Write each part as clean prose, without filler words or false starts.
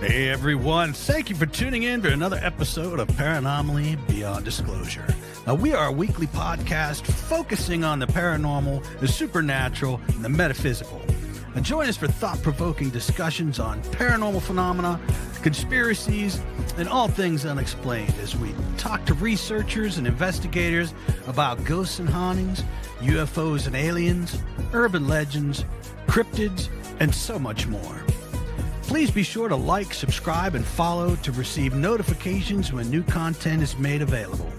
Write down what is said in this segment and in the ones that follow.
Hey everyone, thank you for tuning in to another episode of Paranomaly Beyond Disclosure. We are a weekly podcast focusing on the paranormal, the supernatural, and the metaphysical. Join us for thought-provoking discussions on paranormal phenomena, conspiracies, and all things unexplained as we talk to researchers and investigators about ghosts and hauntings, UFOs and aliens, urban legends, cryptids, and so much more. Please be sure to like, subscribe, and follow to receive notifications when new content is made available.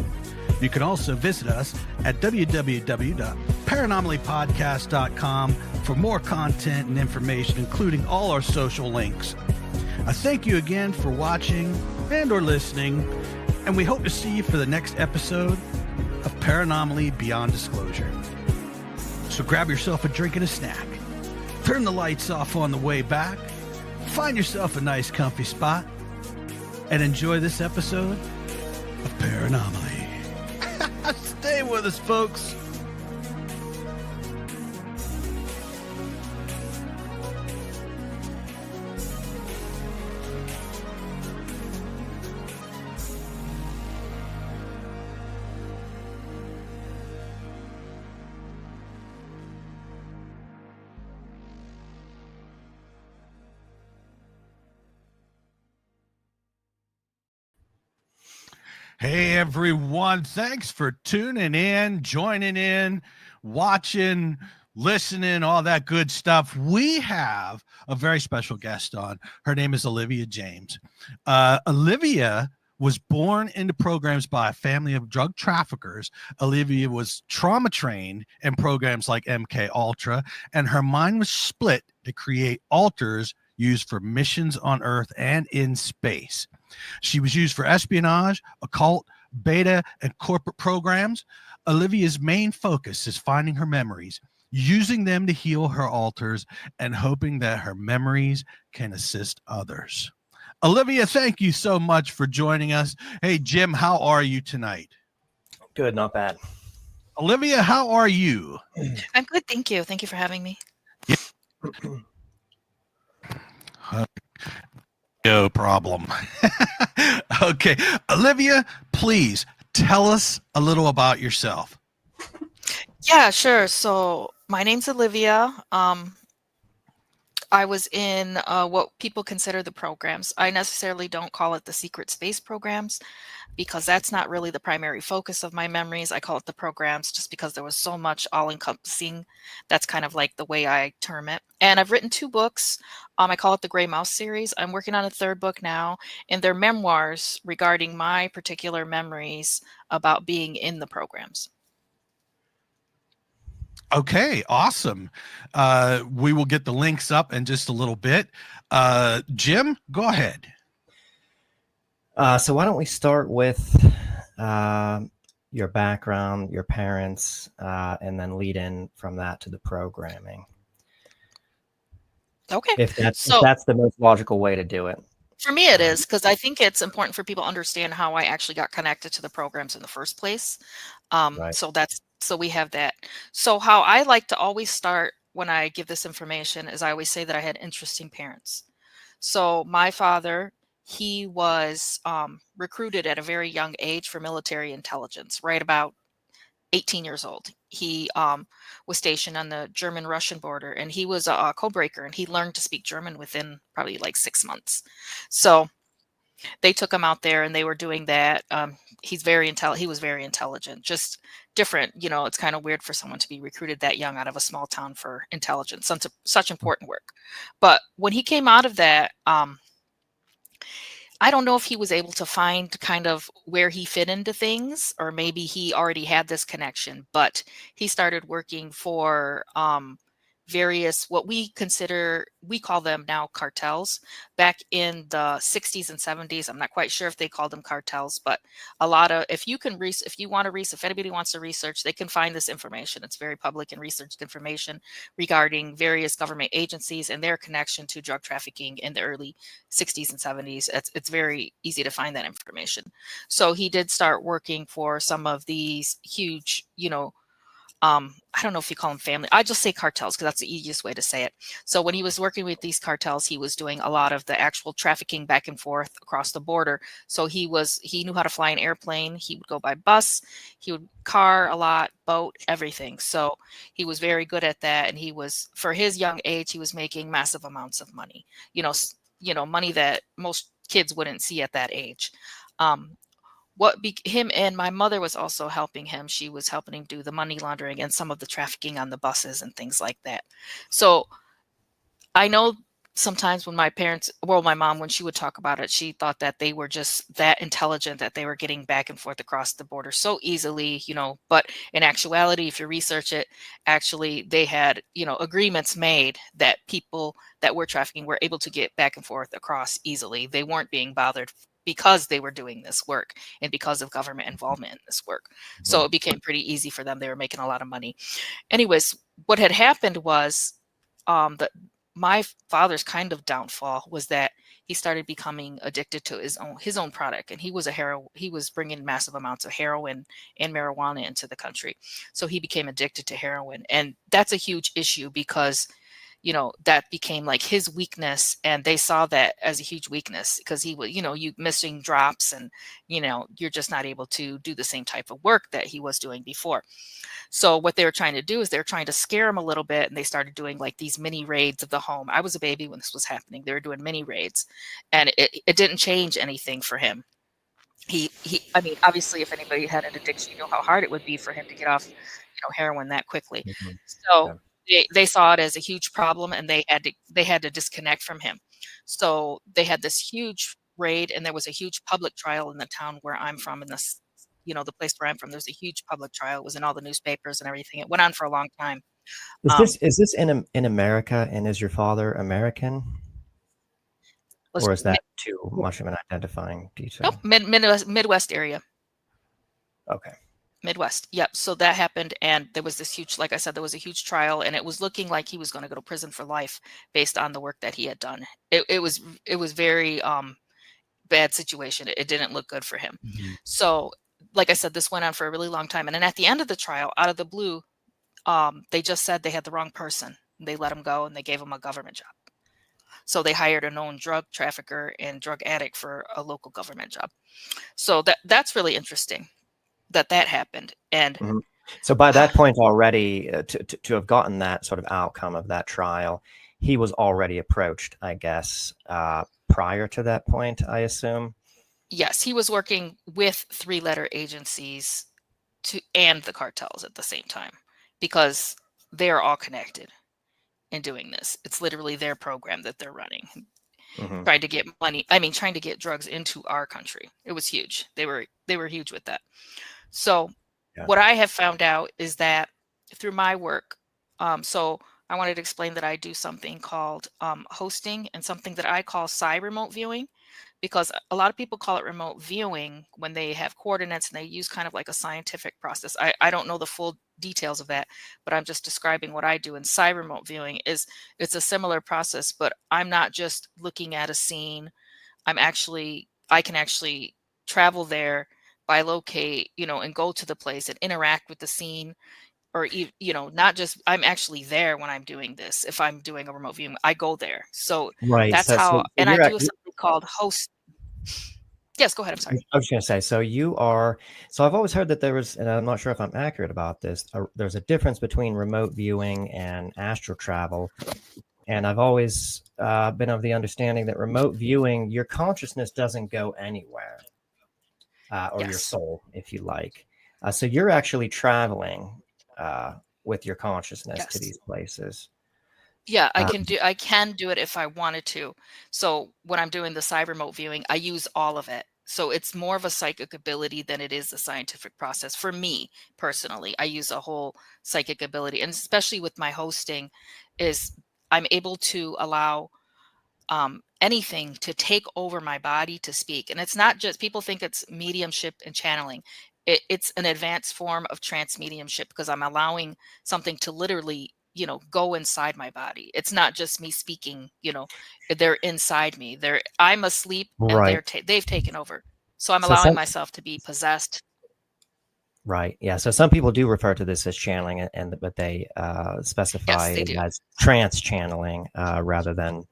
You can also visit us at www.paranomalypodcast.com for more content and information, including all our social links. I thank you again for watching and or listening, and we hope to see you for the next episode of Paranomaly Beyond Disclosure. So grab yourself a drink and a snack. Turn the lights off on the way back. Find yourself a nice comfy spot and enjoy this episode of Paranomaly. Stay with us, folks. Hey everyone, thanks for tuning in, joining in, watching, listening, all that good stuff. We have a very special guest on. Her name is Olivia James. Olivia was born into programs by a family of drug traffickers. Olivia was trauma trained in programs like MK Ultra, and her mind was split to create alters used for missions on Earth and in space. She was used for espionage, occult, beta, and corporate programs. Olivia's main focus is finding her memories, using them to heal her alters, and hoping that her memories can assist others. Olivia, thank you so much for joining us. Hey, Jim, how are you tonight? Good, not bad. Olivia, how are you? I'm good, thank you. Thank you for having me. No problem. Okay. Olivia, please tell us a little about yourself. Yeah, sure. So my name's Olivia. I was in what people consider the programs. I necessarily don't call it the secret space programs because that's not really the primary focus of my memories. I call it the programs just because there was so much all-encompassing. That's kind of like the way I term it. And I've written 2 books. I call it the Gray Mouse series. I'm working on a 3rd book now, and they're memoirs regarding my particular memories about being in the programs. Okay, awesome. We will get the links up in just a little bit. Jim, go ahead. So why don't we start with your background, your parents, and then lead in from that to the programming. Okay. If that's the most logical way to do it. For me, it is, because I think it's important for people to understand how I actually got connected to the programs in the first place. Right. So we have that. So how I like to always start when I give this information is I always say that I had interesting parents. So my father, he was recruited at a very young age for military intelligence, right about 18 years old. He was stationed on the German-Russian border, and he was a codebreaker, and he learned to speak German within probably like 6 months. So they took him out there and they were doing that. He was very intelligent, just different. You know, it's kind of weird for someone to be recruited that young out of a small town for intelligence, such important work. But when he came out of that, I don't know if he was able to find kind of where he fit into things, or maybe he already had this connection, but he started working for various, what we call them now cartels. Back in the 60s and 70s, I'm not quite sure if they called them cartels, but a lot of, if anybody wants to research, they can find this information. It's very public and researched information regarding various government agencies and their connection to drug trafficking in the early 60s and 70s. It's very easy to find that information. So he did start working for some of these huge, I don't know if you call them family. I just say cartels because that's the easiest way to say it. So when he was working with these cartels, he was doing a lot of the actual trafficking back and forth across the border. So he knew how to fly an airplane. He would go by bus. He would car a lot, boat, everything. So he was very good at that. And for his young age, he was making massive amounts of money. Money that most kids wouldn't see at that age. Him and my mother was also helping him. She was helping him do the money laundering and some of the trafficking on the buses and things like that. So I know sometimes when my mom, when she would talk about it, she thought that they were just that intelligent, that they were getting back and forth across the border so easily, but in actuality, if you research it, actually they had, agreements made that people that were trafficking were able to get back and forth across easily. They weren't being bothered because they were doing this work and because of government involvement in this work. So it became pretty easy for them. They were making a lot of money. Anyways, what had happened was that my father's kind of downfall was that he started becoming addicted to his own product, and he was bringing massive amounts of heroin and marijuana into the country. So he became addicted to heroin, and that's a huge issue because that became like his weakness, and they saw that as a huge weakness because he was, you missing drops, and you're just not able to do the same type of work that he was doing before. So what they were trying to do is they're trying to scare him a little bit, and they started doing like these mini raids of the home. I was a baby when this was happening. They were doing mini raids, and it didn't change anything for him. I mean, obviously, if anybody had an addiction, you know how hard it would be for him to get off, heroin that quickly. Mhm. So Yeah. they saw it as a huge problem, and they had to disconnect from him. So they had this huge raid, and there was a huge public trial in the town where I'm from, in this, the place where I'm from. There's a huge public trial. It was in all the newspapers and everything. It went on for a long time. Is this in America, and is your father American, Was or is that too much of an identifying detail? Nope, Midwest area. Okay. Midwest. Yep. So that happened. And there was this huge, like I said, there was a huge trial, and it was looking like he was going to go to prison for life based on the work that he had done. It was very bad situation. It didn't look good for him. Mhm. So like I said, this went on for a really long time. And then at the end of the trial, out of the blue, they just said they had the wrong person. They let him go, and they gave him a government job. So they hired a known drug trafficker and drug addict for a local government job. So that's really interesting that happened. And Mhm. So by that point already, to have gotten that sort of outcome of that trial, he was already approached, I guess, prior to that point, I assume. yes, he was working with 3-letter agencies and the cartels at the same time, because they are all connected in doing this. It's literally their program that they're running, Mhm. trying to get money. I mean, trying to get drugs into our country. It was huge. They were huge with that. So Yeah. what I have found out is that through my work, so I wanted to explain that I do something called hosting, and something that I call remote viewing, because a lot of people call it remote viewing when they have coordinates and they use kind of like a scientific process. I don't know the full details of that, but I'm just describing what I do. And remote viewing it's a similar process, but I'm not just looking at a scene. I can actually travel there, bilocate, and go to the place and interact with the scene, or not just, I'm actually there when I'm doing this. If I'm doing a remote viewing, I go there. So Right. that's So, so, how, so and I you're do something called host. Yes, go ahead. I'm sorry. I was going to say, so I've always heard that there was, and I'm not sure if I'm accurate about this, there's a difference between remote viewing and astral travel. And I've always been of the understanding that remote viewing, your consciousness doesn't go anywhere, or your Yes. soul, if you like. So you're actually traveling with your consciousness to Yes. these places. Yeah, I can do it if I wanted to. So when I'm doing the remote viewing, I use all of it. So it's more of a psychic ability than it is a scientific process. For me personally, I use a whole psychic ability, and especially with my hosting, is I'm able to allow anything to take over my body to speak. And it's not just, people think it's mediumship and channeling. It's an advanced form of trance mediumship, because I'm allowing something to literally, go inside my body. It's not just me speaking, they're inside me. I'm asleep, and Right. they've taken over. So I'm So allowing some, myself to be possessed. Right. Yeah. So some people do refer to this as channeling, but they specify Yes, they it do. as trance channeling rather than,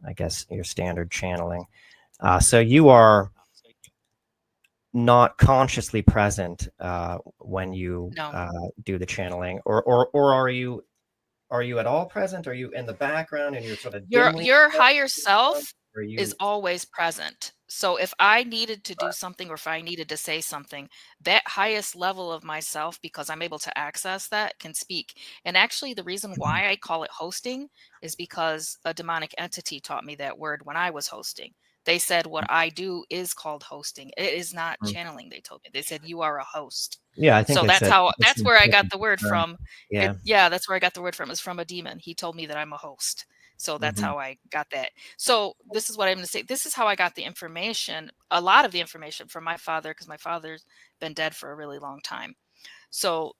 I guess, your standard channeling. So you are not consciously present when you No. do the channeling, or are you at all present? Are you in the background and you're sort of dimly Your aware? higher self Or are is you always present. So if I needed to do something or if I needed to say something, that highest level of myself, because I'm able to access that, can speak. And actually, the reason why I call it hosting is because a demonic entity taught me that word when I was hosting. They said what I do is called hosting. It is not Mhm. channeling, they told me. They said you are a host. Yeah, I think So it's that's a how it's that's an where I got important the word term. from. Yeah. Yeah, that's where I got the word from. It's from a demon. He told me that I'm a host. So that's Hmm. how I got that. So this is what I'm going to say. This is how I got the information, a lot of the information from my father, because my father's been dead for a really long time. So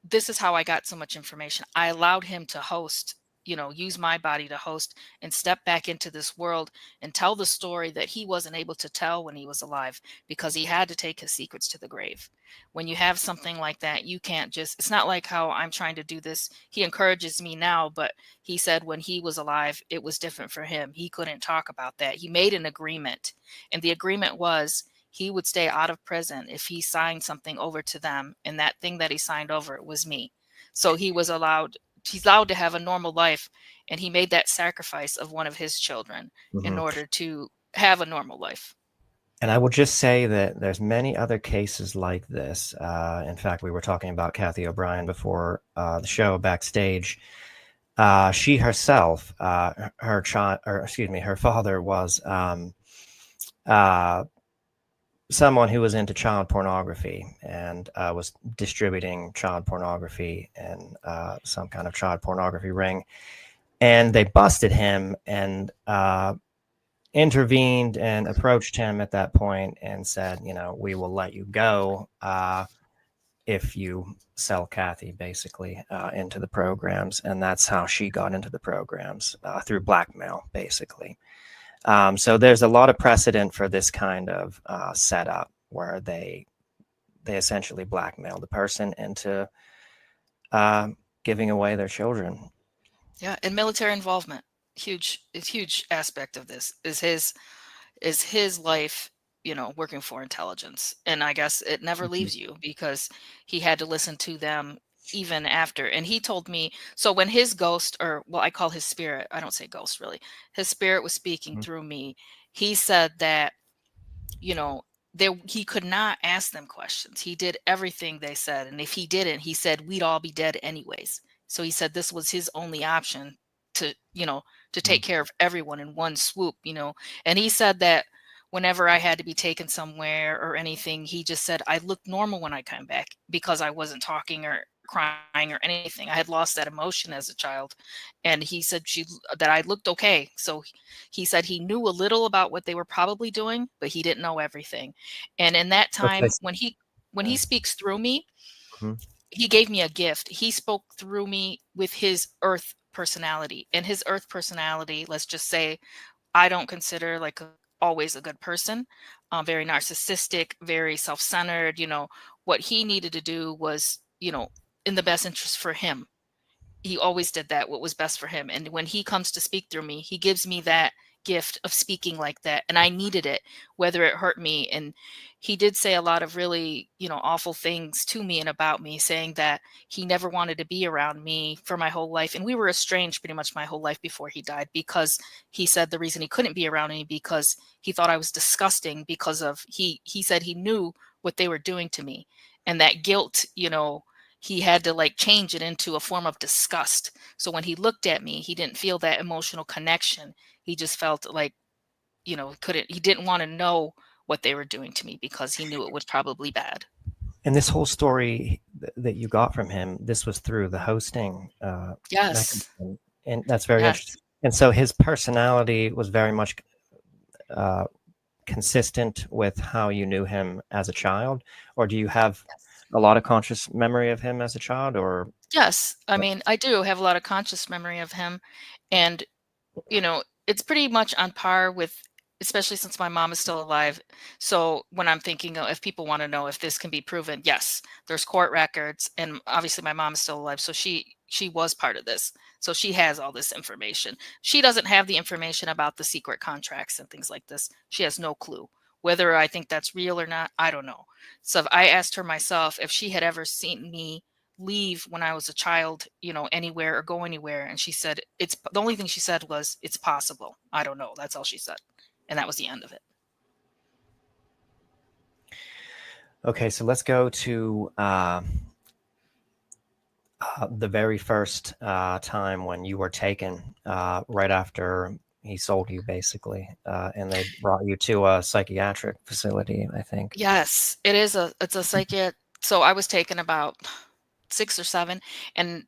this is how I got so much information. I allowed him to host, use my body to host and step back into this world and tell the story that he wasn't able to tell when he was alive because he had to take his secrets to the grave. When you have something like that, you can't just, it's not like how I'm trying to do this. He encourages me now, but he said when he was alive, it was different for him. He couldn't talk about that. He made an agreement, and the agreement was he would stay out of prison if he signed something over to them, and that thing that he signed over was me. So he's allowed to have a normal life, and he made that sacrifice of one of his children in Hmm. order to have a normal life. And I will just say that there's many other cases like this. In fact, we were talking about Kathy O'Brien before the show backstage. She herself, her child, or excuse me, her father was uh, someone who was into child pornography and was distributing child pornography in some kind of child pornography ring. And they busted him and intervened and approached him at that point and said, we will let you go if you sell Kathy basically into the programs. And that's how she got into the programs through blackmail, basically. So there's a lot of precedent for this kind of setup where they essentially blackmail the person into giving away their children. Yeah, and military involvement, huge aspect of this is his life, working for intelligence. And I guess it never Mhm. leaves you because he had to listen to them even after. And he told me, so when his ghost, or well, I call his spirit, I don't say ghost really, his spirit was speaking Mhm. through me, he said that, you know, he could not ask them questions. He did everything they said. And if he didn't, he said we'd all be dead anyways. So he said this was his only option to, to take care of everyone in one swoop. And he said that whenever I had to be taken somewhere or anything, he just said I looked normal when I come back because I wasn't talking or crying or anything. I had lost that emotion as a child. And he said that I looked okay. So he said he knew a little about what they were probably doing, but he didn't know everything. And in that time, when he speaks through me, Mhm. he gave me a gift. He spoke through me with his earth personality. And his earth personality, let's just say, I don't consider like always a good person. Very narcissistic, very self-centered. What he needed to do was, in the best interest for him. He always did that, what was best for him. And when he comes to speak through me, he gives me that gift of speaking like that. And I needed it, whether it hurt me. And he did say a lot of really, awful things to me and about me, saying that he never wanted to be around me for my whole life. And we were estranged pretty much my whole life before he died, because he said the reason he couldn't be around me because he thought I was disgusting because of he said he knew what they were doing to me. And that guilt, he had to like change it into a form of disgust. So when he looked at me, he didn't feel that emotional connection. He just felt like, he didn't want to know what they were doing to me because he knew it was probably bad. And this whole story that you got from him, this was through the hosting Yes. mechanism, and that's very interesting. Yes. And so his personality was very much uh, consistent with how you knew him as a child, or do you have a lot of conscious memory of him as a child, or Yes. I mean, I do have a lot of conscious memory of him. And, it's pretty much on par with especially since my mom is still alive. So when I'm thinking if people want to know if this can be proven, yes, there's court records, and obviously my mom is still alive, so she was part of this. So she has all this information. She doesn't have the information about the secret contracts and things like this. She has no clue. Whether I think that's real or not, I don't know. So if I asked her myself if she had ever seen me leave when I was a child, anywhere or go anywhere, and she said it's the only thing she said was it's possible. I don't know. That's all she said. And that was the end of it. Okay, so let's go to the very first time when you were taken, right after he sold you, basically, and they brought you to a psychiatric facility, I think. Yes, it's a psychiatric. So I was taken about 6 or 7, and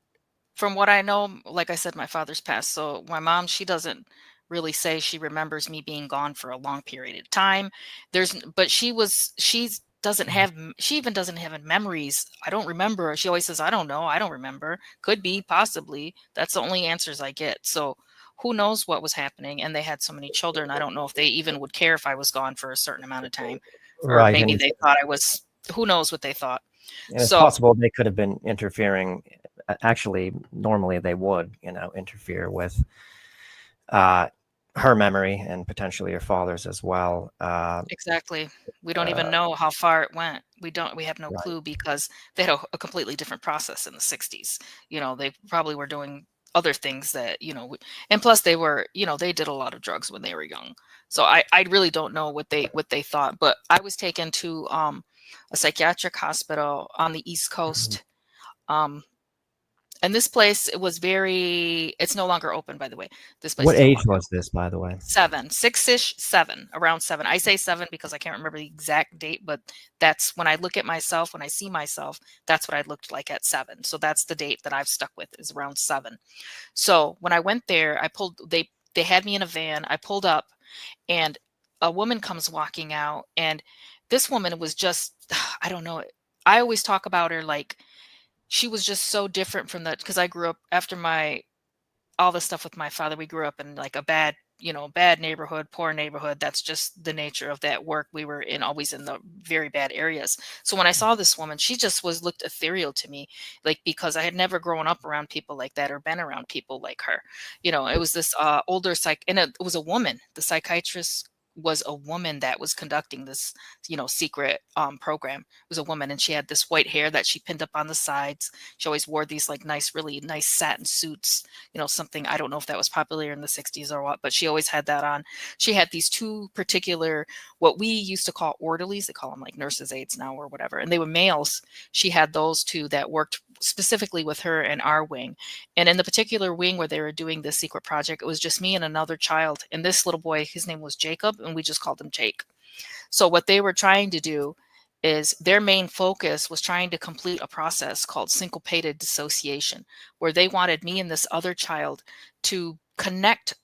from what I know, like I said, my father's passed. So my mom, she doesn't really say she remembers me being gone for a long period of time. But she even doesn't have memories. I don't remember. She always says, I don't know. I don't remember. Could be, possibly. That's the only answers I get. So who knows what was happening? And they had so many children. I don't know if they even would care if I was gone for a certain amount of time, or Right, maybe they thought I was, who knows what they thought. and it's So possible they could have been interfering. Actually, normally they would, interfere with her memory and potentially your father's as well. exactly. We don't even know how far it went. We have no Right. clue because they had a completely different process in the 60s. They probably were doing other things that, and plus they were, they did a lot of drugs when they were young. So I really don't know what they thought, but I was taken to a psychiatric hospital on the East Coast. Um, and this place, it's no longer open, by the way. This place What is no age longer was this, by the way? 7, 6-ish, 7, around 7. I say 7 because I can't remember the exact date, but that's when I look at myself, when I see myself, that's what I looked like at 7. So that's the date that I've stuck with, is around 7. So when I went there, they had me in a van. I pulled up, and a woman comes walking out, and this woman was just, I don't know. I always talk about her like she was just so different from because I grew up after all the stuff with my father. We grew up in like a bad neighborhood, poor neighborhood. That's just the nature of that work. We were always in the very bad areas. So when I saw this woman, she just looked ethereal to me, like, because I had never grown up around people like that or been around people like her. It was this older and it was a woman. The psychiatrist was a woman that was conducting this, secret program. It was a woman, and she had this white hair that she pinned up on the sides. She always wore these like really nice satin suits, something, I don't know if that was popular in the 60s or what, but she always had that on. She had these 2 particular, what we used to call orderlies. They call them like nurses' aides now or whatever. And they were males. She had those 2 that worked specifically with her in our wing. And in the particular wing where they were doing this secret project, it was just me and another child. And this little boy, his name was Jacob, and we just called him Jake. So what they were trying to do is their main focus was trying to complete a process called syncopated dissociation, where they wanted me and this other child to connect,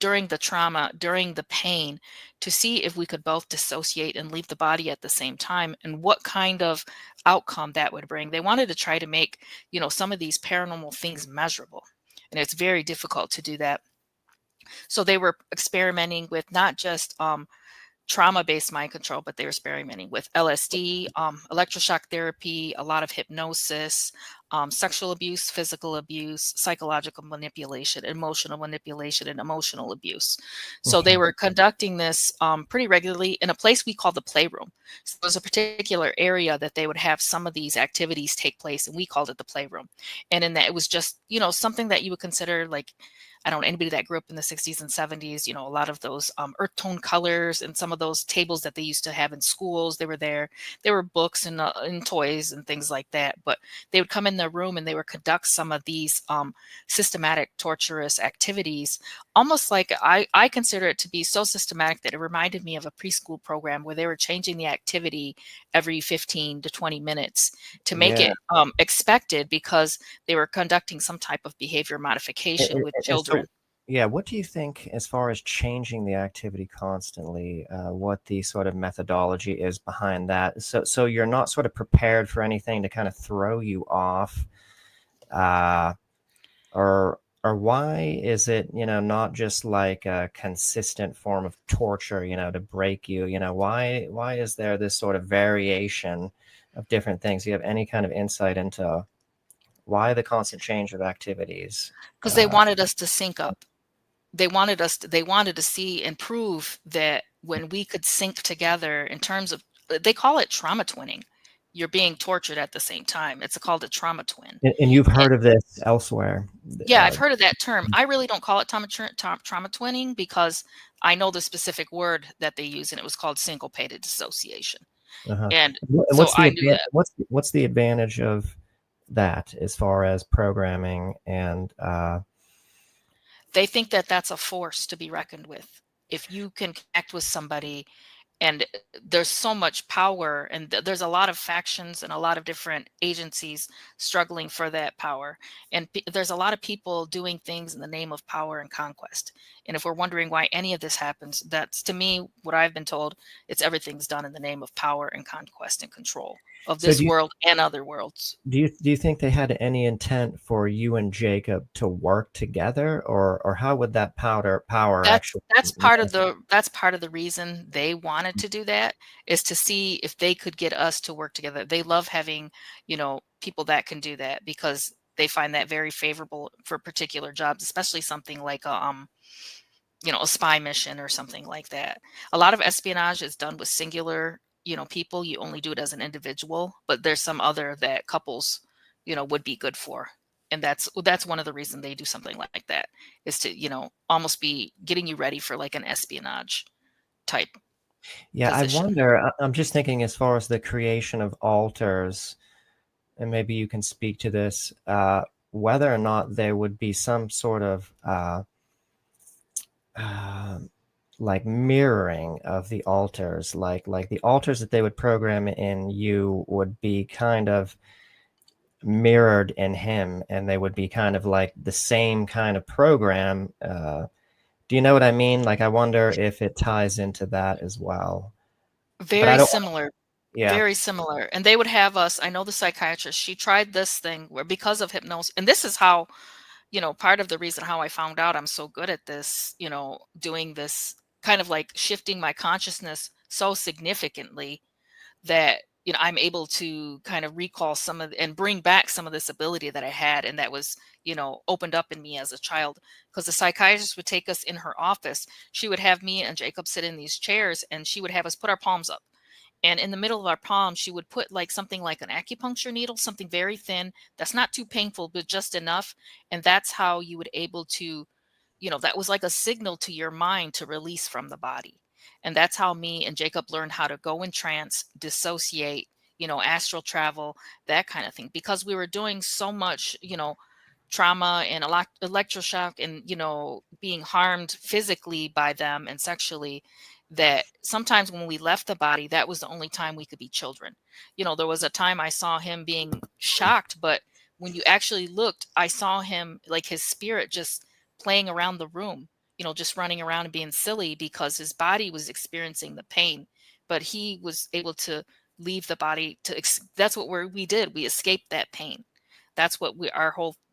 during the trauma, during the pain, to see if we could both dissociate and leave the body at the same time, and what kind of outcome that would bring. They wanted to try to make, some of these paranormal things measurable. And it's very difficult to do that. So they were experimenting with not just trauma-based mind control, but they were experimenting with LSD, electroshock therapy, a lot of hypnosis, sexual abuse, physical abuse, psychological manipulation, emotional manipulation, and emotional abuse. So they Okay. were conducting this pretty regularly in a place we call the playroom. So there was a particular area that they would have some of these activities take place, and we called it the playroom. And in that, it was just, something that you would consider like, I don't know, anybody that grew up in the 60s and 70s, a lot of those earth tone colors and some of those tables that they used to have in schools, they were there. There were books and toys and things like that. But they would come in the room and they would conduct some of these systematic, torturous activities, almost like I consider it to be so systematic that it reminded me of a preschool program where they were changing the activity every 15 to 20 minutes to make Yeah. it expected, because they were conducting some type of behavior modification with children. Yeah, what do you think as far as changing the activity constantly? What the sort of methodology is behind that? So you're not sort of prepared for anything to kind of throw you off, or or why is it, not just like a consistent form of torture, to break you? Why is there this sort of variation of different things? Do you have any kind of insight into why the constant change of activities? Because they wanted us to sync up. They wanted to see and prove that when we could sync together in terms of, they call it trauma twinning. You're being tortured at the same time. It's called a trauma twin. And you've heard of this elsewhere? Yeah, I've heard of that term. I really don't call it trauma twinning because I know the specific word that they use, and it was called syncopated dissociation. Uh-huh. And And so I knew that. what's the advantage of that as far as programming and They think that that's a force to be reckoned with. If you can connect with somebody, and there's so much power, and there's a lot of factions and a lot of different agencies struggling for that power, and there's a lot of people doing things in the name of power and conquest. And if we're wondering why any of this happens, that's, to me, what I've been told, it's everything's done in the name of power and conquest and control of this world and other worlds. Do you think they had any intent for you and Jacob to work together, or how would that power actually? That's part of the reason they wanted to do that, is to see if they could get us to work together. They love having, people that can do that, because they find that very favorable for particular jobs, especially something like a spy mission or something like that. A lot of espionage is done with singular, people. You only do it as an individual, but there's some other that couples, would be good for. And that's one of the reasons they do something like that, is to, almost be getting you ready for like an espionage type position. I wonder, I'm just thinking as far as the creation of altars, and maybe you can speak to this, whether or not there would be some sort of like mirroring of the altars, like the altars that they would program in you would be kind of mirrored in him, and they would be kind of like the same kind of program. Do you know what I mean? Like, I wonder if it ties into that as well. Very similar. Yeah. Very similar. And they would have us, I know the psychiatrist, she tried this thing where, because of hypnosis, and this is how, part of the reason how I found out I'm so good at this, doing this kind of like shifting my consciousness so significantly that, I'm able to kind of recall some of and bring back some of this ability that I had, and that was, opened up in me as a child. Because the psychiatrist would take us in her office. She would have me and Jacob sit in these chairs, and she would have us put our palms up. And in the middle of our palms, she would put like something like an acupuncture needle, something very thin, that's not too painful, but just enough. And that's how you would able to, that was like a signal to your mind to release from the body. And that's how me and Jacob learned how to go in trance, dissociate, astral travel, that kind of thing, because we were doing so much, trauma and electroshock and, being harmed physically by them and sexually, that sometimes when we left the body, that was the only time we could be children. There was a time I saw him being shocked, but when you actually looked, I saw him, like his spirit, just playing around the room, just running around and being silly, because his body was experiencing the pain, but he was able to leave the body that's what we did. We escaped that pain. That's what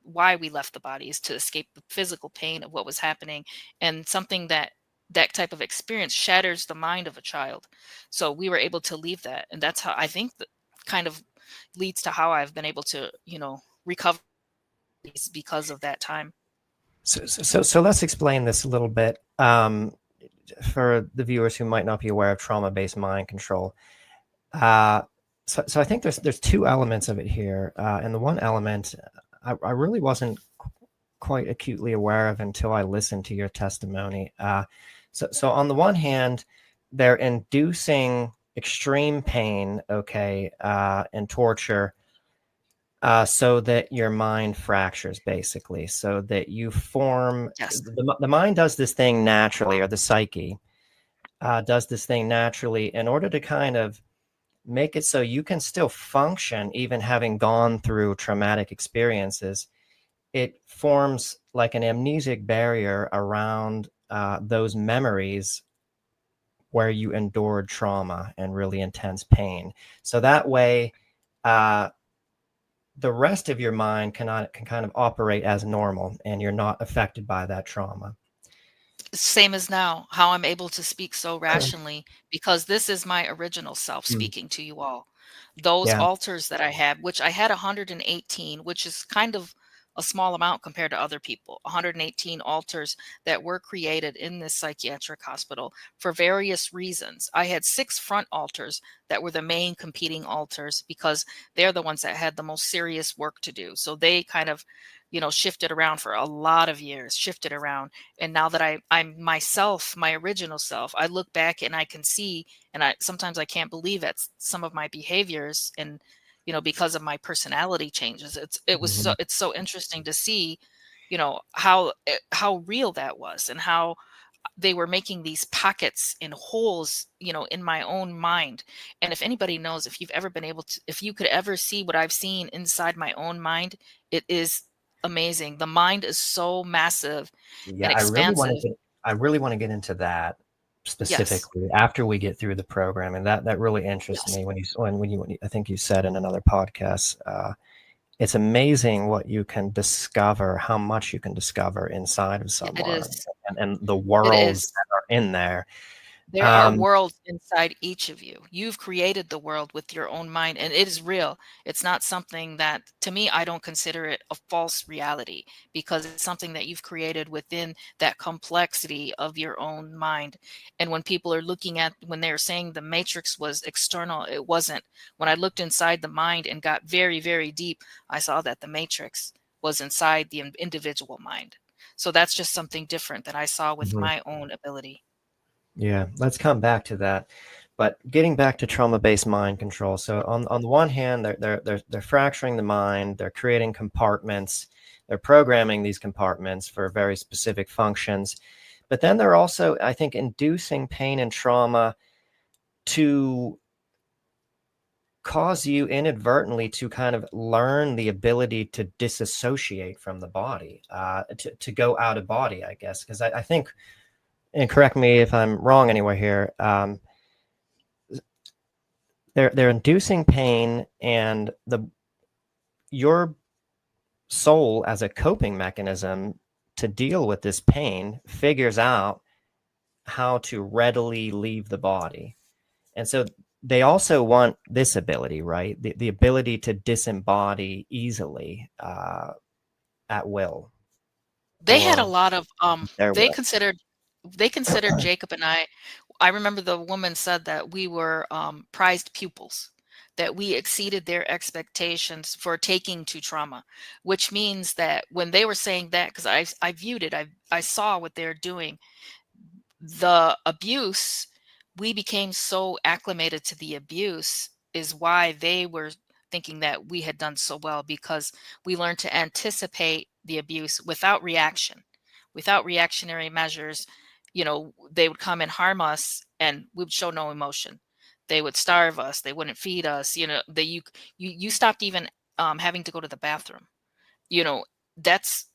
why we left the body, is to escape the physical pain of what was happening. And something that type of experience shatters the mind of a child. So we were able to leave that. And that's how I think that kind of leads to how I've been able to, recover because of that time. So let's explain this a little bit for the viewers who might not be aware of trauma-based mind control. So I think there's two elements of it here, and the one element I really wasn't quite acutely aware of until I listened to your testimony. So on the one hand, they're inducing extreme pain, and torture, so that your mind fractures, basically, so that you form. Yes. The mind does this thing naturally, or the psyche does this thing naturally in order to kind of make it so you can still function, even having gone through traumatic experiences. It forms like an amnesic barrier around those memories where you endured trauma and really intense pain. So that way, the rest of your mind can kind of operate as normal, and you're not affected by that trauma. Same as now, how I'm able to speak so rationally, because this is my original self Mm. speaking to you all. Those Yeah. altars that I had, which I had 118, which is kind of a small amount compared to other people, 118 altars that were created in this psychiatric hospital for various reasons. I had 6 front altars that were the main competing altars because they're the ones that had the most serious work to do. So they kind of, shifted around for a lot of years, shifted around. And now that I'm myself, my original self, I look back and I can see, and I sometimes I can't believe at some of my behaviors, and because of my personality changes. Mhm. It's so interesting to see, how real that was, and how they were making these pockets and holes, in my own mind. And if anybody knows, if you've ever been able to, if you could ever see what I've seen inside my own mind, it is amazing. The mind is so massive Yeah, and expansive. I really want to get into that Yes. specifically after we get through the program, and that really interests Yes. me when you I think you said in another podcast, it's amazing what you can discover, how much you can discover inside of Yeah, it someone, is. and the It worlds is. that are in there. There are Um, worlds inside each of you. You've created the world with your own mind, and it is real. It's not something that, to me, I don't consider it a false reality, because it's something that you've created within that complexity of your own mind. And when people are when they're saying the matrix was external, it wasn't. When I looked inside the mind and got very, very deep, I saw that the matrix was inside the individual mind. So that's just something different that I saw with mhm. my own ability. Yeah, let's come back to that. But getting back to trauma-based mind control. So on the one hand, they're fracturing the mind, they're creating compartments, they're programming these compartments for very specific functions. But then they're also, I think, inducing pain and trauma to cause you inadvertently to kind of learn the ability to disassociate from the body, to go out of body, I guess. Because I think, and correct me if I'm wrong anywhere here, they're inducing pain, and your soul, as a coping mechanism to deal with this pain, figures out how to readily leave the body. And so they also want this ability, right? The ability to disembody easily, at will, They had a or lot of, their will. they considered Jacob and I remember the woman said that we were, prized pupils, that we exceeded their expectations for taking to trauma, which means that when they were saying that, because I viewed it, I saw what they're doing, the abuse, we became so acclimated to the abuse is why they were thinking that we had done so well, because we learned to anticipate the abuse without reaction, without reactionary measures. They would come and harm us and we would show no emotion. They would starve us, they wouldn't feed us, you stopped even having to go to the bathroom. That's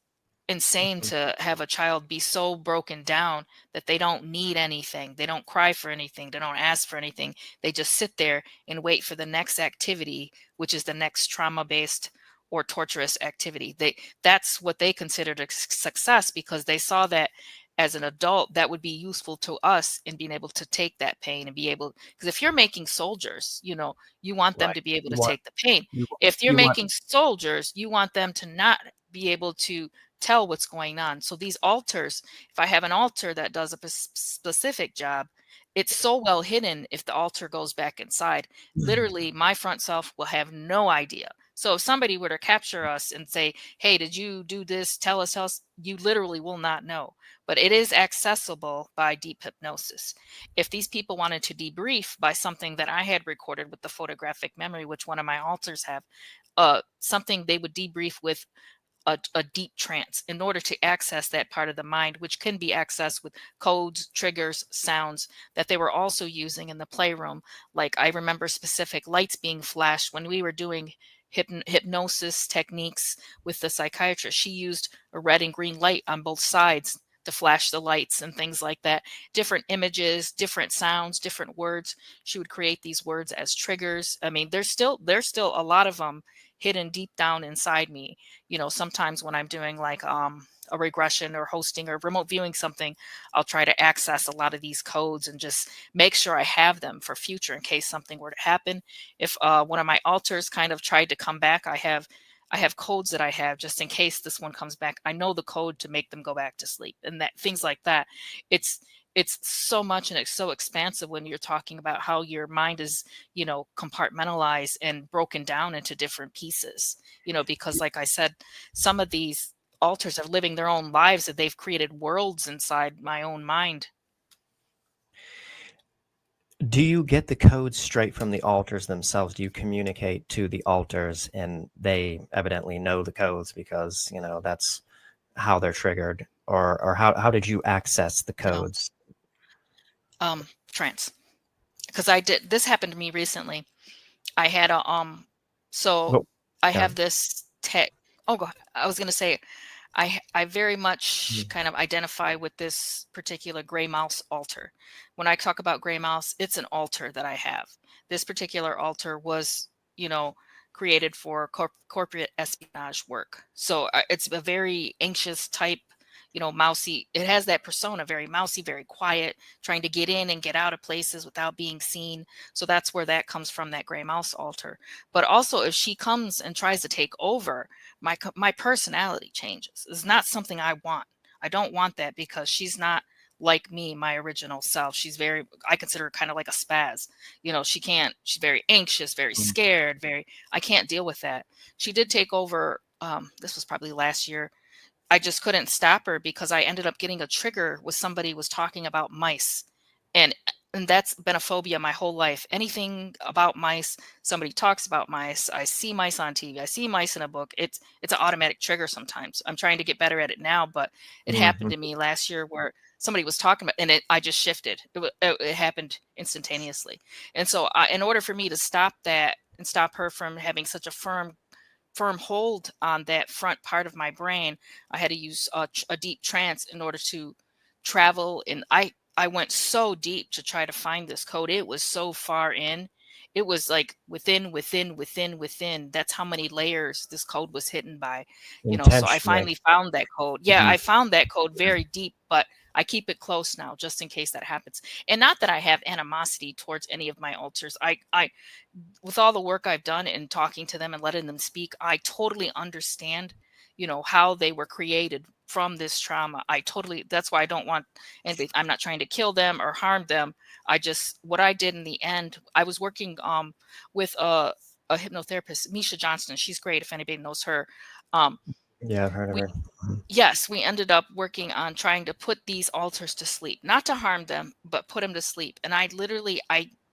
insane, to have a child be so broken down that they don't need anything. They don't cry for anything. They don't ask for anything. They just sit there and wait for the next activity, which is the next trauma-based or torturous activity. That's what they considered a success, because they saw that as an adult that would be useful to us in being able to take that pain and be able, because if you're making soldiers, you want them Right. to be able You to want take the pain. you If you're you want making soldiers, you want them to not be able to tell what's going on. So these altars, if I have an altar that does a specific job, it's so well hidden. If the altar goes back inside, literally my front self will have no idea. So if somebody were to capture us and say, hey, did you do this? Tell us, you literally will not know. But it is accessible by deep hypnosis. If these people wanted to debrief by something that I had recorded with the photographic memory, which one of my altars have, something they would debrief with a deep trance in order to access that part of the mind, which can be accessed with codes, triggers, sounds that they were also using in the playroom. Like I remember specific lights being flashed when we were doing hypnosis techniques with the psychiatrist. She used a red and green light on both sides to flash the lights and things like that. Different images, different sounds, different words. She would create these words as triggers. I mean, there's still a lot of them hidden deep down inside me. Sometimes when I'm doing like a regression or hosting or remote viewing something, I'll try to access a lot of these codes and just make sure I have them for future in case something were to happen. If one of my alters kind of tried to come back, I have codes that I have just in case this one comes back. I know the code to make them go back to sleep, and that things like that. It's so much, and it's so expansive when you're talking about how your mind is, compartmentalized and broken down into different pieces, because like I said, some of these alters are living their own lives, and they've created worlds inside my own mind. Do you get the codes straight from the alters themselves? Do you communicate to the alters and they evidently know the codes because, that's how they're triggered? Or how did you access the codes? Trance. Because this happened to me recently. I had a Oh, I yeah. have this tech. Oh God, I was gonna say, I very much kind of identify with this particular gray mouse altar. When I talk about gray mouse, it's an altar that I have. This particular altar was, created for corporate espionage work. So it's a very anxious type, mousy. It has that persona, very mousy, very quiet, trying to get in and get out of places without being seen. So that's where that comes from, that gray mouse altar. But also, if she comes and tries to take over, my personality changes. It's not something I want. I don't want that because she's not like me, my original self. I consider her kind of like a spaz. She's very anxious, very scared, I can't deal with that. She did take over. This was probably last year. I just couldn't stop her because I ended up getting a trigger with somebody was talking about mice. And that's been a phobia my whole life. Anything about mice, somebody talks about mice, I see mice on TV, I see mice in a book. It's an automatic trigger sometimes. I'm trying to get better at it now, but it happened to me last year where somebody was talking about, and I just shifted. It happened instantaneously. And so in order for me to stop that and stop her from having such a firm hold on that front part of my brain, I had to use a deep trance in order to travel. And I went so deep to try to find this code. It was so far in. It was like within. That's how many layers this code was hidden by. So I finally found that code. Yeah, I found that code very deep, but I keep it close now just in case that happens. And not that I have animosity towards any of my alters. I with all the work I've done in talking to them and letting them speak, I totally understand, how they were created from this trauma. That's why I don't want anything. I'm not trying to kill them or harm them. What I did in the end, I was working with a hypnotherapist, Misha Johnston. She's great if anybody knows her. Yeah, I've heard of her. Yes, we ended up working on trying to put these alters to sleep, not to harm them, but put them to sleep. And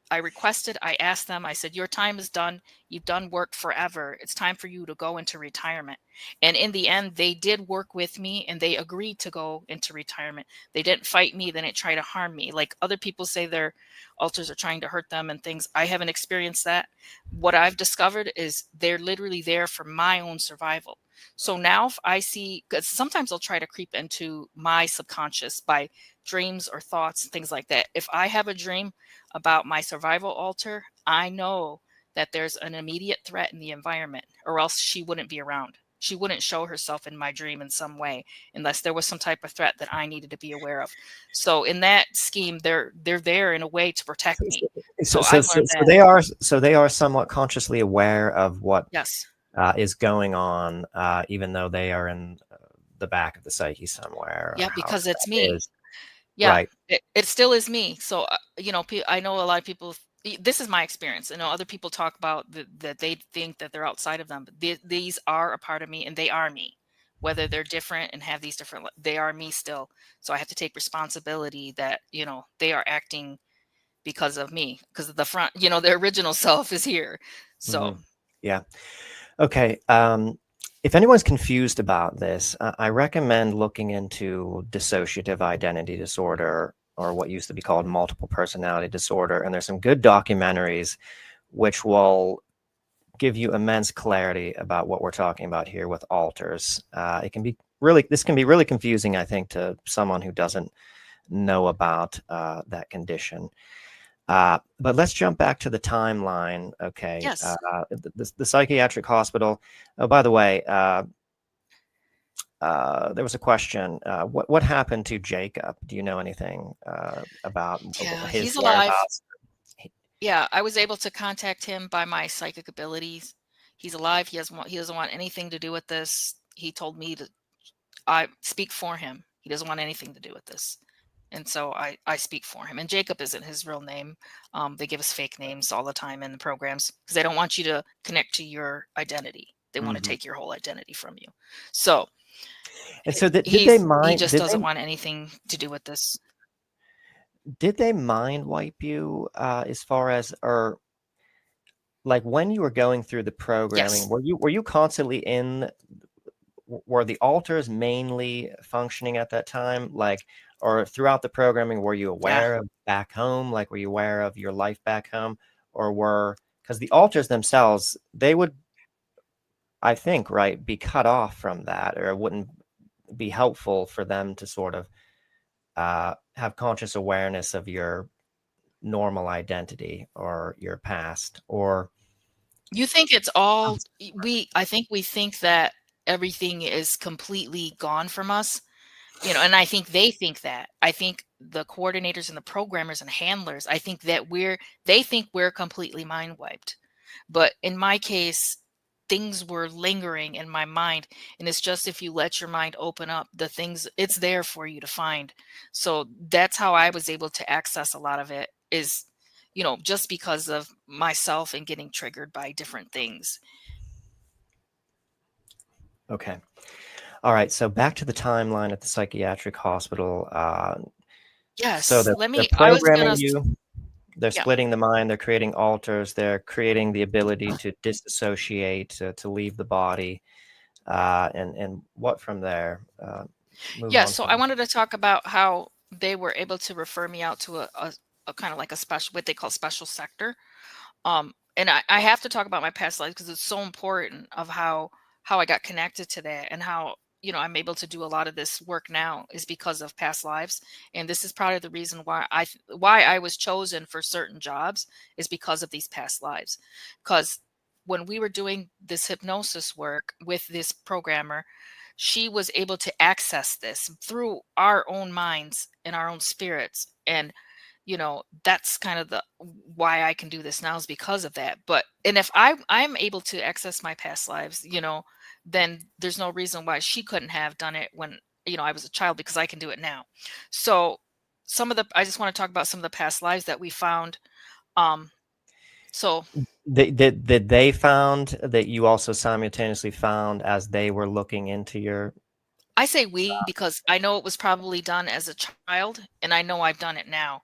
I requested, I asked them, I said, your time is done. You've done work forever. It's time for you to go into retirement. And in the end, they did work with me and they agreed to go into retirement. They didn't fight me. They didn't try to harm me. Like other people say their alters are trying to hurt them and things. I haven't experienced that. What I've discovered is they're literally there for my own survival. So now if I see, because sometimes they'll try to creep into my subconscious by dreams or thoughts and things like that. If I have a dream about my survival alter, I know that there's an immediate threat in the environment, or else she wouldn't be around. She wouldn't show herself in my dream in some way unless there was some type of threat that I needed to be aware of. So in that scheme, they're there in a way to protect me. So they are somewhat consciously aware of what Yes. Is going on, even though they are in the back of the psyche somewhere. Yeah, because it's me. Is. Yeah, Right. It still is me. So, I know a lot of people, this is my experience. I know other people talk about that they think that they're outside of them, but these are a part of me and they are me. Whether they're different and have these different, they are me still. So I have to take responsibility that, they are acting because of me, because the front, their original self is here. So. Yeah. Okay. If anyone's confused about this, I recommend looking into dissociative identity disorder, or what used to be called multiple personality disorder. And there's some good documentaries which will give you immense clarity about what we're talking about here with alters. This can be really confusing, I think, to someone who doesn't know about that condition. But let's jump back to the timeline. Okay. Yes. The psychiatric hospital. Oh, by the way, there was a question. What happened to Jacob? Do you know anything about Yeah, his he's alive. whereabouts? Yeah, I was able to contact him by my psychic abilities. He's alive. He doesn't want anything to do with this. He told me to I speak for him. He doesn't want anything to do with this. And so I speak for him. And Jacob isn't his real name. They give us fake names all the time in the programs because they don't want you to connect to your identity. They want to Mhm. take your whole identity from you. So And so did they he mind? just doesn't want anything to do with this. Did they mind wipe you as far as, or like when you were going through the programming, Yes. were you constantly in, were the altars mainly functioning at that time? Like, or throughout the programming, were you Yeah. aware of back home? Like, were you aware of your life back home? Or because the altars themselves, they would, I think, right, be cut off from that, or it wouldn't be helpful for them to sort of have conscious awareness of your normal identity or your past, or You think it's all I think we think that everything is completely gone from us, and I think they think that. I think the coordinators and the programmers and handlers, I think that they think we're completely mind wiped. But in my case, things were lingering in my mind. And it's just if you let your mind open up, it's there for you to find. So that's how I was able to access a lot of it is, just because of myself and getting triggered by different things. okay. All right, so back to the timeline at the psychiatric hospital. So Yes. they're I was programming gonna, you, they're yeah. splitting the mind, they're creating alters, they're creating the ability to disassociate, to leave the body, and what from there? Move Yeah. on So I from. wanted to talk about how they were able to refer me out to a kind of like a special, what they call special sector. And I have to talk about my past life because it's so important of how I got connected to that and how I'm able to do a lot of this work now is because of past lives. And this is probably the reason why I was chosen for certain jobs is because of these past lives. Because when we were doing this hypnosis work with this programmer, she was able to access this through our own minds and our own spirits. And that's kind of the why I can do this now is because of that. And if I'm able to access my past lives, then there's no reason why she couldn't have done it when I was a child, because I can do it now. So I just want to talk about some of the past lives that we found. um so Did they found that you also simultaneously found as they were looking into your? I say we because I know it was probably done as a child, and I know I've done it now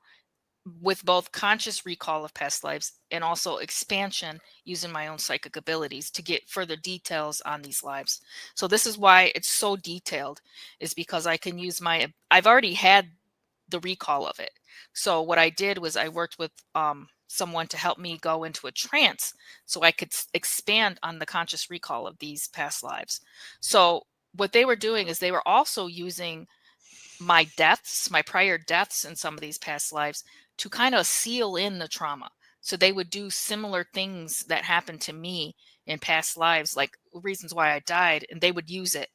with both conscious recall of past lives and also expansion using my own psychic abilities to get further details on these lives. So this is why it's so detailed, is because I can use I've already had the recall of it. So what I did was I worked with someone to help me go into a trance so I could expand on the conscious recall of these past lives. So what they were doing is they were also using my prior deaths in some of these past lives to kind of seal in the trauma. So they would do similar things that happened to me in past lives, like reasons why I died, and they would use it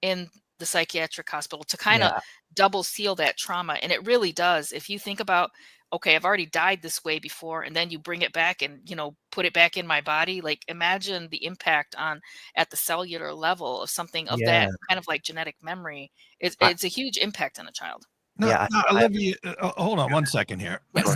in the psychiatric hospital to kind of Yeah, double seal that trauma. And it really does. If you think about, okay, I've already died this way before, and then you bring it back and, put it back in my body, like imagine the impact on at the cellular level of something of yeah, that kind of like genetic memory. It's, I, it's a huge impact on a child. No, yeah. no, I, Olivia, hold on one second here. Yes.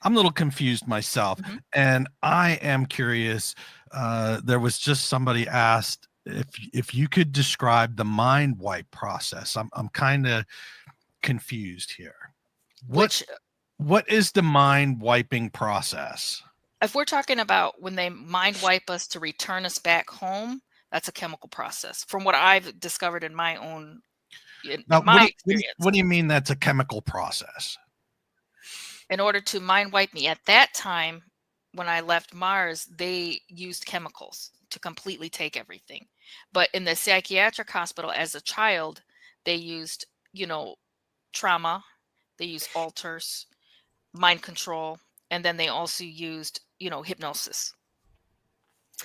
I'm a little confused myself, Hmm. and I am curious. There was just somebody asked if you could describe the mind wipe process. I'm kind of confused here. What Which, what is the mind wiping process? if we're talking about when they mind wipe us to return us back home, that's a chemical process from what I've discovered in my own, Now, in my experience. what do you mean that's a chemical process? In order to mind wipe me at that time, when I left Mars, they used chemicals to completely take everything. But in the psychiatric hospital as a child, they used, trauma, they used alters, mind control, and then they also used, hypnosis.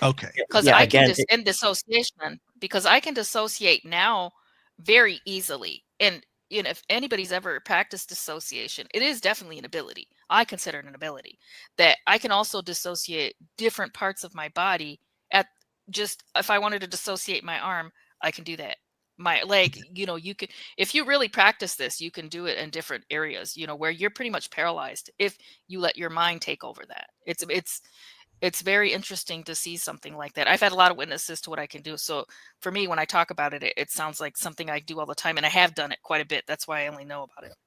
Okay. Because Yeah, I can again, in dissociation, because I can dissociate now very easily. And if anybody's ever practiced dissociation, it is definitely an ability. I consider it an ability that I can also dissociate different parts of my body at just if I wanted to dissociate my arm, I can do that. My leg, you could, if you really practice this, you can do it in different areas, where you're pretty much paralyzed if you let your mind take over that. It's very interesting to see something like that. I've had a lot of witnesses to what I can do. So for me, when I talk about it, it sounds like something I do all the time, and I have done it quite a bit. That's why I only know about it.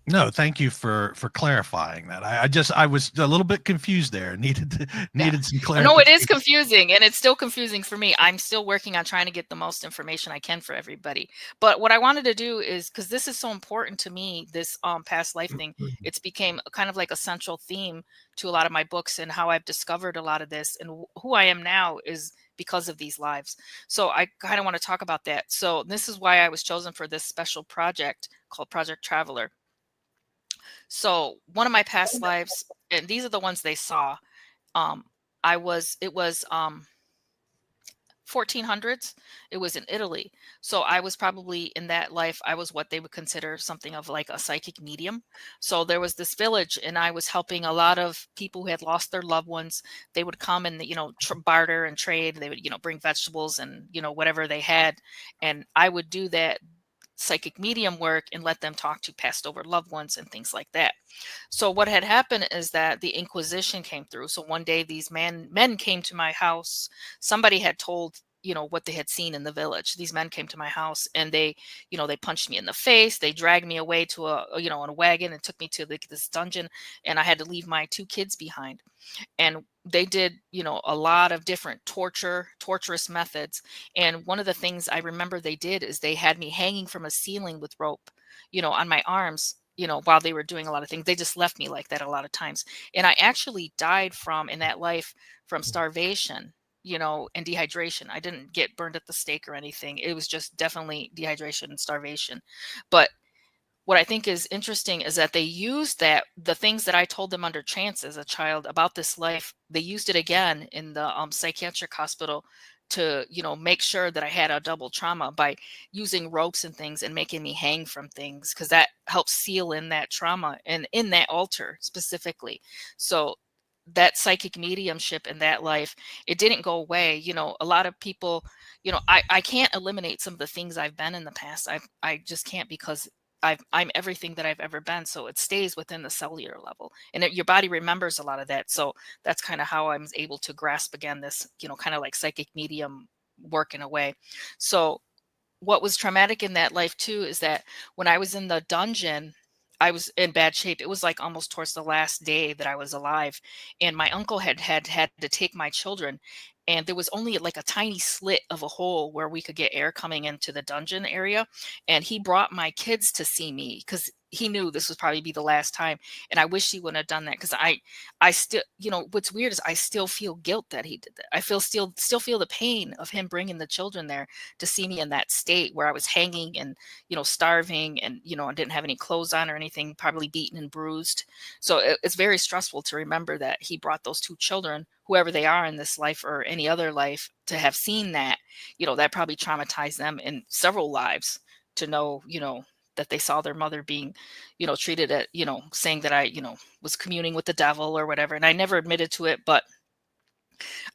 No, thank you for clarifying that. I was a little bit confused there. Needed some clarification. No, it is confusing, and it's still confusing for me. I'm still working on trying to get the most information I can for everybody. But what I wanted to do is, because this is so important to me, this past life thing, it's became kind of like a central theme to a lot of my books, and how I've discovered a lot of this, and who I am now is because of these lives. So I kind of want to talk about that. So this is why I was chosen for this special project called Project Traveler. So one of my past lives, and these are the ones they saw. Um, it was 1400s. It was in Italy. So I was probably in that life, I was what they would consider something of like a psychic medium. So there was this village, and I was helping a lot of people who had lost their loved ones. They would come and, barter and trade. They would, bring vegetables and, whatever they had. And I would do that psychic medium work and let them talk to passed over loved ones and things like that. So what had happened is that the Inquisition came through. So one day these men came to my house. Somebody had told, what they had seen in the village. These men came to my house, and they punched me in the face. They dragged me away to in a wagon and took me to this dungeon, and I had to leave my 2 kids behind. And they did, a lot of different torturous methods. And one of the things I remember they did is they had me hanging from a ceiling with rope, on my arms, while they were doing a lot of things. They just left me like that a lot of times. And I actually died in that life from starvation, and dehydration. I didn't get burned at the stake or anything. It was just definitely dehydration and starvation. But what I think is interesting is that they used the things that I told them under trance as a child about this life, they used it again in the psychiatric hospital to, make sure that I had a double trauma by using ropes and things and making me hang from things, because that helps seal in that trauma and in that altar specifically. So that psychic mediumship in that life, it didn't go away. A lot of people, I can't eliminate some of the things I've been in the past. I just can't, because I'm everything that I've ever been. So it stays within the cellular level, and your body remembers a lot of that. So that's kind of how I'm able to grasp again this, kind of like psychic medium work in a way. So what was traumatic in that life too is that when I was in the dungeon, I was in bad shape. It was like almost towards the last day that I was alive, and my uncle had to take my children, and there was only like a tiny slit of a hole where we could get air coming into the dungeon area. And he brought my kids to see me because he knew this would probably be the last time. And I wish he wouldn't have done that, because I still, what's weird is I still feel guilt that he did that. I still feel the pain of him bringing the children there to see me in that state where I was hanging and, starving, and, I didn't have any clothes on or anything, probably beaten and bruised. So it's very stressful to remember that he brought those 2 children, whoever they are in this life or any other life, to have seen that, that probably traumatized them in several lives, to know, that they saw their mother being, treated at, saying that I, was communing with the devil or whatever. And I never admitted to it, but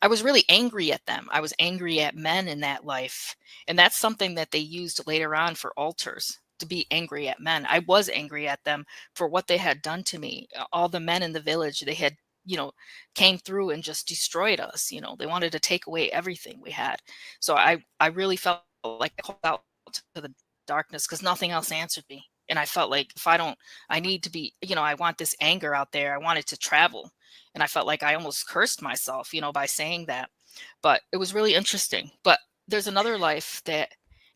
I was really angry at them. I was angry at men in that life. And that's something that they used later on for altars, to be angry at men. I was angry at them for what they had done to me. All the men in the village, they had, came through and just destroyed us. They wanted to take away everything we had. So I really felt like I called out to the darkness, because nothing else answered me. And I felt like I need to be, I want this anger out there. I want it to travel. And I felt like I almost cursed myself, by saying that. But it was really interesting. But there's another life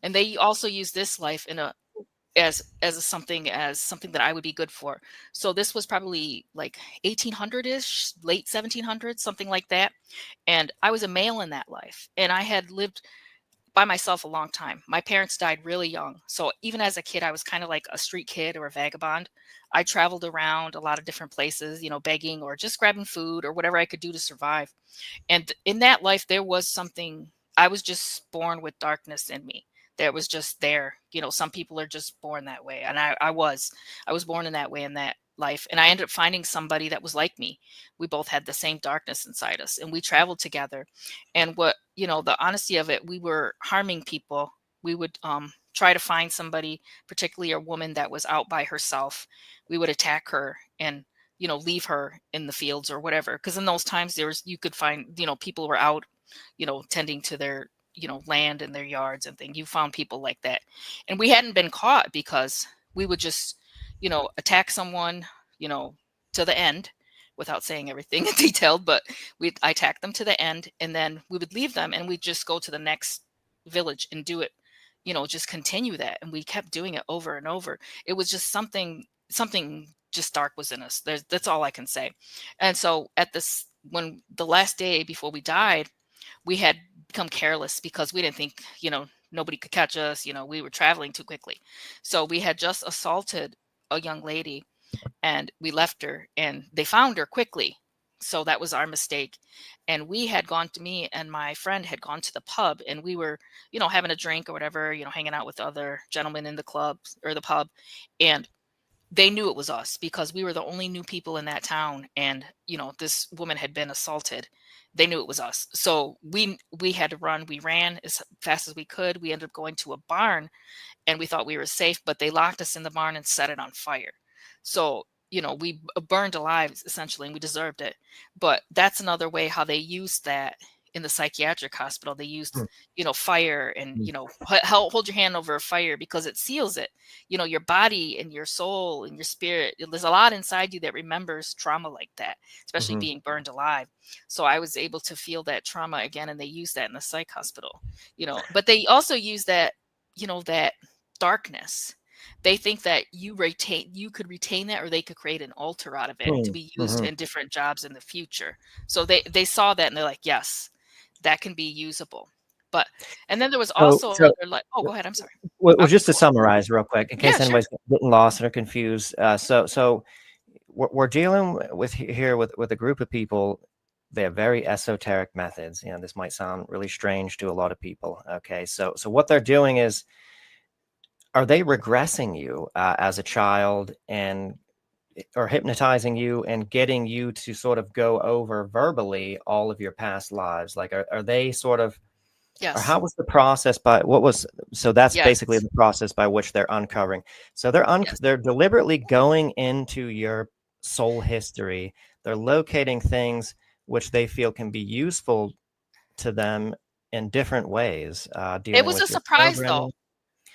and they also use this life as something that I would be good for. So this was probably like 1800-ish, late 1700s, something like that. And I was a male in that life. And I had lived by myself a long time. My parents died really young. So even as a kid, I was kind of like a street kid or a vagabond. I traveled around a lot of different places, begging or just grabbing food or whatever I could do to survive. And in that life, there was something, I was just born with darkness in me. That was just there. Some people are just born that way. And I was born in that way in that life. And I ended up finding somebody that was like me. We both had the same darkness inside us and we traveled together. And the honesty of it, we were harming people. We would try to find somebody, particularly a woman that was out by herself. We would attack her and leave her in the fields or whatever. Because in those times you could find, people were out, tending to their, land and their yards and things. You found people like that. And we hadn't been caught because we would just, attack someone, to the end without saying everything in detail, but I attacked them to the end and then we would leave them and we'd just go to the next village and do it, just continue that. And we kept doing it over and over. It was just something just dark was in us. That's all I can say. And so when the last day before we died, we had become careless because we didn't think, nobody could catch us. We were traveling too quickly. So we had just assaulted a young lady and we left her and they found her quickly. So that was our mistake. And me and my friend had gone to the pub and we were, having a drink or whatever, hanging out with other gentlemen in the club or the pub. And they knew it was us because we were the only new people in that town. And, this woman had been assaulted. They knew it was us. So we had to run. We ran as fast as we could. We ended up going to a barn and we thought we were safe, but they locked us in the barn and set it on fire. So, we burned alive essentially, and we deserved it. But that's another way how they used that in the psychiatric hospital. They used, fire and, hold your hand over a fire because it seals it. Your body and your soul and your spirit. There's a lot inside you that remembers trauma like that, especially being burned alive. So I was able to feel that trauma again, and they use that in the psych hospital, but they also use that, that darkness. They think that you could retain that, or they could create an altar out of it to be used in different jobs in the future. So they saw that and they're like, yes, that can be usable. And then there was also go ahead. I'm sorry. Well, just to summarize real quick, in case anybody's getting lost or confused. So we're dealing with here with a group of people. They have very esoteric methods. This might sound really strange to a lot of people. Okay. So what they're doing is, are they regressing you as a child or hypnotizing you and getting you to sort of go over verbally all of your past lives? Like, are they sort of, yes. Or how was the process so that's basically the process by which they're uncovering. So they're deliberately going into your soul history. They're locating things which they feel can be useful to them in different ways. It was a surprise though.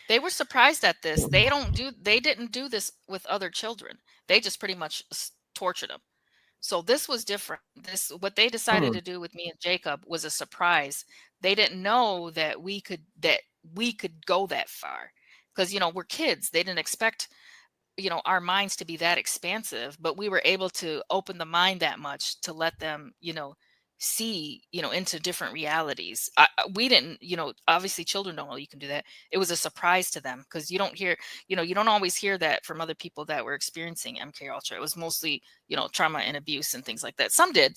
They were surprised at this. They didn't do this with other children. They just pretty much tortured them. So this was different. What they decided to do with me and Jacob was a surprise. They didn't know that we could go that far because, we're kids. They didn't expect, our minds to be that expansive, but we were able to open the mind that much to let them, see, into different realities. We didn't, obviously children don't know you can do that. It was a surprise to them because you don't always hear that from other people that were experiencing MK Ultra. It was mostly, trauma and abuse and things like that. Some did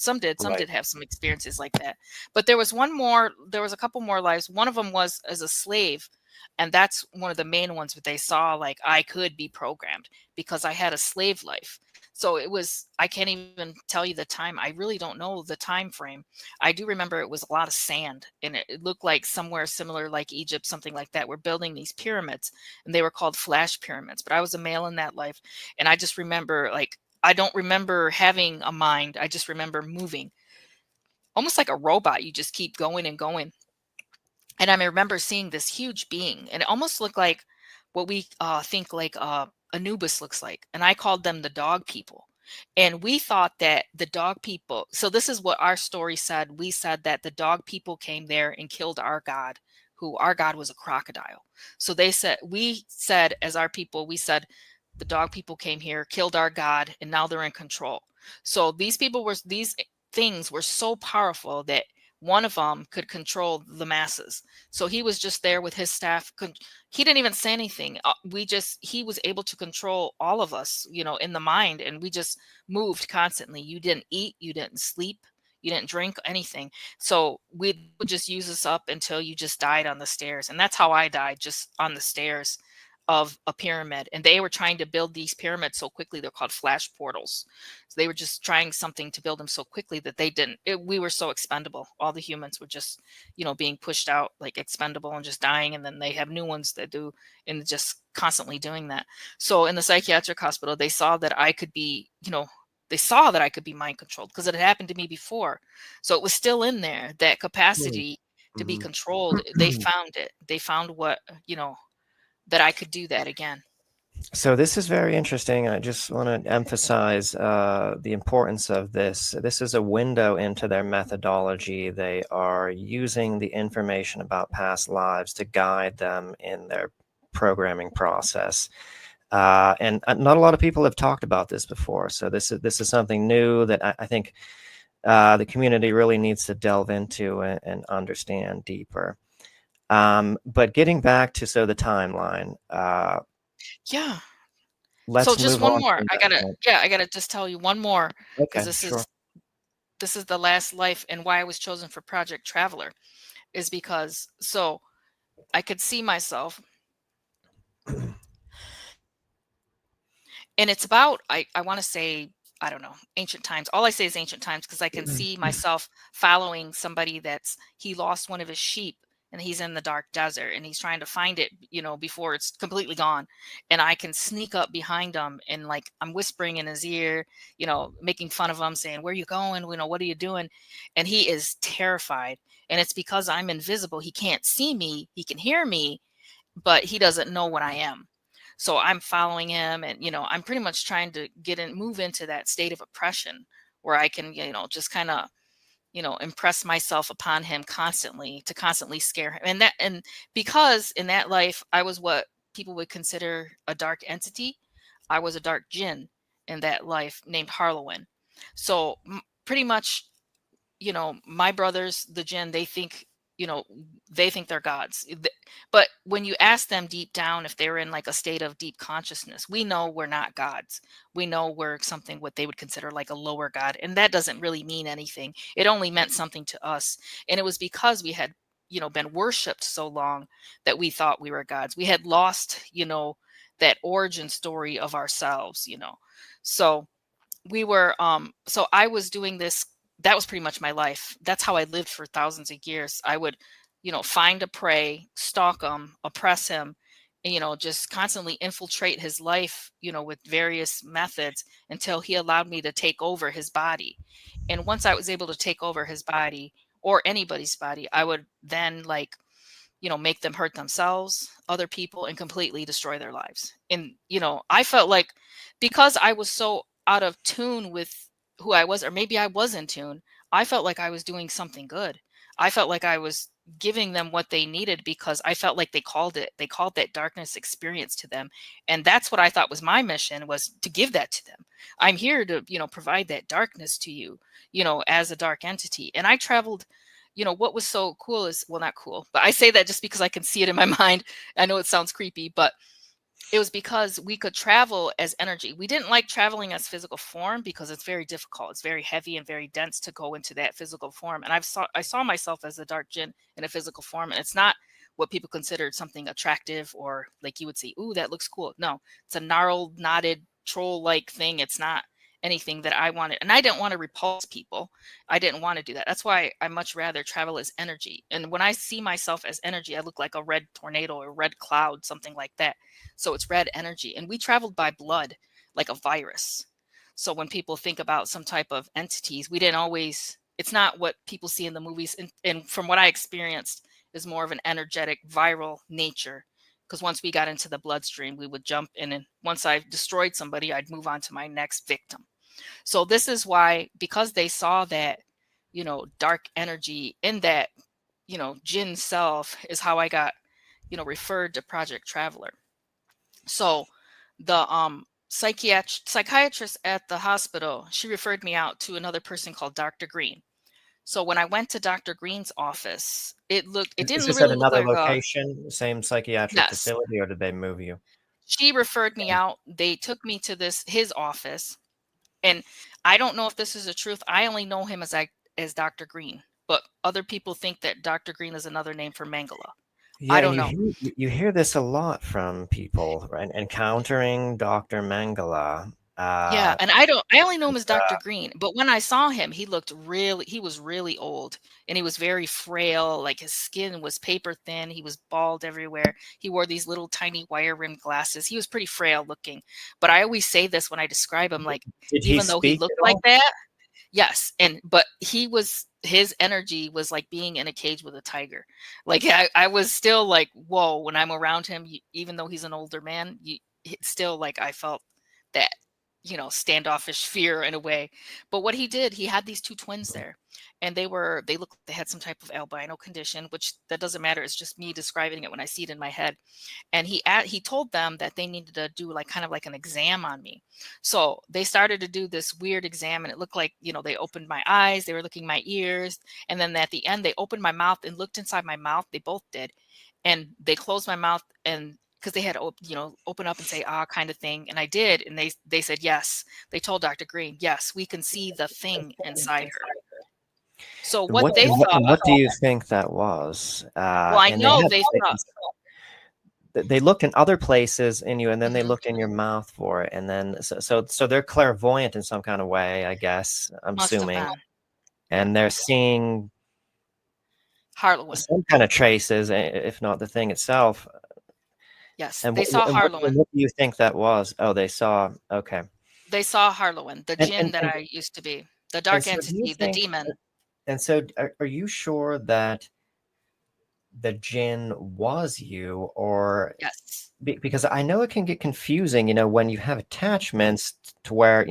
have some experiences like that. But there was a couple more lives. One of them was as a slave. And that's one of the main ones where they saw like I could be programmed because I had a slave life. So I can't even tell you the time. I really don't know the time frame. I do remember it was a lot of sand and it looked like somewhere similar like Egypt, something like that. We're building these pyramids and they were called flash pyramids, but I was a male in that life. And I just remember I don't remember having a mind. I just remember moving almost like a robot. You just keep going and going. And I remember seeing this huge being and it almost looked like what we think like Anubis looks like. And I called them the dog people. And we thought that the dog people, so this is what our story said. We said that the dog people came there and killed our God, our God was a crocodile. So we said as our people, we said the dog people came here, killed our God, and now they're in control. So these things were so powerful that one of them could control the masses. So he was just there with his staff. He didn't even say anything. He was able to control all of us, in the mind. And we just moved constantly. You didn't eat, you didn't sleep, you didn't drink anything. So we would just use us up until you just died on the stairs. And that's how I died, just on the stairs of a pyramid. And they were trying to build these pyramids so quickly. They're called flash portals. So they were just trying something to build them so quickly that we were so expendable. All the humans were just, being pushed out like expendable and just dying. And then they have new ones that do, and just constantly doing that. So in the psychiatric hospital, they saw that I could be, mind controlled, because it had happened to me before. So it was still in there, that capacity to be controlled. They found it. They found what, that I could do that again. So this is very interesting. I just want to emphasize the importance of this. This is a window into their methodology. They are using the information about past lives to guide them in their programming process. And not a lot of people have talked about this before. So this is something new that I think the community really needs to delve into and understand deeper. But getting back to the timeline. Yeah. Let's so just move one on more. from I gotta just tell you one more, because Okay, sure. This is the last life, and why I was chosen for Project Traveler is because I could see myself. And it's about, I want to say, I don't know, ancient times. All I say is ancient times, because I can see myself following somebody he lost one of his sheep, and he's in the dark desert, and he's trying to find it, before it's completely gone. And I can sneak up behind him, and like I'm whispering in his ear, making fun of him, saying, "Where you going? What are you doing?" And he is terrified. And it's because I'm invisible. He can't see me. He can hear me, but he doesn't know what I am. So I'm following him, and I'm pretty much trying to move into that state of oppression where I can, just kind of, impress myself upon him constantly, to constantly scare him. And because in that life I was what people would consider a dark entity. I was a dark jinn in that life, named Harlowin. So pretty much, my brothers, the jinn, they think, they're gods. But when you ask them deep down if they're in like a state of deep consciousness, we know we're not gods. We know we're something what they would consider like a lower god. And that doesn't really mean anything. It only meant something to us. And it was because we had, been worshipped so long that we thought we were gods. We had lost, that origin story of ourselves, So we were, so I was doing this. That was pretty much my life. That's how I lived for thousands of years. I would, find a prey, stalk him, oppress him, and, just constantly infiltrate his life, with various methods, until he allowed me to take over his body. And once I was able to take over his body, or anybody's body, I would then make them hurt themselves, other people, and completely destroy their lives. And, I felt like, because I was so out of tune with who I was, or maybe I was in tune, I felt like I was doing something good. I felt like I was giving them what they needed, because I felt like they called that darkness experience to them. And that's what I thought was my mission, was to give that to them. I'm here to, provide that darkness to you, as a dark entity. And I traveled, what was so cool is, well, not cool, but I say that just because I can see it in my mind. I know it sounds creepy, but it was because we could travel as energy. We didn't like traveling as physical form, because it's very difficult. It's very heavy and very dense to go into that physical form. And I saw myself as a dark jinn in a physical form. And it's not what people considered something attractive, or like you would say, "Ooh, that looks cool." No, it's a gnarled, knotted, troll-like thing. It's not anything that I wanted. And I didn't want to repulse people. I didn't want to do that. That's why I much rather travel as energy. And when I see myself as energy, I look like a red tornado or red cloud, something like that. So it's red energy. And we traveled by blood, like a virus. So when people think about some type of entities, we didn't always, it's not what people see in the movies. And from what I experienced, is more of an energetic, viral nature. Because once we got into the bloodstream, we would jump in, and once I destroyed somebody, I'd move on to my next victim. So this is why, because they saw that, dark energy in that, jinn self, is how I got, referred to Project Traveler. So the psychiatrist at the hospital, she referred me out to another person called Dr. Green. So when I went to Dr. Green's office, it Is didn't this at really look another like a, location, same psychiatric yes. facility, or did they move you? She referred me out. They took me to his office. And I don't know if this is the truth. I only know him as Dr. Green, but other people think that Dr. Green is another name for Mangala. Yeah, I and don't know. you hear this a lot from people, right? Encountering Dr. Mangala. Yeah, and I only know him as It's, Dr. Green, but when I saw him, he was really old and he was very frail, like his skin was paper thin, he was bald everywhere. He wore these little tiny wire rimmed glasses. He was pretty frail looking. But I always say this when I describe him, like, did he even though he speak looked at like all? that, yes, but his energy was like being in a cage with a tiger. Like I was still like, whoa, when I'm around him, even though he's an older man, it's still like I felt that, standoffish fear in a way. But what he did, he had these two twins there, and they had some type of albino condition, which that doesn't matter. It's just me describing it when I see it in my head. And he told them that they needed to do like kind of like an exam on me. So they started to do this weird exam, and it looked like, they opened my eyes, they were looking my ears, and then at the end they opened my mouth and looked inside my mouth. They both did. And they closed my mouth, and because they had to, open up and say ah kind of thing, and I did, and they said yes. They told Dr. Green, yes, we can see the thing inside her. So what they thought, What do you think that was? well, I And they know had they thought, they looked in other places in you, and then they mhm, looked in your mouth for it, and then so they're clairvoyant in some kind of way, I guess. I'm must have assuming, been, yeah, and they're seeing Harlequin. some kind of traces, if not the thing itself. Yes, And they saw Harlequin. what do you think that was? Oh, they saw. Okay, They saw Harlequin, the and djinn that I used to be, the and dark so do you entity, the think? demon. And so, are you sure that the jinn was you, or Yes. because I know it can get confusing, when you have attachments to where,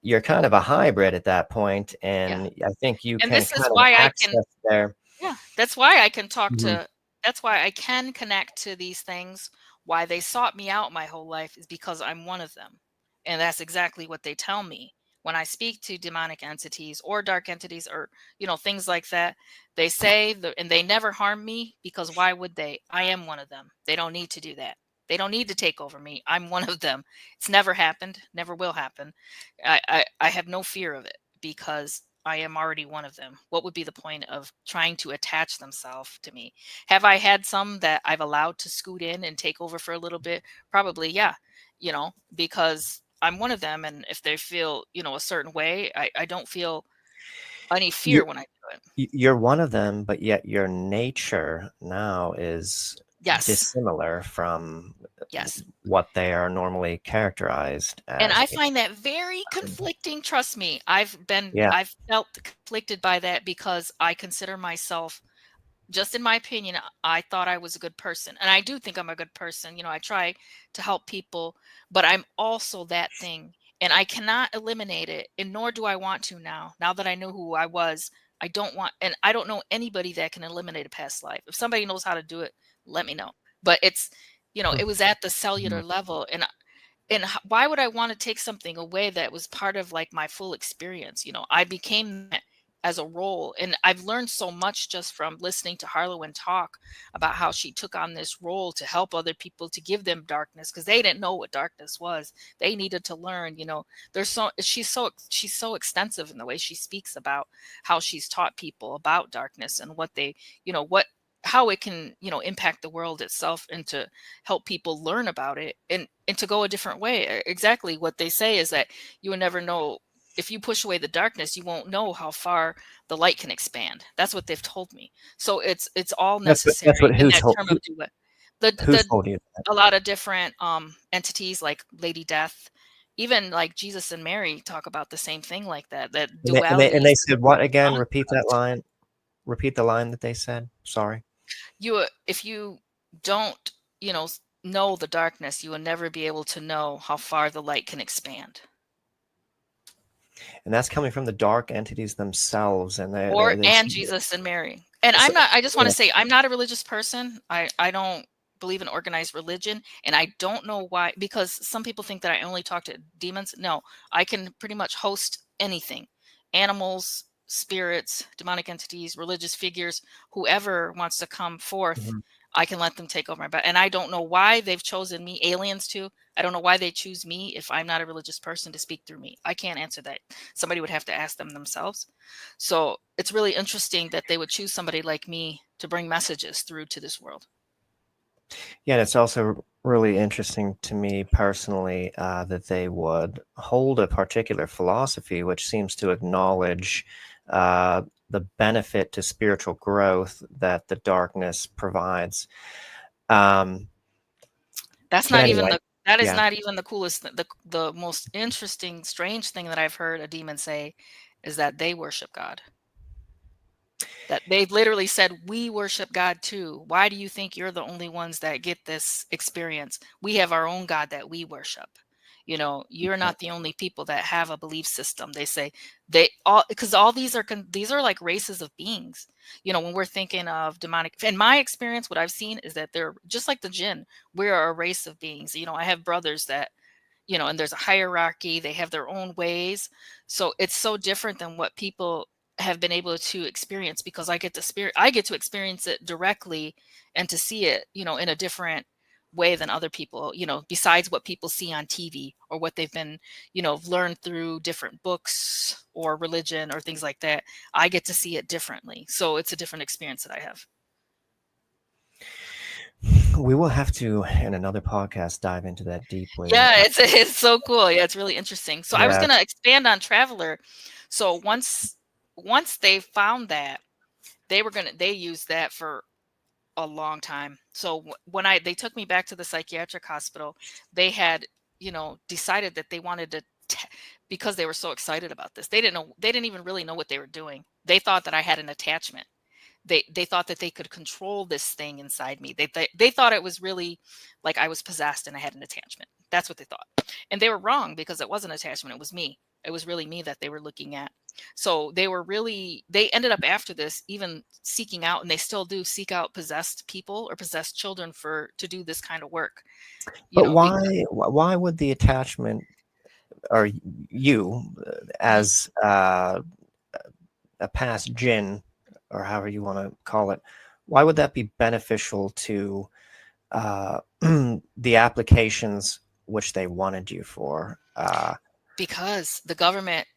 you're kind of a hybrid at that point, Yeah. and I think you And can this is kind of why I can, access their. yeah, that's why I can Mhm. that's why I can connect to these things. Why they sought me out my whole life is because I'm one of them. And that's exactly what they tell me. When I speak to demonic entities or dark entities or, things like that, they say, and they never harm me because why would they? I am one of them. They don't need to do that. They don't need to take over me. I'm one of them. It's never happened, never will happen. I have no fear of it because I am already one of them. What would be the point of trying to attach themselves to me? Have I had some that I've allowed to scoot in and take over for a little bit? Probably, yeah, because I'm one of them. And if they feel, a certain way, I don't feel any fear You, when I do it. you're one of them, but yet your nature now is Yes. dissimilar from Yes. what they are normally characterized And as. I find that very conflicting. Trust me, Yeah. I've felt conflicted by that because I consider myself, just in my opinion, I thought I was a good person. And I do think I'm a good person. I try to help people, but I'm also that thing. And I cannot eliminate it. And nor do I want to now. Now that I know who I was, I don't want, and I don't know anybody that can eliminate a past life. If somebody knows how to do it, let me know. But it's, it was at the cellular Mhm. level. And why would I want to take something away that was part of like my full experience? I became that as a role, and I've learned so much just from listening to Harlow talk about how she took on this role to help other people, to give them darkness because they didn't know what darkness was. They needed to learn. She's so extensive in the way she speaks about how she's taught people about darkness and what they, what how it can, impact the world itself, and to help people learn about it, and to go a different way. Exactly what they say is that you will never know. If you push away the darkness, you won't know how far the light can expand. That's what they've told me. So it's all That's what necessary in that term of do it. who The told you that? A lot of different entities like Lady Death, even like Jesus and Mary talk about the same thing, like that And duality they is said what again? Repeat that concept. line. Repeat the line that they said. Sorry. If you don't, know the darkness, you will never be able to know how far the light can expand. And that's coming from the dark entities themselves, and they And Jesus and Mary. And so, I just want yeah. to say, I'm not a religious person. I don't believe in organized religion, and I don't know why, because some people think that I only talk to demons. No, I can pretty much host anything, animals, spirits, demonic entities, religious figures, whoever wants to come forth, Mhm. I can let them take over my body. And I don't know why they've chosen me, aliens too. I don't know why they choose me if I'm not a religious person to speak through me. I can't answer that. Somebody would have to ask them themselves. So it's really interesting that they would choose somebody like me to bring messages through to this world. Yeah, and it's also really interesting to me personally that they would hold a particular philosophy which seems to acknowledge the benefit to spiritual growth that the darkness provides. Um, That's but not even anyway, that is yeah. not even the coolest the most interesting, strange thing that I've heard a demon say is that they worship God. That they've literally said, we worship God too. Why do you think you're the only ones that get this experience? We have our own God that we worship. You know, you're not the only people that have a belief system. They say they all, because all these are like races of beings. You know, when we're thinking of demonic, in my experience, what I've seen is that they're just like the jinn. We're a race of beings. You know, I have brothers that, you know, and there's a hierarchy, they have their own ways. So it's so different than what people have been able to experience, because I get to experience it directly and to see it, you know, in a different way than other people, you know, besides what people see on TV or what they've been, you know, learned through different books or religion or things like that. I get to see it differently. So it's a different experience that I have. We will have to, in another podcast, dive into that deeply. Yeah, it's so cool. Yeah, it's really interesting. So I was Yeah. going to expand on Traveler. So once they found that, they used that for a long time. So when they took me back to the psychiatric hospital, they had, you know, decided that they wanted to because they were so excited about this. They didn't even really know what they were doing. They thought that I had an attachment. They thought that they could control this thing inside me. They thought it was really like I was possessed and I had an attachment. That's what they thought. And they were wrong, because it wasn't attachment. It was me. It was really me that they were looking at. So they ended up after this even seeking out, and they still do seek out possessed people or possessed children to do this kind of work. You But know, why would the attachment, or you as a past jinn, or however you want to call it, why would that be beneficial to the applications which they wanted you for? because the government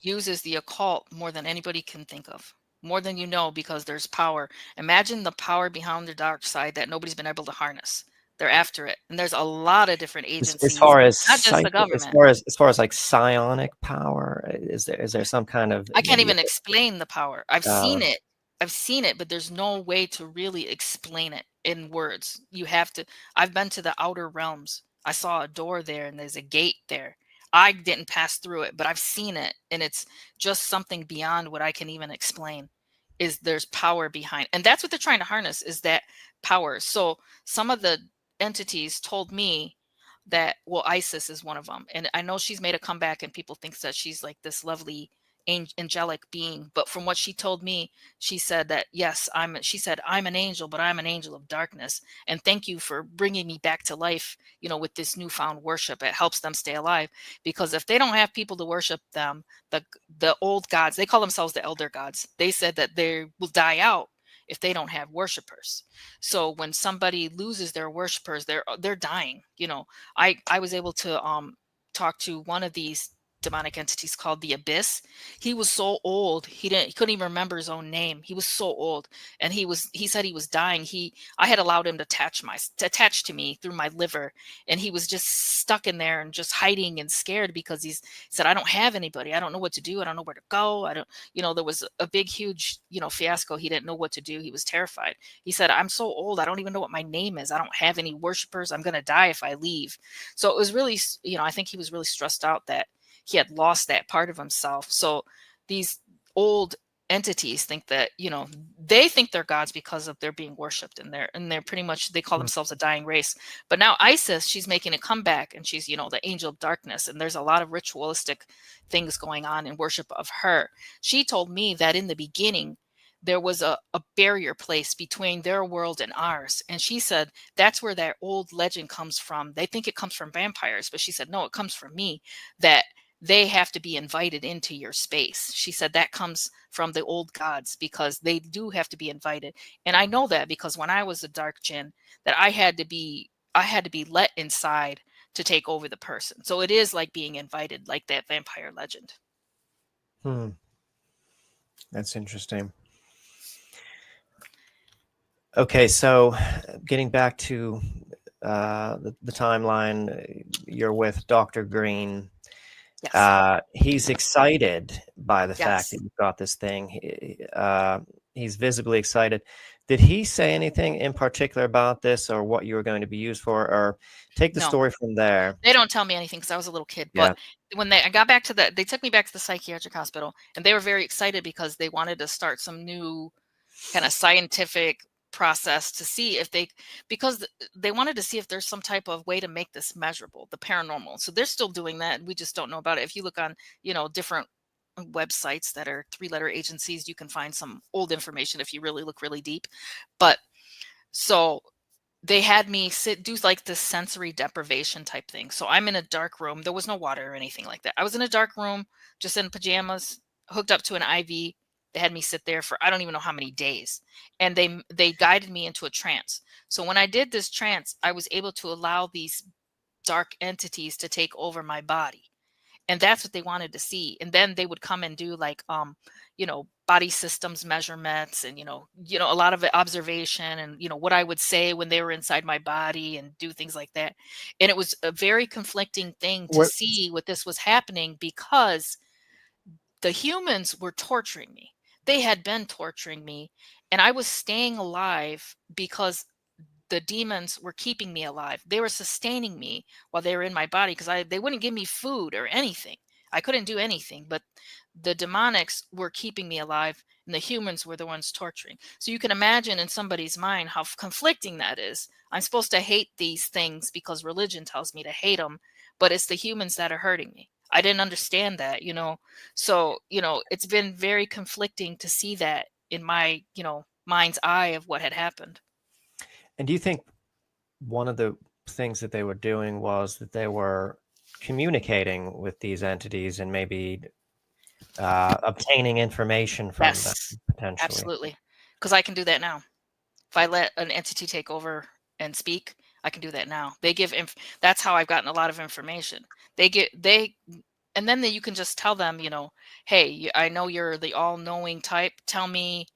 uses the occult more than anybody can think of, more than you know, because there's power. Imagine the power behind the dark side that nobody's been able to harness. They're after it, and there's a lot of different As agencies, far as not just the psychic, government. as far as like psionic power, is there some kind of I can't even explain the power. I've uh, seen it. I've seen it, but there's no way to really explain it in words. You have to. I've been to the outer realms. I saw a door there and there's a gate there. I didn't pass through it, but I've seen it, and it's just something beyond what I can even explain. Is there's power behind, and that's what they're trying to harness, is that power. So some of the entities told me that, well, Isis is one of them, and I know she's made a comeback, and people think that she's like this lovely angelic being, but from what she told me, she said that, yes, she said, I'm an angel, but I'm an angel of darkness, and thank you for bringing me back to life, you know, with this newfound worship. It helps them stay alive, because if they don't have people to worship them, the old gods, they call themselves the elder gods, they said that they will die out if they don't have worshipers. So when somebody loses their worshipers, they're dying. You know, I was able to talk to one of these demonic entities called the Abyss. He was so old, he couldn't even remember his own name. He was so old, and he said he was dying. I had allowed him to attach to me through my liver, and he was just stuck in there and just hiding and scared, because he said, I don't have anybody. I don't know what to do. I don't know where to go. I don't, you know, there was a big, huge, you know, fiasco. He didn't know what to do. He was terrified. He said, I'm so old, I don't even know what my name is. I don't have any worshipers. I'm going to die if I leave. So it was really, you know, I think he was really stressed out that he had lost that part of himself. So these old entities think that, you know, they think they're gods because of their being worshipped, and they're pretty much, they call themselves a dying race. But now Isis, she's making a comeback, and she's, you know, the angel of darkness, and there's a lot of ritualistic things going on in worship of her. She told me that in the beginning there was a barrier placed between their world and ours, and she said that's where that old legend comes from. They think it comes from vampires, but she said no, it comes from me, that they have to be invited into your space. She said that comes from the old gods, because they do have to be invited. And I know that because when I was a dark jinn, that I had to be let inside to take over the person. So it is like being invited, like that vampire legend. That's interesting. Okay, so getting back to the timeline, you're with Dr. Green. Yes. He's excited by the fact that Yes. you've got this thing. He's visibly excited. Did he say anything in particular about this, or what you were going to be used for, or take the No. story from there? They don't tell me anything because I was a little kid. Yeah. But when I got back to they took me back to the psychiatric hospital, and they were very excited because they wanted to start some new kind of scientific process to see if because they wanted to see if there's some type of way to make this measurable, the paranormal. So they're still doing that. We just don't know about it. If you look on, different websites that are 3-letter agencies, you can find some old information if you really look really deep. But so they had me do like this sensory deprivation type thing. So I'm in a dark room. There was no water or anything like that. I was in a dark room, just in pajamas, hooked up to an IV. They had me sit there for I don't even know how many days. And they guided me into a trance. So when I did this trance, I was able to allow these dark entities to take over my body. And that's what they wanted to see. And then they would come and do like body systems measurements, and a lot of observation, and what I would say when they were inside my body, and do things like that. And it was a very conflicting thing to see what this was happening, because the humans were torturing me. They had been torturing me, and I was staying alive because the demons were keeping me alive. They were sustaining me while they were in my body, because they wouldn't give me food or anything. I couldn't do anything, but the demonics were keeping me alive, and the humans were the ones torturing. So you can imagine in somebody's mind how conflicting that is. I'm supposed to hate these things because religion tells me to hate them, but it's the humans that are hurting me. I didn't understand that, So, it's been very conflicting to see that in my, mind's eye of what had happened. And do you think one of the things that they were doing was that they were communicating with these entities and maybe obtaining information from them, Yes, potentially? absolutely. Because I can do that now. If I let an entity take over and speak, I can do that now. They give that's how I've gotten a lot of information. And then you can just tell them, hey, I know you're the all-knowing type. Tell me,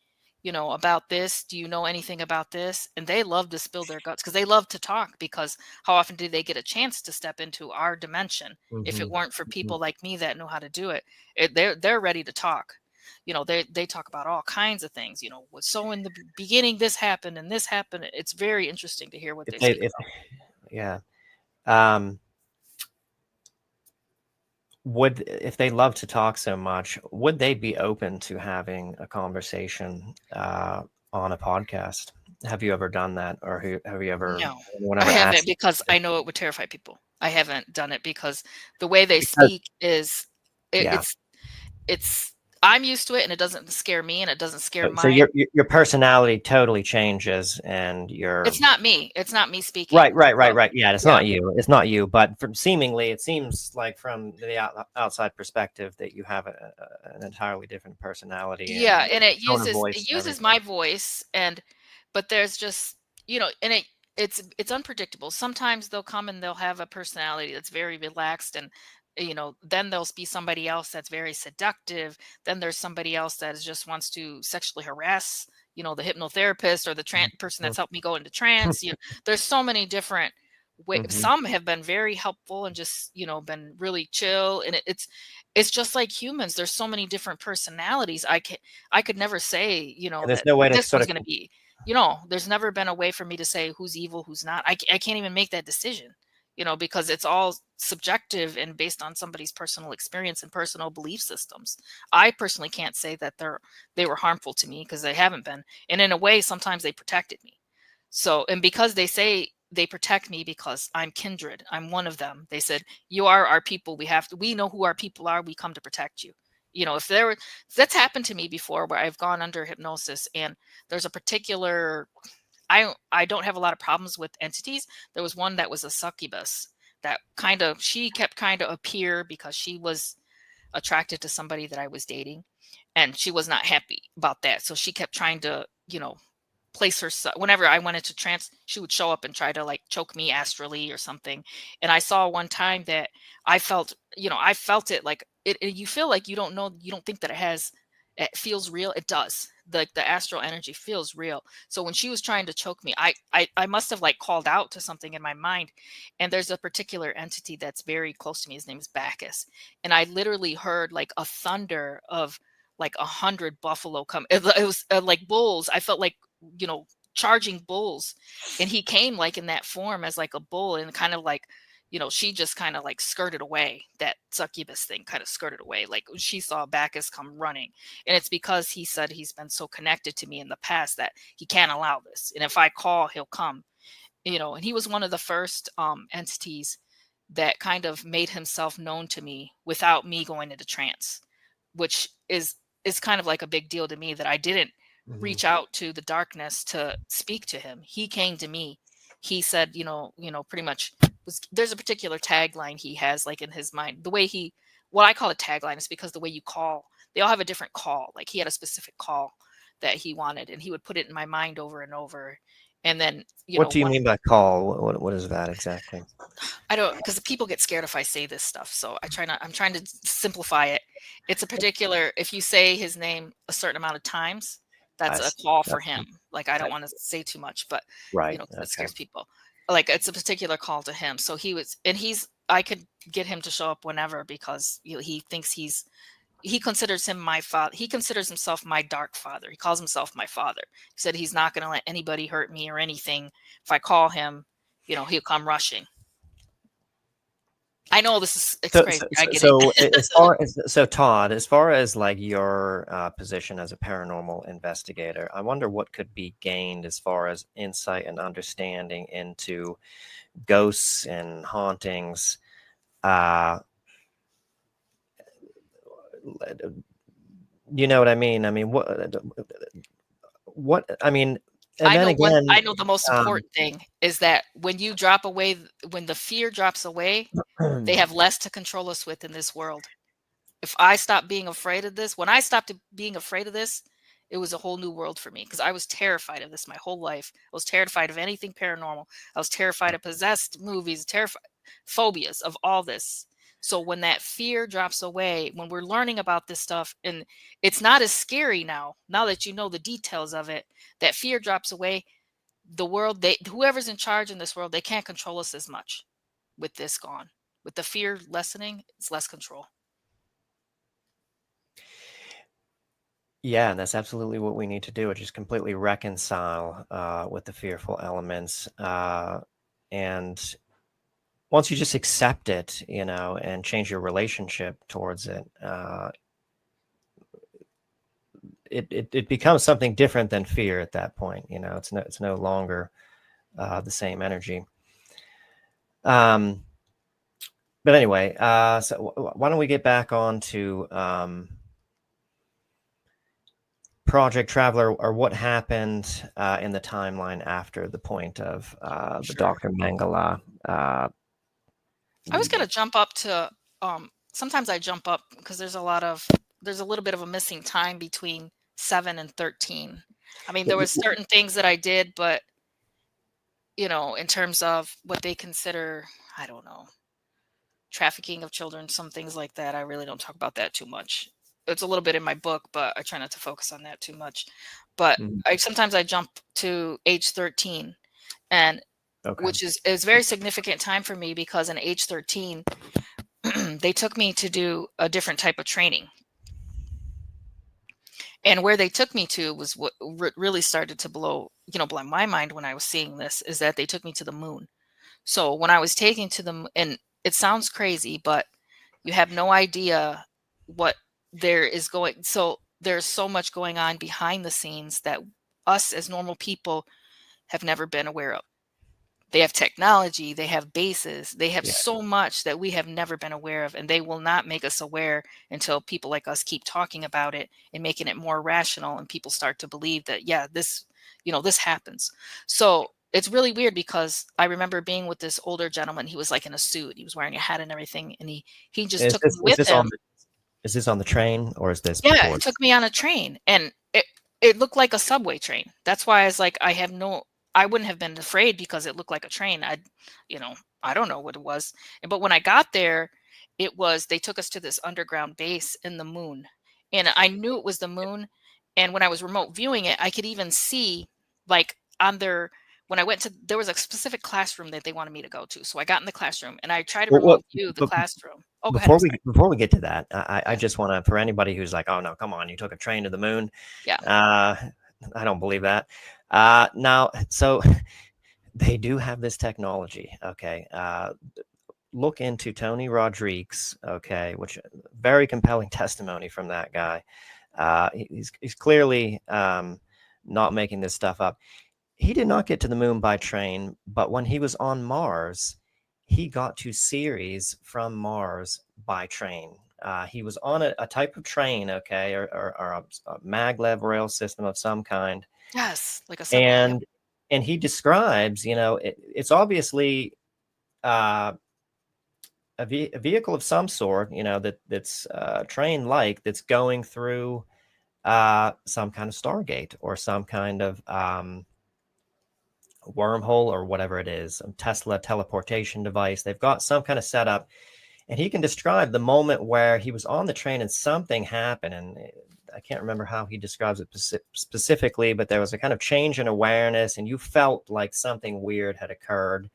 about this. Do you know anything about this? And they love to spill their guts because they love to talk, because how often do they get a chance to step into our dimension? If it weren't for people like me that know how to do it, they're ready to talk. They talk about all kinds of things, so in the beginning, this happened and this happened. It's very interesting to hear what they speak about. Yeah. If they love to talk so much, would they be open to having a conversation on a podcast? Have you ever done that, or have you ever? No, anyone I ever haven't, asked? because I know it would terrify people. I haven't done it because the way they speak is Yeah. it's I'm used to it, and it doesn't scare me, and it doesn't scare So my. your personality totally changes, and It's not me. It's not me speaking. right. So, Yeah, it's not you. It's not you. But from seemingly, it seems like from the outside perspective that you have an entirely different personality. Yeah, and it tone of uses voice and everything. my voice, but there's just and it's unpredictable. Sometimes they'll come and they'll have a personality that's very relaxed, and then there'll be somebody else that's very seductive. Then there's somebody else that just wants to sexually harass the hypnotherapist or the person that's helped me go into trance. There's so many different ways. Some have been very helpful and just been really chill, and it's just like humans. There's so many different personalities. I could never say And there's that no way to this sort one's of going to be. There's never been a way for me to say who's evil, who's not. I can't even make that decision, because it's all subjective and based on somebody's personal experience and personal belief systems. I personally can't say that they were harmful to me, because they haven't been. And in a way, sometimes they protected me. So, and because they say they protect me because I'm kindred, I'm one of them. They said, you are our people. We know who our people are. We come to protect you. That's happened to me before, where I've gone under hypnosis, and there's a particular, I don't have a lot of problems with entities. There was one that was a succubus that she kept kind of appear because she was attracted to somebody that I was dating, and she was not happy about that. So she kept trying to, place herself whenever I wanted to she would show up and try to like choke me astrally or something. And I saw one time that I felt it like you feel like you don't think that it feels real. It does. The astral energy feels real. So when she was trying to choke me, I must have like called out to something in my mind. And there's a particular entity that's very close to me. His name is Bacchus. And I literally heard like a thunder of like 100 buffalo come. It was like bulls. I felt like, charging bulls. And he came like in that form as like a bull, and kind of like, she just kind of like skirted away. That succubus thing kind of skirted away. Like she saw Bacchus come running. And it's because he said he's been so connected to me in the past that he can't allow this. And if I call, he'll come, and he was one of the first entities that kind of made himself known to me without me going into trance, which is kind of like a big deal to me, that I didn't reach out to the darkness to speak to him. He came to me. He said, pretty much there's a particular tagline he has like in his mind. The way what I call a tagline is because the way you call, they all have a different call. Like he had a specific call that he wanted, and he would put it in my mind over and over. And then, what do you mean by call? What is that exactly? I don't, because people get scared if I say this stuff. So I'm trying to simplify it. It's a particular, if you say his name a certain amount of times, that's a call for him. Like, I don't want to say too much, but right. It scares people. Like, it's a particular call to him. So I could get him to show up whenever, because he thinks he considers him my father. He considers himself my dark father. He calls himself my father. He said he's not going to let anybody hurt me or anything. If I call him, he'll come rushing. I know it's crazy. I get it. Todd, as far as like your position as a paranormal investigator, I wonder what could be gained as far as insight and understanding into ghosts and hauntings. You know what I mean? I mean, what I mean. And I know the most important thing is that when you drop away, when the fear drops away, they have less to control us with in this world. If I stop being afraid of this, when I stopped being afraid of this, it was a whole new world for me, because I was terrified of this my whole life. I was terrified of anything paranormal. I was terrified of possessed movies, phobias of all this. So when that fear drops away, when we're learning about this stuff, and it's not as scary now that you know the details of it, that fear drops away, the world, whoever's in charge in this world, they can't control us as much with this gone. With the fear lessening, it's less control. Yeah, and that's absolutely what we need to do, is just completely reconcile with the fearful elements. And once you just accept it, and change your relationship towards it, it becomes something different than fear at that point. It's no longer the same energy. But anyway, so why don't we get back on to Project Traveler, or what happened in the timeline after the point of the Dr. Mengele. I was going to jump up to, sometimes I jump up because there's a little bit of a missing time between 7 and 13. I mean, there was certain things that I did, but, in terms of what they consider, I don't know, trafficking of children, some things like that, I really don't talk about that too much. It's a little bit in my book, but I try not to focus on that too much. But sometimes I jump to age 13, and which is a very significant time for me, because in age 13, they took me to do a different type of training. And where they took me to was what really started to blow my mind when I was seeing this, is that they took me to the moon. So when I was taken to the, and it sounds crazy, but you have no idea what there is going. So there's so much going on behind the scenes that us as normal people have never been aware of. They have technology, they have bases, they have so much that we have never been aware of, and they will not make us aware until people like us keep talking about it and making it more rational, and people start to believe that, this happens. So it's really weird because I remember being with this older gentleman. He was like in a suit. He was wearing a hat and everything, and he just Is took me with him. this on the train, or is this Yeah, before? it took me on a train, and it looked like a subway train. That's why I was like, I wouldn't have been afraid because it looked like a train. You know, I don't know what it was. But when I got there, they took us to this underground base in the moon, and I knew it was the moon. And when I was remote viewing it, I could even see, like, when I went to, there was a specific classroom that they wanted me to go to. So I got in the classroom and I tried to Well, remote view the but classroom. Oh, go ahead. I'm sorry. before we get to that, I Yeah. just want to, for anybody who's like, oh no, come on, you took a train to the moon. Yeah. I don't believe that. Now, so they do have this technology. Okay. Look into Tony Rodriguez. Okay, which very compelling testimony from that guy. He's clearly not making this stuff up. He did not get to the moon by train, but when he was on Mars, he got to Ceres from Mars by train. He was on a type of train, okay, or a maglev rail system of some kind. Yes, like a subway. And he describes, it's obviously a vehicle of some sort, that's train-like, that's going through some kind of Stargate or some kind of wormhole or whatever it is, a Tesla teleportation device. They've got some kind of setup, and he can describe the moment where he was on the train and something happened. And I can't remember how he describes it specifically, but there was a kind of change in awareness, and you felt like something weird had occurred.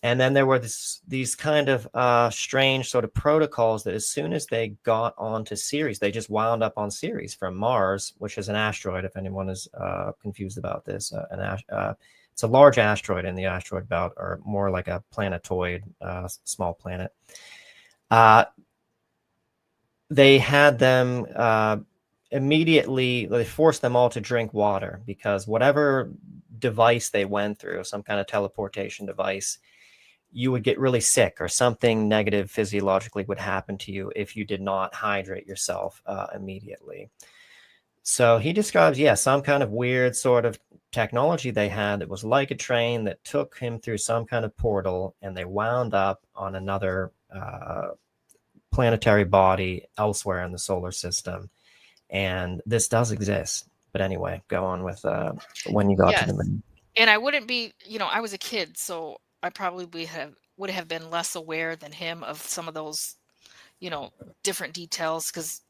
And then there were these kind of strange sort of protocols that as soon as they got onto Ceres, they just wound up on Ceres from Mars, which is an asteroid, if anyone is confused about this. It's a large asteroid in the asteroid belt, or more like a planetoid, small planet. They had them immediately, they forced them all to drink water, because whatever device they went through, some kind of teleportation device, you would get really sick, or something negative physiologically would happen to you if you did not hydrate yourself immediately. So he describes, some kind of weird sort of technology they had that was like a train that took him through some kind of portal, and they wound up on another planetary body elsewhere in the solar system. And this does exist. But anyway, go on with when you got to the moon. And I wouldn't be, I was a kid, so I probably would have been less aware than him of some of those, different details, because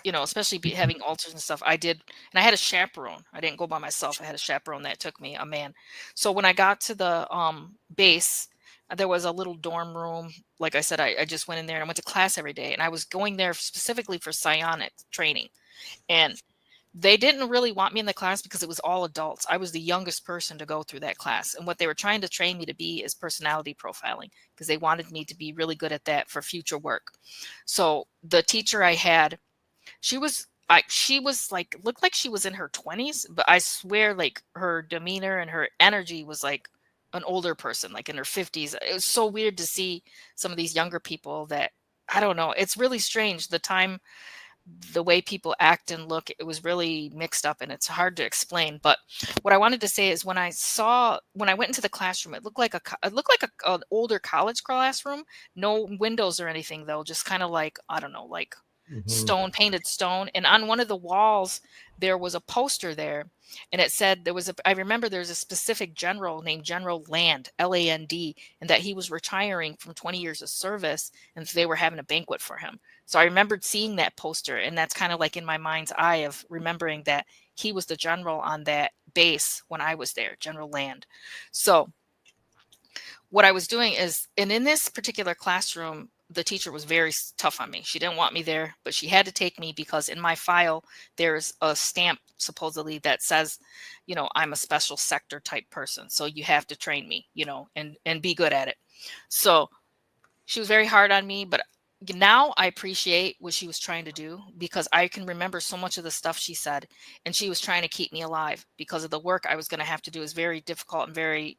especially having altars and stuff. I did, and I had a chaperone. I didn't go by myself. I had a chaperone that took me, a man. So when I got to the base, there was a little dorm room. Like I said, I just went in there and I went to class every day, and I was going there specifically for psionic training. And they didn't really want me in the class because it was all adults. I was the youngest person to go through that class. And what they were trying to train me to be is personality profiling, because they wanted me to be really good at that for future work. So the teacher I had, she was like, looked like she was in her 20s, but I swear, like, her demeanor and her energy was like an older person, like in her 50s. It was so weird to see some of these younger people that, I don't know. It's really strange. The way people act and look, it was really mixed up, and it's hard to explain. But what I wanted to say is, when I went into the classroom, it looked like an older college classroom. No windows or anything, though, just kind of like, I don't know, like painted stone. And on one of the walls, there was a poster there, and it said I remember there's a specific general named General Land, Land, and that he was retiring from 20 years of service, and they were having a banquet for him. So I remembered seeing that poster, and that's kind of like in my mind's eye of remembering that he was the general on that base when I was there, General Land. So what I was doing is, and in this particular classroom, the teacher was very tough on me. She didn't want me there, but she had to take me because in my file, there's a stamp supposedly that says, I'm a special sector type person. So you have to train me, and be good at it. So she was very hard on me, but now I appreciate what she was trying to do, because I can remember so much of the stuff she said, and she was trying to keep me alive because of the work I was going to have to do is very difficult and very,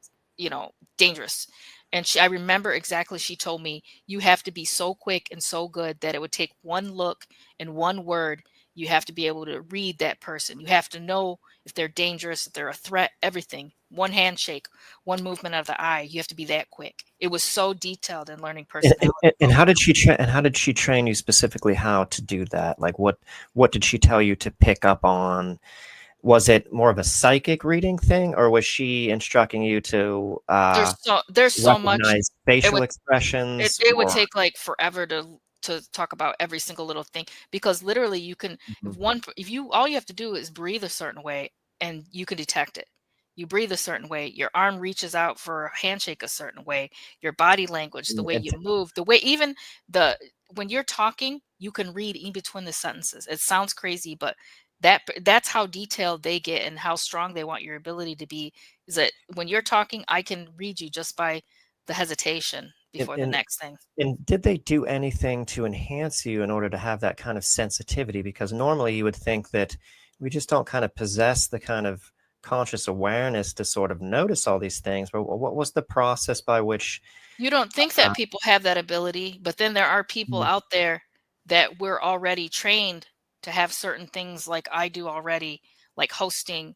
dangerous. And I remember exactly, she told me, you have to be so quick and so good that it would take one look and one word, You have to be able to read that person. You have to know if they're dangerous, if they're a threat, everything. One handshake, one movement of the eye. You have to be that quick. It was so detailed in learning personality. And how did she train you specifically how to do that? Like what did she tell you to pick up on? Was it more of a psychic reading thing, or was she instructing you to There's so much. recognize facial expressions? It would take like forever to talk about every single little thing, because literally you can, if you all you have to do is breathe a certain way and you can detect it. You breathe a certain way, your arm reaches out for a handshake a certain way, your body language, the way you move, the way even when you're talking, you can read in between the sentences. It sounds crazy, but that's how detailed they get and how strong they want your ability to be, is that when you're talking, I can read you just by the hesitation before the next thing. And did they do anything to enhance you in order to have that kind of sensitivity? Because normally you would think that we just don't kind of possess the kind of conscious awareness to sort of notice all these things. But what was the process by which you don't think that people have that ability, but then there are people out there that we're already trained to have certain things like I do already, like hosting,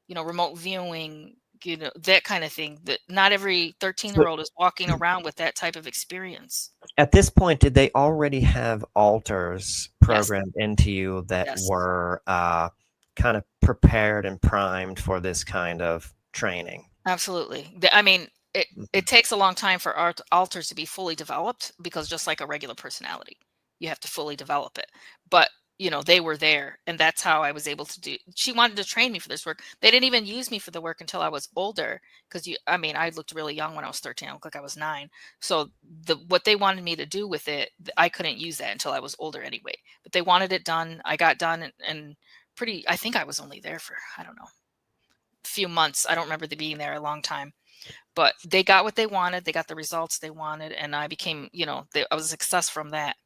remote viewing, that kind of thing. That not every 13-year-old is walking around with that type of experience. At this point, did they already have alters programmed into you that were kind of prepared and primed for this kind of training? Absolutely. I mean, it takes a long time for alters to be fully developed, because just like a regular personality, you have to fully develop it. But they were there, and that's how I was able to do. She wanted to train me for this work. They didn't even use me for the work until I was older, because I looked really young when I was 13. I looked like I was 9. So what they wanted me to do with it, I couldn't use that until I was older anyway. But they wanted it done. I got done, and I think I was only there for, I don't know, a few months. I don't remember being there a long time. But they got what they wanted. They got the results they wanted, and I became, I was a success from that.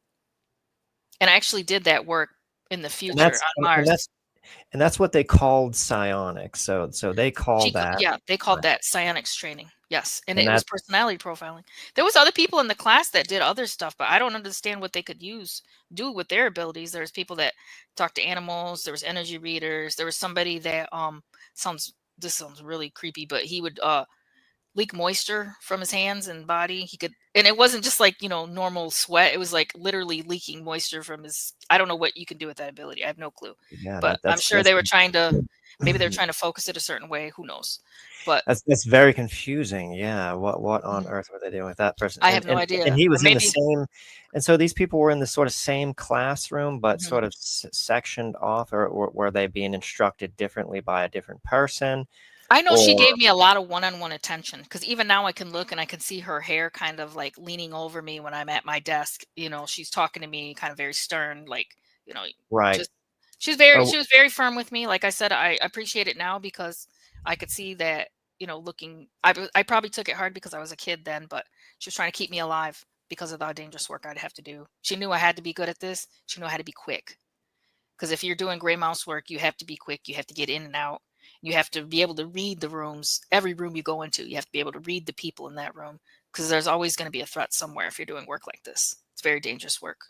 And I actually did that work in the future on Mars. And that's what they called psionics. So they called that. Yeah, they called that psionics training. Yes, and it was personality profiling. There was other people in the class that did other stuff, but I don't understand what they could do with their abilities. There's people that talk to animals. There was energy readers. There was somebody that this sounds really creepy, but he would leak moisture from his hands and body. He could, and it wasn't just like, normal sweat. It was like literally leaking moisture from his, I don't know what you can do with that ability. I have no clue. Yeah, but I'm sure they were trying to, maybe they're trying to focus it a certain way. Who knows? But that's very confusing. Yeah. What on earth were they doing with that person? I have no idea. And he was in the same, and so these people were in the sort of same classroom, but sort of sectioned off, or were they being instructed differently by a different person? I know she gave me a lot of one-on-one attention, because even now I can look and I can see her hair kind of like leaning over me when I'm at my desk. She's talking to me kind of very stern, like, right. She was very firm with me. Like I said, I appreciate it now because I could see that, I probably took it hard because I was a kid then, but she was trying to keep me alive because of the dangerous work I'd have to do. She knew I had to be good at this. She knew I had to be quick. Because if you're doing gray mouse work, you have to be quick. You have to get in and out. You have to be able to read the rooms. Every room you go into, you have to be able to read the people in that room, because there's always going to be a threat somewhere if you're doing work like this. It's very dangerous work.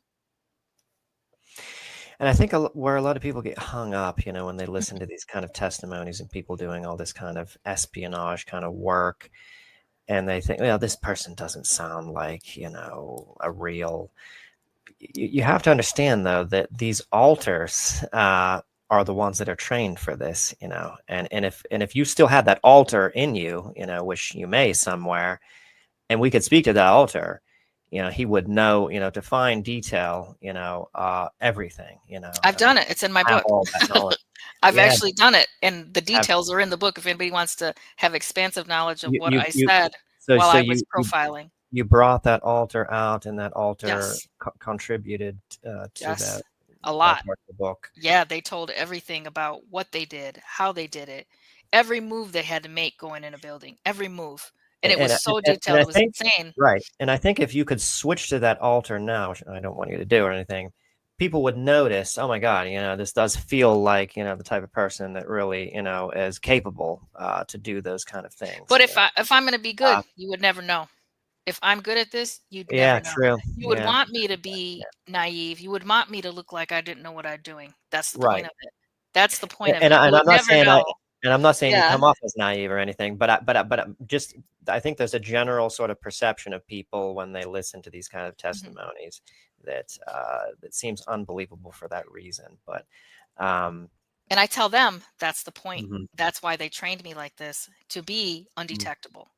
And I think where a lot of people get hung up, when they listen to these kind of testimonies and people doing all this kind of espionage kind of work, and they think, well, this person doesn't sound like, a real. You have to understand, though, that these alters are the ones that are trained for this, and if you still had that alter in you, which you may somewhere, and we could speak to that alter, he would know, to find detail, everything, I've done it. It's in my book. I've actually done it, and the details are in the book if anybody wants to have expansive knowledge of what I said while I was profiling. You brought that alter out, and that alter contributed to that. A lot. Part of the book. Yeah, they told everything about what they did, how they did it, every move they had to make going in a building, every move. And it was so detailed, it was insane. Right. And I think if you could switch to that alter now, which I don't want you to do or anything, people would notice, oh my God, this does feel like, the type of person that really, is capable to do those kind of things. But if I'm going to be good, you would never know. If I'm good at this, you'd Yeah, never know. true. You would Yeah, want me to be naive. You would want me to look like I didn't know what I'm doing. That's the point right. of it. That's the point of And it. You I'm would not never saying know. you Yeah. come off as naive or anything, but just I think there's a general sort of perception of people when they listen to these kind of Mhm. testimonies that seems unbelievable for that reason. But um, And I tell them that's the point. mhm, That's why they trained me like this, to be mhm, undetectable.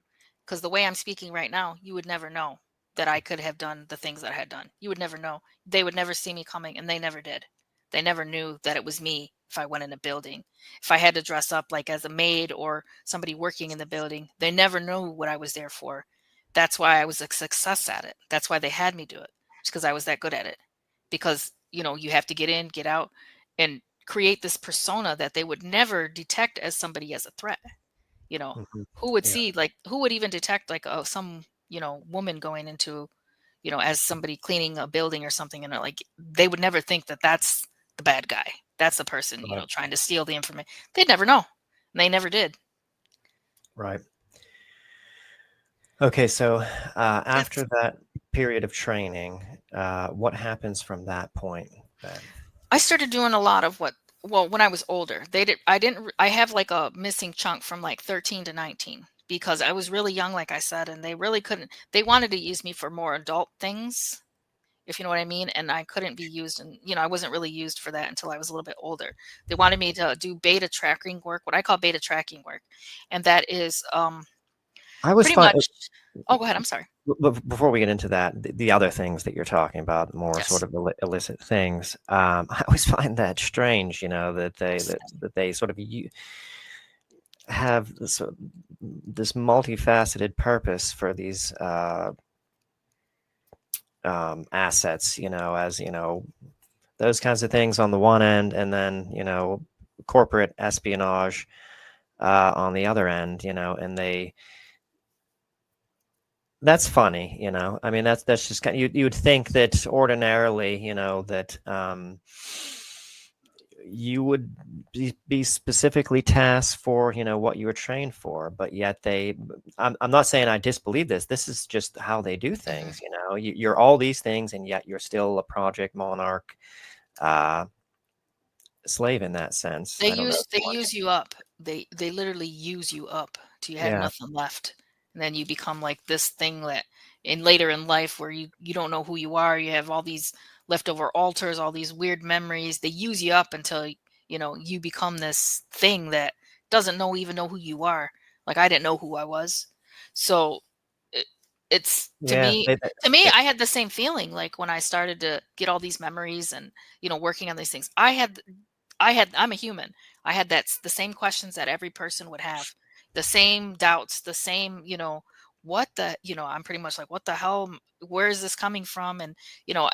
Because the way I'm speaking right now, you would never know that I could have done the things that I had done. You would never know. They would never see me coming, and they never did. They never knew that it was me if I went in a building. If I had to dress up like as a maid or somebody working in the building, they never knew what I was there for. That's why I was a success at it. That's why they had me do it. It's because I was that good at it. Because, you have to get in, get out, and create this persona that they would never detect as somebody as a threat. You know, mhm. who would Yeah, see, like, who would even detect, like, oh, some, woman going into, as somebody cleaning a building or something, and like, they would never think that that's the bad guy. That's the person, right, trying to steal the information. They'd never know. And they never did. right. Okay, so That's after that period of training, what happens from that point then? I started doing a lot of when I was older. I have like a missing chunk from like 13 to 19 because I was really young, like I said, and they really couldn't, they wanted to use me for more adult things, if you know what I mean. And I couldn't be used, and, I wasn't really used for that until I was a little bit older. They wanted me to do beta tracking work, what I call beta tracking work. And that is I always pretty find much, oh, go ahead. I'm sorry. Before we get into that, the other things that you're talking about, more sort Yes. of illicit things, I always find that strange, that they sort of have this multifaceted purpose for these assets, as those kinds of things on the one end, and then corporate espionage on the other end, and that's funny, I mean, that's just kind of, you would think that ordinarily, that you would be specifically tasked for, what you were trained for, but yet I'm not saying I disbelieve this. This is just how they do Mhm. things, you're all these things, and yet you're still a project monarch uh, slave in that sense. They I don't know use if they you want to. use you up. They literally use you up till you have Yeah. nothing left. And then you become like this thing that in later in life where you don't know who you are, you have all these leftover alters, all these weird memories. They use you up until you become this thing that doesn't even know who you are. Like I didn't know who I was. So it, it's to Yeah. me to me I had the same feeling like when I started to get all these memories and working on these things. I'm a human. I had the same questions that every person would have, the same doubts, the same, what the, I'm pretty much like, what the hell, where is this coming from? And,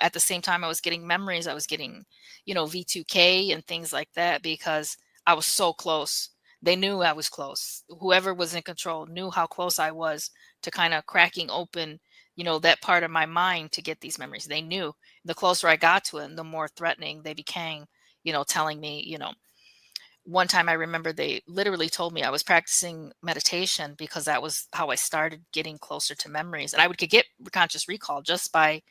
at the same time I was getting memories, I was getting, V2K and things like that because I was so close. They knew I was close. Whoever was in control knew how close I was to kind of cracking open, that part of my mind to get these memories. They knew the closer I got to it, and the more threatening they became, telling me, one time I remember they literally told me I was practicing meditation because that was how I started getting closer to memories. And I could get conscious recall just by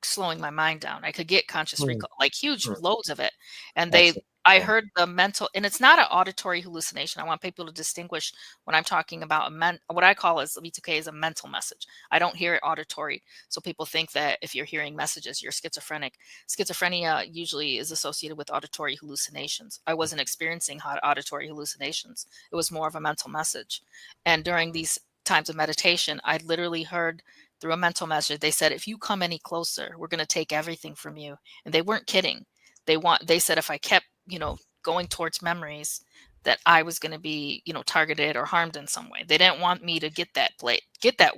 slowing my mind down. I could get conscious Hmm, recall, like huge hmm, loads of it. And that's I interesting. heard the mental, and it's not an auditory hallucination. I want people to distinguish when I'm talking about what I call as V2K is a mental message. I don't hear it auditory. So people think that if you're hearing messages, you're schizophrenic. Schizophrenia usually is associated with auditory hallucinations. I wasn't experiencing auditory hallucinations. It was more of a mental message. And during these times of meditation, I literally heard through a mental message, they said, if you come any closer, we're going to take everything from you. And they weren't kidding. They said, if I kept, going towards memories, that I was going to be, targeted or harmed in some way. They didn't want me to get that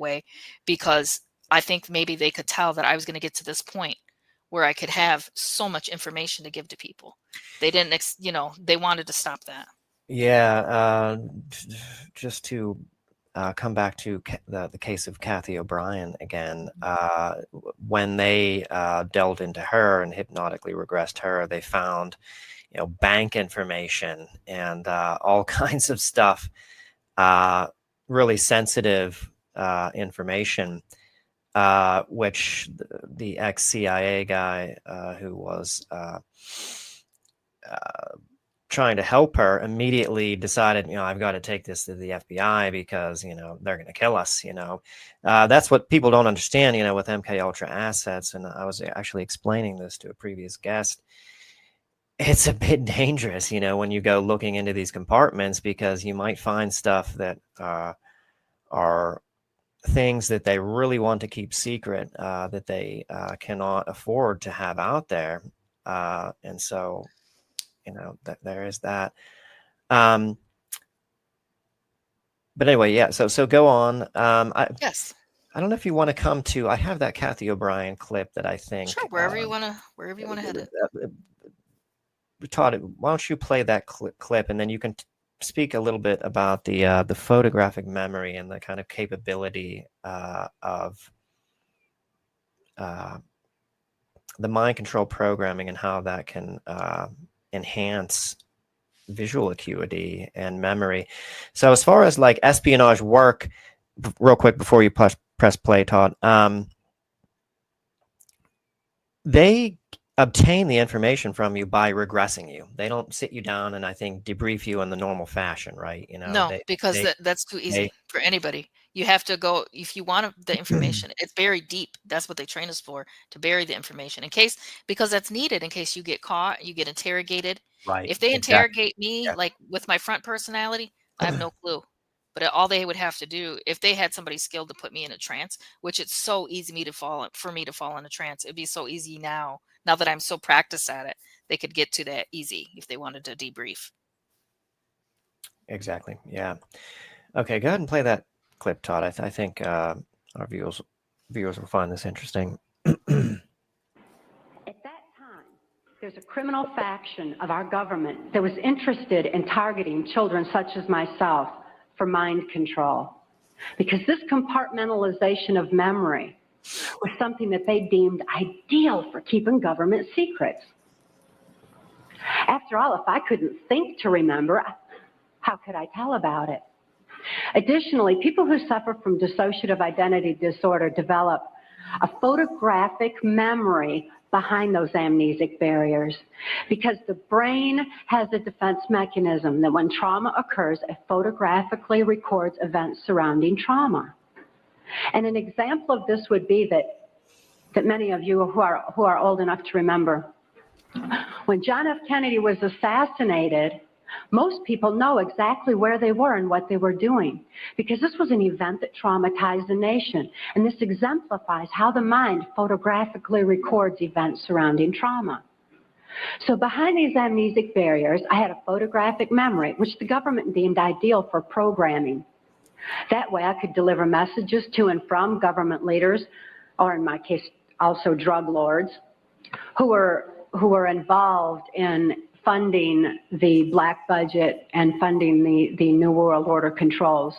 way because I think maybe they could tell that I was going to get to this point where I could have so much information to give to people. They didn't, they wanted to stop that. Yeah. Just to come back to the case of Kathy O'Brien again, when they delved into her and hypnotically regressed her, they found, bank information and all kinds of stuff, really sensitive information which the ex-CIA guy who was trying to help her immediately decided, I've got to take this to the FBI because, they're going to kill us, That's what people don't understand, with MK Ultra assets. And I was actually explaining this to a previous guest. It's a bit dangerous, when you go looking into these compartments, because you might find stuff that are things that they really want to keep secret, that they cannot afford to have out there. And so, there is that. But anyway, yeah. So go on. Yes. I don't know if you want to come to. I have that Kathy O'Brien clip that I think. Sure. Wherever you want to head it. Todd, why don't you play that clip, and then you can speak a little bit about the photographic memory and the kind of capability of the mind control programming and how that can enhance visual acuity and memory. So as far as like espionage work, real quick before you press play, Todd, they obtain the information from you by regressing you. They don't sit you down and I think debrief you in the normal fashion, right? No, because that's too easy for anybody. You have to go, if you want the information, it's buried deep. That's what they train us for, to bury the information because that's needed in case you get caught, you get interrogated. Right. If they interrogate me, like with my front personality, I have no clue. But all they would have to do, if they had somebody skilled to put me in a trance, which it's so easy for me to fall in a trance. It'd be so easy now that I'm so practiced at it, they could get to that easy if they wanted to debrief. Exactly. Yeah. Okay. Go ahead and play that clip, Todd. I think our viewers will find this interesting. At that time, there's a criminal faction of our government that was interested in targeting children such as myself for mind control, because this compartmentalization of memory was something that they deemed ideal for keeping government secrets. After all, if I couldn't think to remember, how could I tell about it? Additionally, people who suffer from dissociative identity disorder develop a photographic memory behind those amnesic barriers, because the brain has a defense mechanism that when trauma occurs, it photographically records events surrounding trauma. And an example of this would be that many of you who are old enough to remember, when John F. Kennedy was assassinated, most people know exactly where they were and what they were doing, because this was an event that traumatized the nation. And this exemplifies how the mind photographically records events surrounding trauma. So behind these amnesic barriers, I had a photographic memory, which the government deemed ideal for programming. That way I could deliver messages to and from government leaders, or in my case, also drug lords, who were involved in funding the black budget and funding the New World Order controls.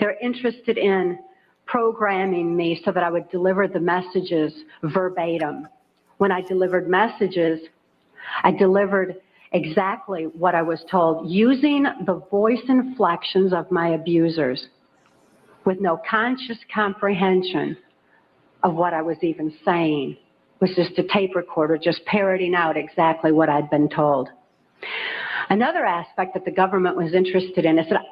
They're interested in programming me so that I would deliver the messages verbatim. When I delivered messages, I delivered exactly what I was told, using the voice inflections of my abusers, with no conscious comprehension of what I was even saying. It was just a tape recorder just parroting out exactly what I'd been told. Another aspect that the government was interested in is that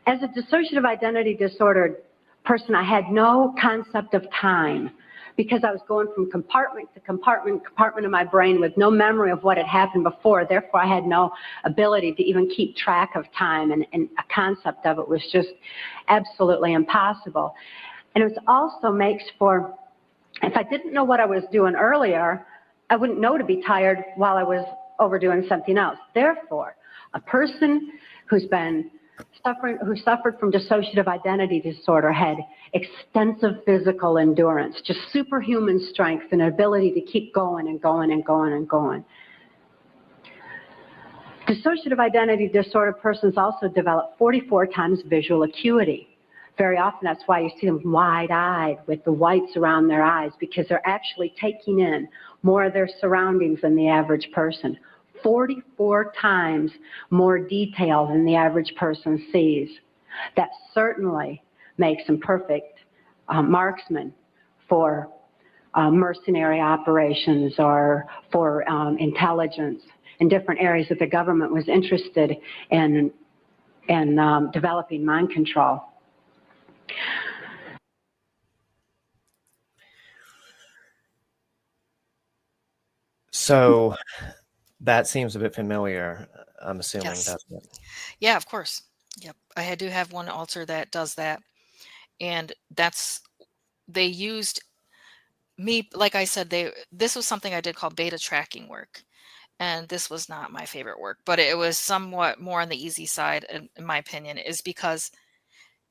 as a dissociative identity disordered person, I had no concept of time, because I was going from compartment to compartment of my brain with no memory of what had happened before. Therefore, I had no ability to even keep track of time, and a concept of it was just absolutely impossible. And it also makes for, if I didn't know what I was doing earlier, I wouldn't know to be tired while I was overdoing something else. Therefore, a person who suffered from dissociative identity disorder had extensive physical endurance, just superhuman strength and ability to keep going and going and going and going. Dissociative identity disorder persons also develop 44 times visual acuity. Very often that's why you see them wide-eyed with the whites around their eyes, because they're actually taking in more of their surroundings than the average person. 44 times more detail than the average person sees. That certainly makes them perfect marksmen for mercenary operations or for intelligence in different areas that the government was interested in developing mind control. So that seems a bit familiar. I'm assuming Yes. that's what. Yeah, of course. Yep. I do have one altar that does that. And they used me, like I said, this was something I did called beta tracking work. And this was not my favorite work, but it was somewhat more on the easy side, in my opinion, is because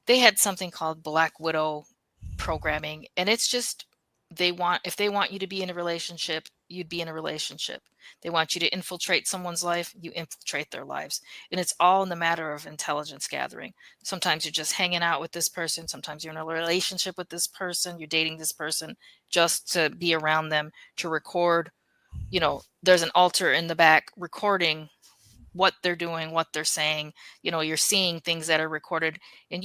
they had something called Black Widow programming. And it's just, if they want you to be in a relationship, you'd be in a relationship. They want you to infiltrate someone's life, you infiltrate their lives. And it's all in the matter of intelligence gathering. Sometimes you're just hanging out with this person. Sometimes you're in a relationship with this person. You're dating this person just to be around them, to record. There's an altar in the back recording what they're doing, what they're saying. You're seeing things that are recorded, and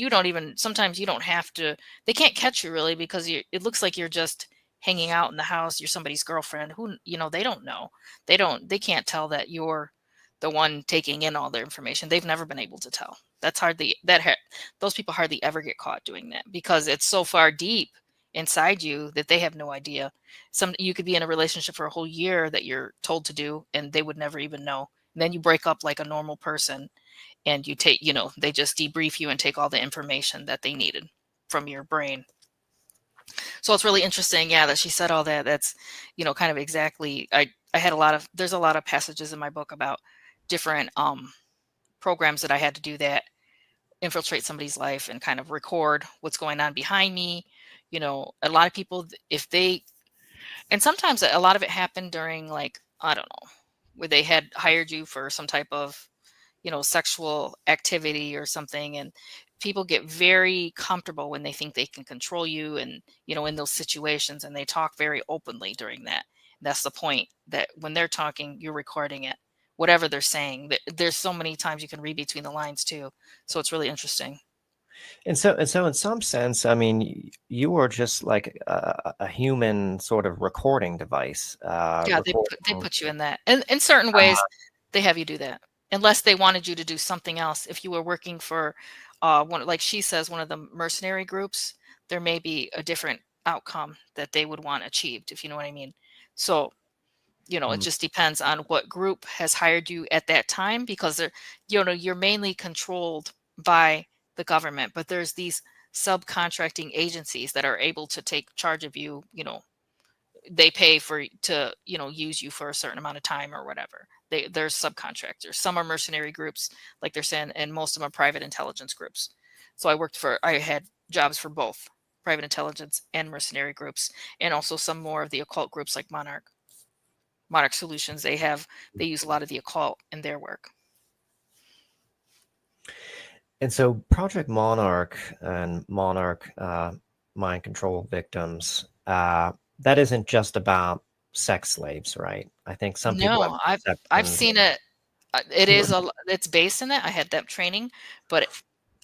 sometimes you don't have to, they can't catch you really, because it looks like you're just hanging out in the house. You're somebody's girlfriend who, they don't know. They can't tell that you're the one taking in all their information. They've never been able to tell. Those people hardly ever get caught doing that, because it's so far deep inside you that they have no idea. You could be in a relationship for a whole year that you're told to do, and they would never even know. And then you break up like a normal person, and they just debrief you and take all the information that they needed from your brain. So it's really interesting, yeah, that she said all that. That's, kind of exactly, there's a lot of passages in my book about different programs that I had to do that infiltrate somebody's life and kind of record what's going on behind me. A lot of people, and sometimes a lot of it happened during, like, I don't know, where they had hired you for some type of, sexual activity or something. And people get very comfortable when they think they can control you, and, in those situations, and they talk very openly during that. And that's the point, that when they're talking, you're recording it, whatever they're saying. There's so many times you can read between the lines too. So it's really interesting. And so in some sense, I mean, you are just like a human sort of recording device. Yeah, they put you in that. And in certain ways, they have you do that. Unless they wanted you to do something else. If you were working for like she says, one of the mercenary groups, there may be a different outcome that they would want achieved, if you know what I mean. So, it just depends on what group has hired you at that time, because they're, you're mainly controlled by the government, but there's these subcontracting agencies that are able to take charge of you. They pay to use you for a certain amount of time or whatever. There's subcontractors. Some are mercenary groups, like they're saying, and most of them are private intelligence groups. So I had jobs for both private intelligence and mercenary groups, and also some more of the occult groups like Monarch Solutions. They use a lot of the occult in their work. And so Project Monarch and Monarch mind control victims, that isn't just about sex slaves, right? I think some people No, I've seen it. It's based in it. I had that training, but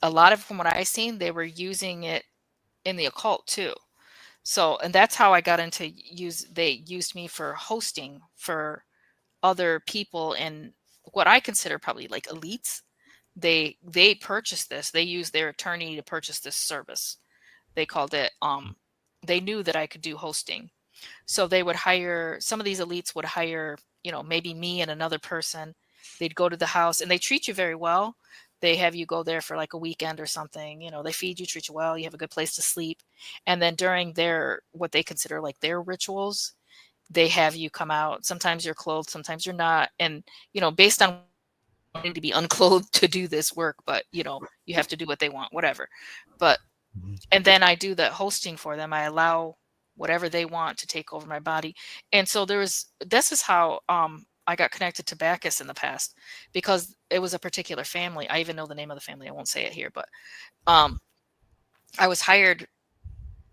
a lot of, from what I've seen, they were using it in the occult too. So, and that's how I got into they used me for hosting for other people, and what I consider probably like elites. They purchased this. They used their attorney to purchase this service. They called it, they knew that I could do hosting. So they would hire, some of these elites would hire, maybe me and another person. They'd go to the house, and they treat you very well. They have you go there for like a weekend or something. They feed you, treat you well. You have a good place to sleep. And then during what they consider like their rituals, they have you come out. Sometimes you're clothed, sometimes you're not. And, based on wanting to be unclothed to do this work, but, you have to do what they want, whatever. But, and then I do the hosting for them. I allow whatever they want to take over my body. And so this is how I got connected to Bacchus in the past, because it was a particular family. I even know the name of the family. I won't say it here, but I was hired.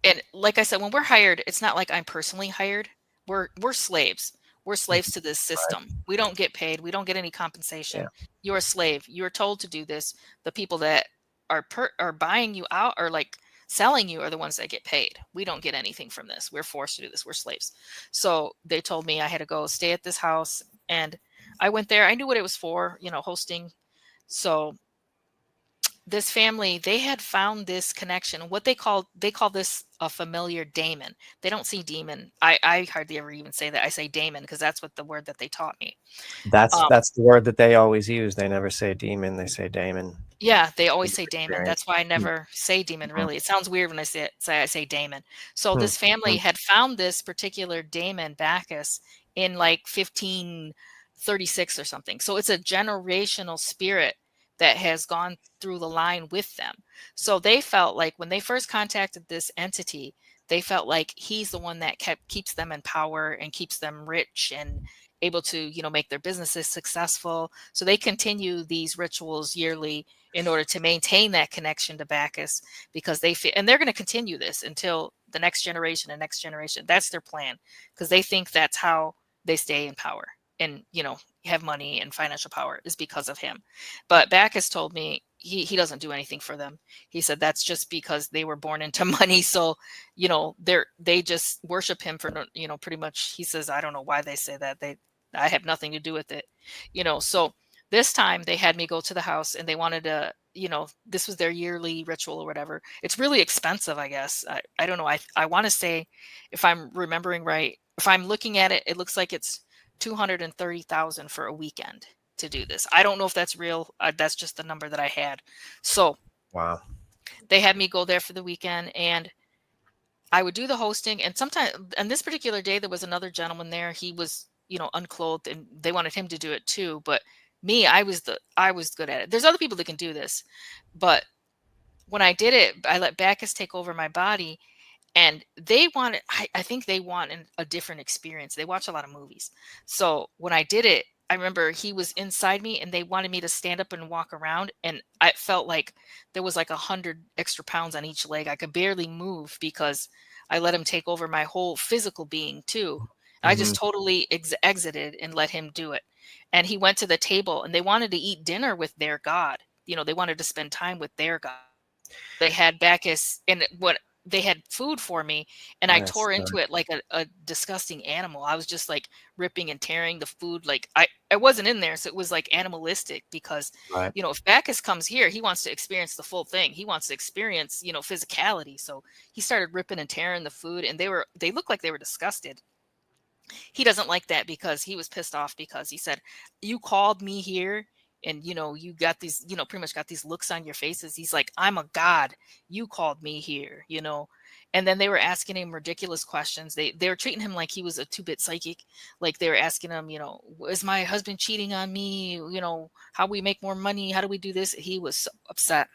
And like I said, when we're hired, it's not like I'm personally hired. We're slaves. We're slaves to this system. We don't get paid. We don't get any compensation. Yeah. You're a slave. You're told to do this. The people that are buying you out are like selling you are the ones that get paid. We don't get anything from this. We're forced to do this. We're slaves. So they told me I had to go stay at this house. And I went there. I knew what it was for, hosting. So this family, they had found this connection. What they call this a familiar daemon. They don't see demon. I hardly ever even say that. I say daemon because that's what the word that they taught me. That's the word that they always use. They never say demon. They say daemon. Yeah, they always say daemon. Experience. That's why I never say demon, really. It sounds weird when I say daemon. So this family had found this particular daemon, Bacchus, in like 1536 or something. So it's a generational spirit that has gone through the line with them. So they felt like when they first contacted this entity, they felt like he's the one that keeps them in power and keeps them rich and able to, make their businesses successful. So they continue these rituals yearly in order to maintain that connection to Bacchus, because they feel, and they're going to continue this until the next generation and next generation. That's their plan, because they think that's how they stay in power and, have money and financial power is because of him. But Bacchus told me he doesn't do anything for them. He said that's just because they were born into money. So, they just worship him for, pretty much. He says, I don't know why they say that. I have nothing to do with it, So this time they had me go to the house and they wanted to, this was their yearly ritual or whatever. It's really expensive, I guess. I don't know. I want to say, if I'm remembering right, if I'm looking at it, it looks like it's $230,000 for a weekend to do this. I don't know if that's real. That's just the number that I had. So wow, they had me go there for the weekend and I would do the hosting. And sometimes, and this particular day, there was another gentleman there. He was, unclothed, and they wanted him to do it too. But me, I was good at it. There's other people that can do this, but when I did it, I let Bacchus take over my body. And they wanted, I think they want a different experience. They watch a lot of movies. So when I did it, I remember he was inside me and they wanted me to stand up and walk around. And I felt like there was like 100 extra pounds on each leg. I could barely move because I let him take over my whole physical being too. I just totally exited and let him do it. And he went to the table and they wanted to eat dinner with their God. They wanted to spend time with their God. They had Bacchus and they had food for me and I tore into it like a disgusting animal. I was just like ripping and tearing the food. Like I wasn't in there. So it was like animalistic because, if Bacchus comes here, he wants to experience the full thing. He wants to experience, physicality. So he started ripping and tearing the food and they looked like they were disgusted. He doesn't like that because he was pissed off because he said, you called me here and, you got these, pretty much got these looks on your faces. He's like, I'm a god. You called me here, and then they were asking him ridiculous questions. They were treating him like he was a 2-bit psychic. Like they were asking him, is my husband cheating on me? How we make more money? How do we do this? He was so upset.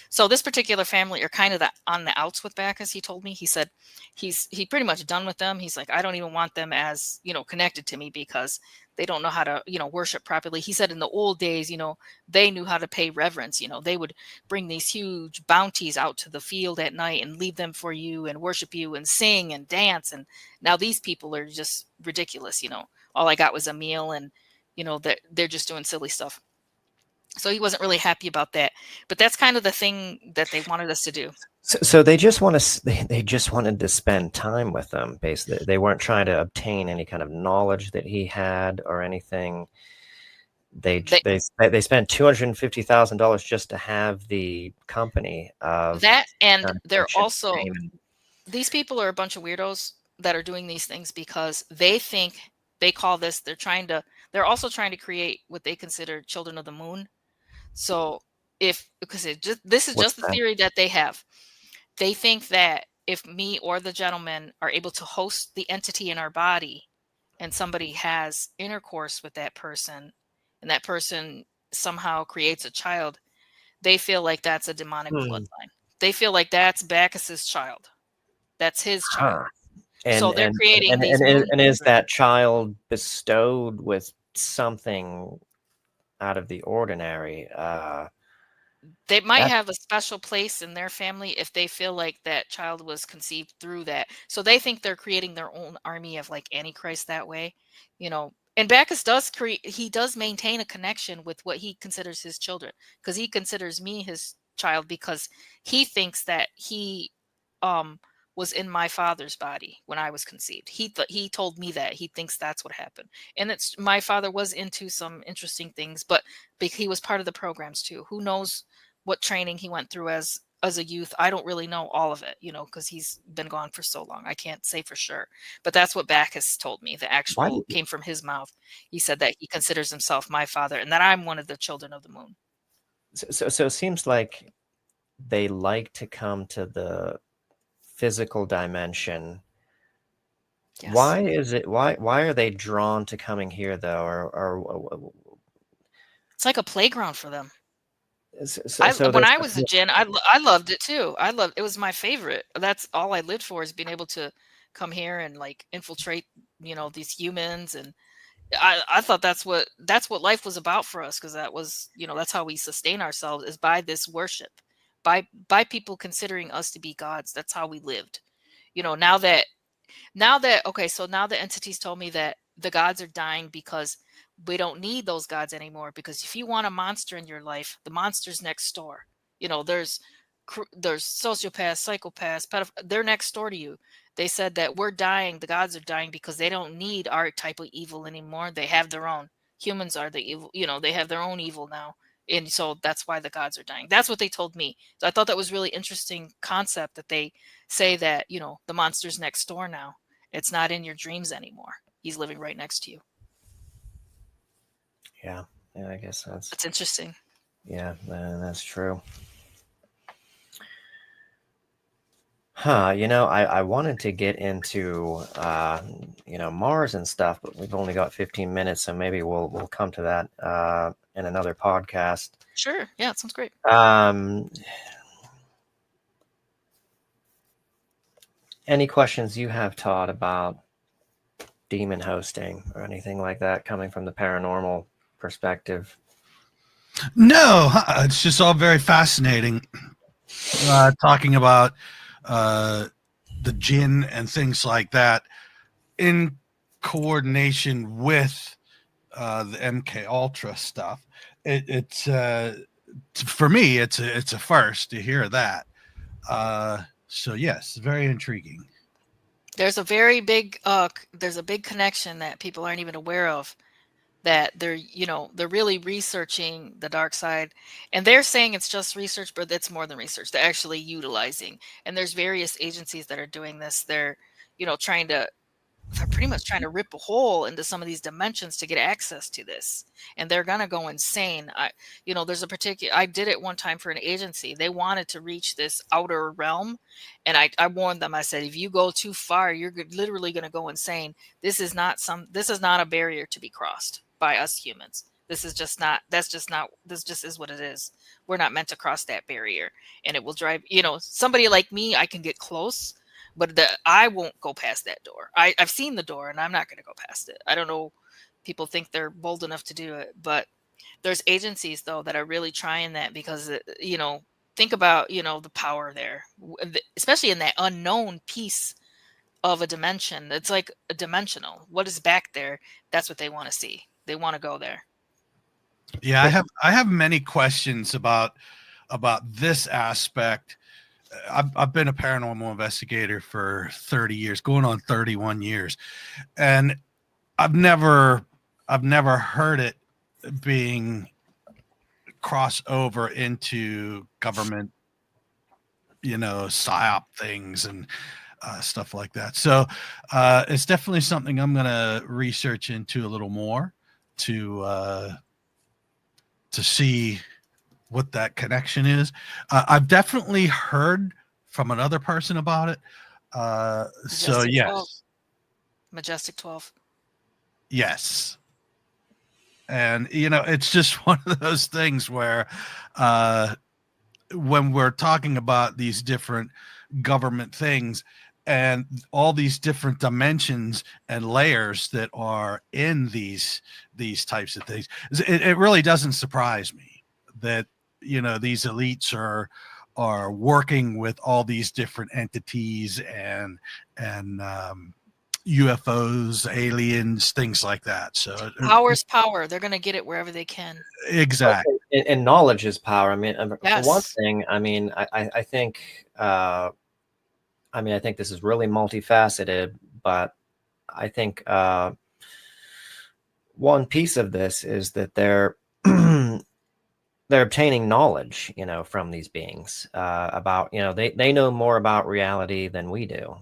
So this particular family are kind of on the outs with Bacchus. He told me, he said he pretty much done with them. He's like, I don't even want them as, connected to me because they don't know how to, worship properly. He said in the old days, they knew how to pay reverence. They would bring these huge bounties out to the field at night and leave them for you and worship you and sing and dance. And now these people are just ridiculous. All I got was a meal and, they're just doing silly stuff. So he wasn't really happy about that, but that's kind of the thing that they wanted us to do. So they just they just wanted to spend time with them. Basically, they weren't trying to obtain any kind of knowledge that he had or anything. They spent $250,000 just to have the company of that, and they're also these people are a bunch of weirdos that are doing these things because they think they call this. They're also trying to create what they consider children of the moon. So this is just the theory that they have. They think that if me or the gentleman are able to host the entity in our body and somebody has intercourse with that person and that person somehow creates a child, they feel like that's a demonic bloodline. They feel like that's Bacchus's child. That's his child. So they're creating these and is that child bestowed with something out of the ordinary? They might have a special place in their family if they feel like that child was conceived through that. So they think they're creating their own army of like Antichrist that way, And Bacchus does maintain a connection with what he considers his children because he considers me his child because he thinks that he was in my father's body when I was conceived. He told me that he thinks that's what happened. And it's my father was into some interesting things, but he was part of the programs too. Who knows what training he went through as a youth? I don't really know all of it, because he's been gone for so long. I can't say for sure, but that's what Bacchus told me. The actual came from his mouth. He said that he considers himself my father and that I'm one of the children of the moon. So it seems like they like to come to the physical dimension. Yes. Why are they drawn to coming here though? Or it's like a playground for them. So when I was a djinn, I loved it too. It was my favorite. That's all I lived for, is being able to come here and like infiltrate, these humans. And I thought that's what life was about for us, because that was, that's how we sustain ourselves, is by this worship, by people considering us to be gods. That's how we lived. Now that the entities told me that the gods are dying because we don't need those gods anymore, because if you want a monster in your life, the monster's next door. There's sociopaths, psychopaths, they're next door to you. They said that we're dying, the gods are dying because they don't need our type of evil anymore. They have their own. Humans are the evil, they have their own evil now. And so that's why the gods are dying. That's what they told me. So I thought that was really interesting concept, that they say that, the monster's next door now. It's not in your dreams anymore. He's living right next to you. Yeah, I guess that's interesting. Yeah, that's true. I wanted to get into Mars and stuff, but we've only got 15 minutes, so maybe we'll come to that in another podcast. Sure. Yeah, it sounds great. Any questions you have, Todd, about demon hosting or anything like that, coming from the paranormal perspective? No, it's just all very fascinating. Talking about the jinn and things like that in coordination with the MK Ultra stuff. It's for me, it's a first to hear that. So yes, very intriguing. There's a very big connection that people aren't even aware of, that they're really researching the dark side, and they're saying it's just research, but it's more than research. They're actually utilizing, and there's various agencies that are doing this. They're pretty much trying to rip a hole into some of these dimensions to get access to this, and they're gonna go insane. There's I did it one time for an agency. They wanted to reach this outer realm, and I warned them. I said, if you go too far, you're literally gonna go insane. This is not a barrier to be crossed by us humans. This just is what it is. We're not meant to cross that barrier, and it will drive, somebody like me, I can get close, but I won't go past that door. I've seen the door, and I'm not going to go past it. I don't know. People think they're bold enough to do it, but there's agencies though that are really trying that, because think about the power there, especially in that unknown piece of a dimension. It's like a dimensional. What is back there? That's what they want to see. They want to go there. Yeah, I have many questions about this aspect. I've been a paranormal investigator for 30 years, going on 31 years, and I've never heard it being crossed over into government, PSYOP things and stuff like that. So it's definitely something I'm going to research into a little more to see what that connection is. I've definitely heard from another person about it. So yes. 12. Majestic 12. Yes. And, it's just one of those things where when we're talking about these different government things and all these different dimensions and layers that are in these types of things, it really doesn't surprise me that these elites are working with all these different entities and UFOs, aliens, things like that. So power's power. They're going to get it wherever they can. Exactly. and knowledge is power. I mean, for one Yes. thing, I mean, I think, I think this is really multifaceted, but I think one piece of this is that they're they're obtaining knowledge, from these beings about, they know more about reality than we do,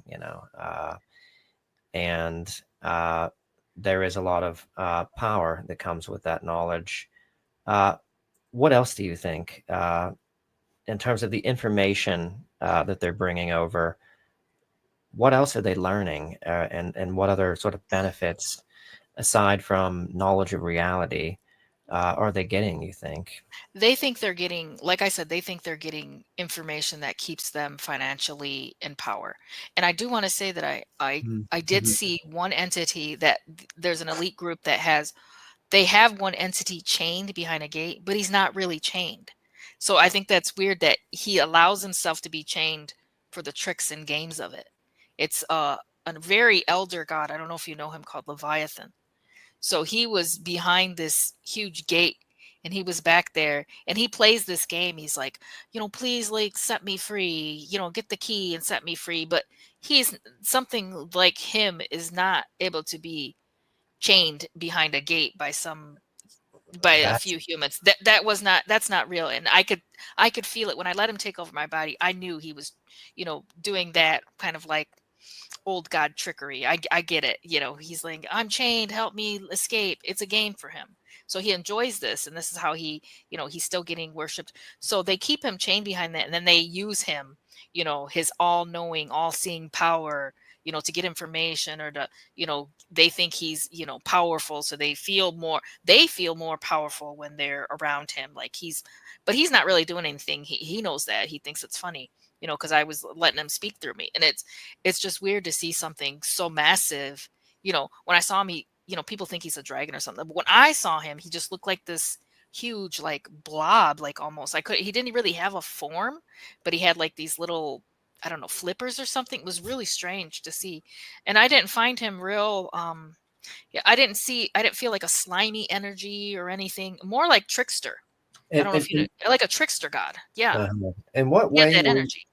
and there is a lot of power that comes with that knowledge. What else do you think, in terms of the information that they're bringing over? What else are they learning, and what other sort of benefits, aside from knowledge of reality, are they getting, you think? They think they're getting, like I said, they think they're getting information that keeps them financially in power. And I do want to say that I did Mhm. see one entity that there's an elite group that they have one entity chained behind a gate, but he's not really chained. So I think that's weird that he allows himself to be chained for the tricks and games of it. It's a very elder god. I don't know if you know him, called Leviathan. So he was behind this huge gate and he was back there and he plays this game. He's like, please, like, set me free, get the key and set me free. But he's something like him is not able to be chained behind a gate by a That's few humans. That's not real. And I could feel it when I let him take over my body. I knew he was, doing that kind of like old god trickery. I get it. He's like, I'm chained, help me escape. It's a game for him. So he enjoys this. And this is how he's still getting worshipped. So they keep him chained behind that. And then they use him, his all knowing, all seeing power, to get information or to, they think he's, powerful. So they feel more powerful when they're around him. But he's not really doing anything. He knows that. He thinks it's funny, because I was letting him speak through me. And it's just weird to see something so massive. When I saw him, people think he's a dragon or something. But when I saw him, he just looked like this huge, like, blob, like almost. He didn't really have a form, but he had like these little, I don't know, flippers or something. It was really strange to see. And I didn't find him real, yeah, I didn't feel like a slimy energy or anything. More like trickster. I and, don't know and, if you know, like a trickster god. Yeah. in what He had way that energy.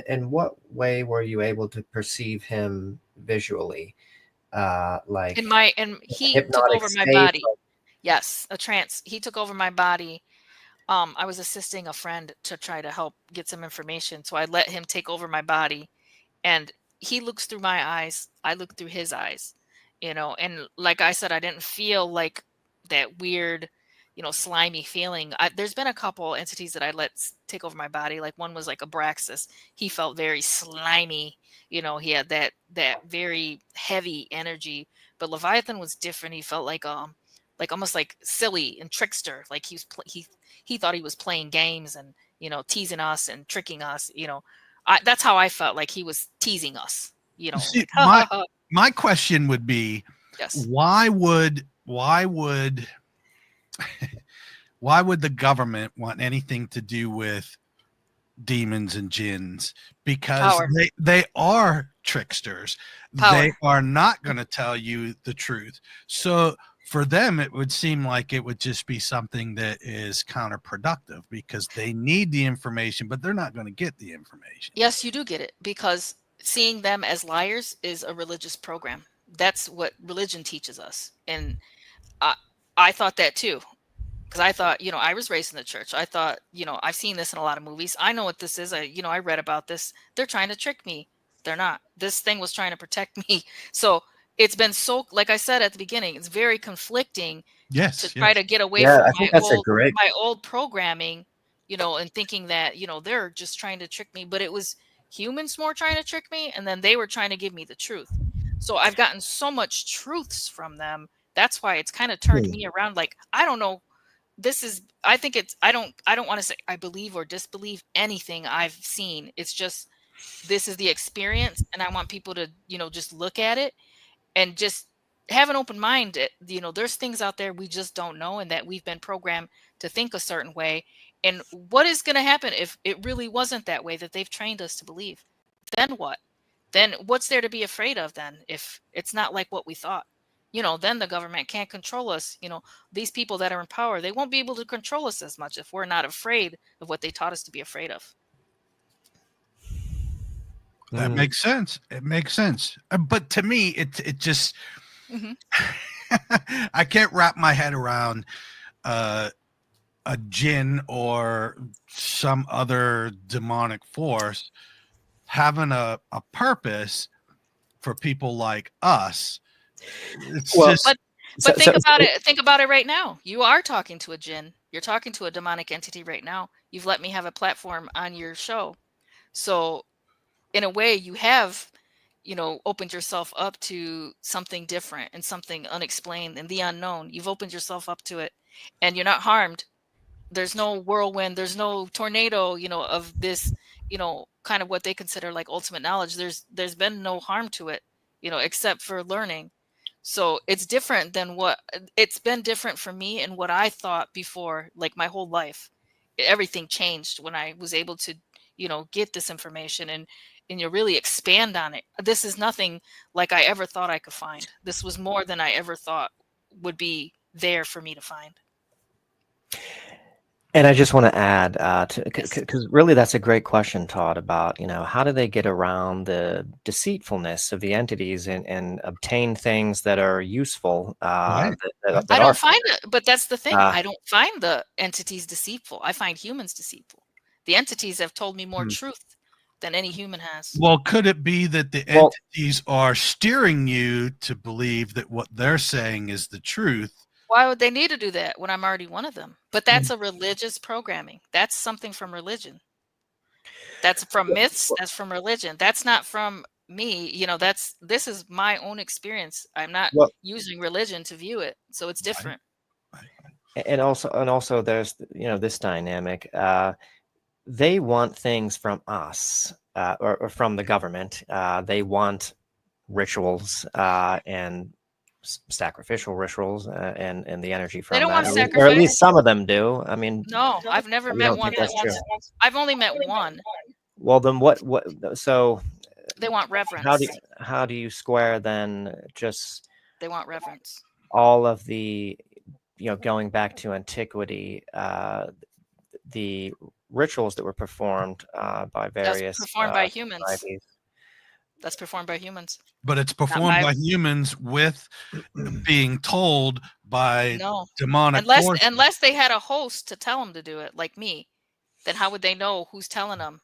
in what way were you able to perceive him visually? Like And he took hypnotic over my state? body. Yes, a trance. He took over my body. I was assisting a friend to try to help get some information. So I let him take over my body and he looks through my eyes. I look through his eyes, and like I said, I didn't feel like that weird, slimy feeling. There's been a couple entities that I let take over my body. Like one was like Abraxas. He felt very slimy. He had that very heavy energy. But Leviathan was different. He felt like almost like silly and trickster. Like he thought he was playing games and teasing us and tricking us. That's how I felt, like he was teasing us. See, Like, ha ha ha. my question would be, Yes. why would why would the government want anything to do with demons and jinns? Because Power. they are tricksters. Power. They are not going to tell you the truth. So for them, it would seem like it would just be something that is counterproductive because they need the information, but they're not going to get the information. Yes, you do get it, because seeing them as liars is a religious program. That's what religion teaches us. And I, I thought that too. Because I thought, I was raised in the church. I thought, I've seen this in a lot of movies. I know what this is. I read about this. They're trying to trick me. They're not. This thing was trying to protect me. So it's been so, like I said at the beginning, it's very conflicting to Yes, try yes. to get away Yeah, from I think that's a great. my old programming, and thinking that, they're just trying to trick me, but it was humans more trying to trick me, and then they were trying to give me the truth. So I've gotten so much truths from them. That's why it's kind of turned me around. Like, I don't know. I think I don't want to say I believe or disbelieve anything I've seen. It's just, this is the experience, and I want people to, just look at it and just have an open mind. There's things out there we just don't know, and that we've been programmed to think a certain way. And what is going to happen if it really wasn't that way that they've trained us to believe? Then what? Then what's there to be afraid of then if it's not like what we thought? then the government can't control us. These people that are in power, they won't be able to control us as much if we're not afraid of what they taught us to be afraid of. That makes sense. It makes sense. But to me, it just, I can't wrap my head around a jinn or some other demonic force having a purpose for people like us. It's just. But think about it. Think about it right now. You are talking to a jinn. You're talking to a demonic entity right now. You've let me have a platform on your show. So in a way, you have, opened yourself up to something different and something unexplained and the unknown. You've opened yourself up to it, and you're not harmed. There's no whirlwind. There's no tornado, of this, kind of what they consider like ultimate knowledge. There's been no harm to it, except for learning. So it's different than it's been different for me and what I thought before, like my whole life. Everything changed when I was able to, get this information and really expand on it. This is nothing like I ever thought I could find. This was more than I ever thought would be there for me to find. And I just want to add, because really that's a great question, Todd, about, how do they get around the deceitfulness of the entities and obtain things that are useful? Right. that I don't are find it, but that's the thing. I don't find the entities deceitful. I find humans deceitful. The entities have told me more truth than any human has. Well, could it be that the entities are steering you to believe that what they're saying is the truth? Why would they need to do that when I'm already one of them? But that's a religious programming. That's something from religion. That's from myths. That's from religion. That's not from me. This is my own experience. I'm not using religion to view it. So it's different. And also there's, this dynamic. They want things from us or from the government. They want rituals and sacrificial rituals and the energy from they don't that. Want sacrifice. Or at least some of them do. I mean, no, I've never met one. I've only met one. Well, then what? So they want reverence. How do you square then? Just they want reverence. All of the, going back to antiquity, the rituals that were performed by various by humans. Societies. That's performed by humans. But it's performed by humans with being told by demonic forces. Unless they had a host to tell them to do it, like me, then how would they know who's telling them?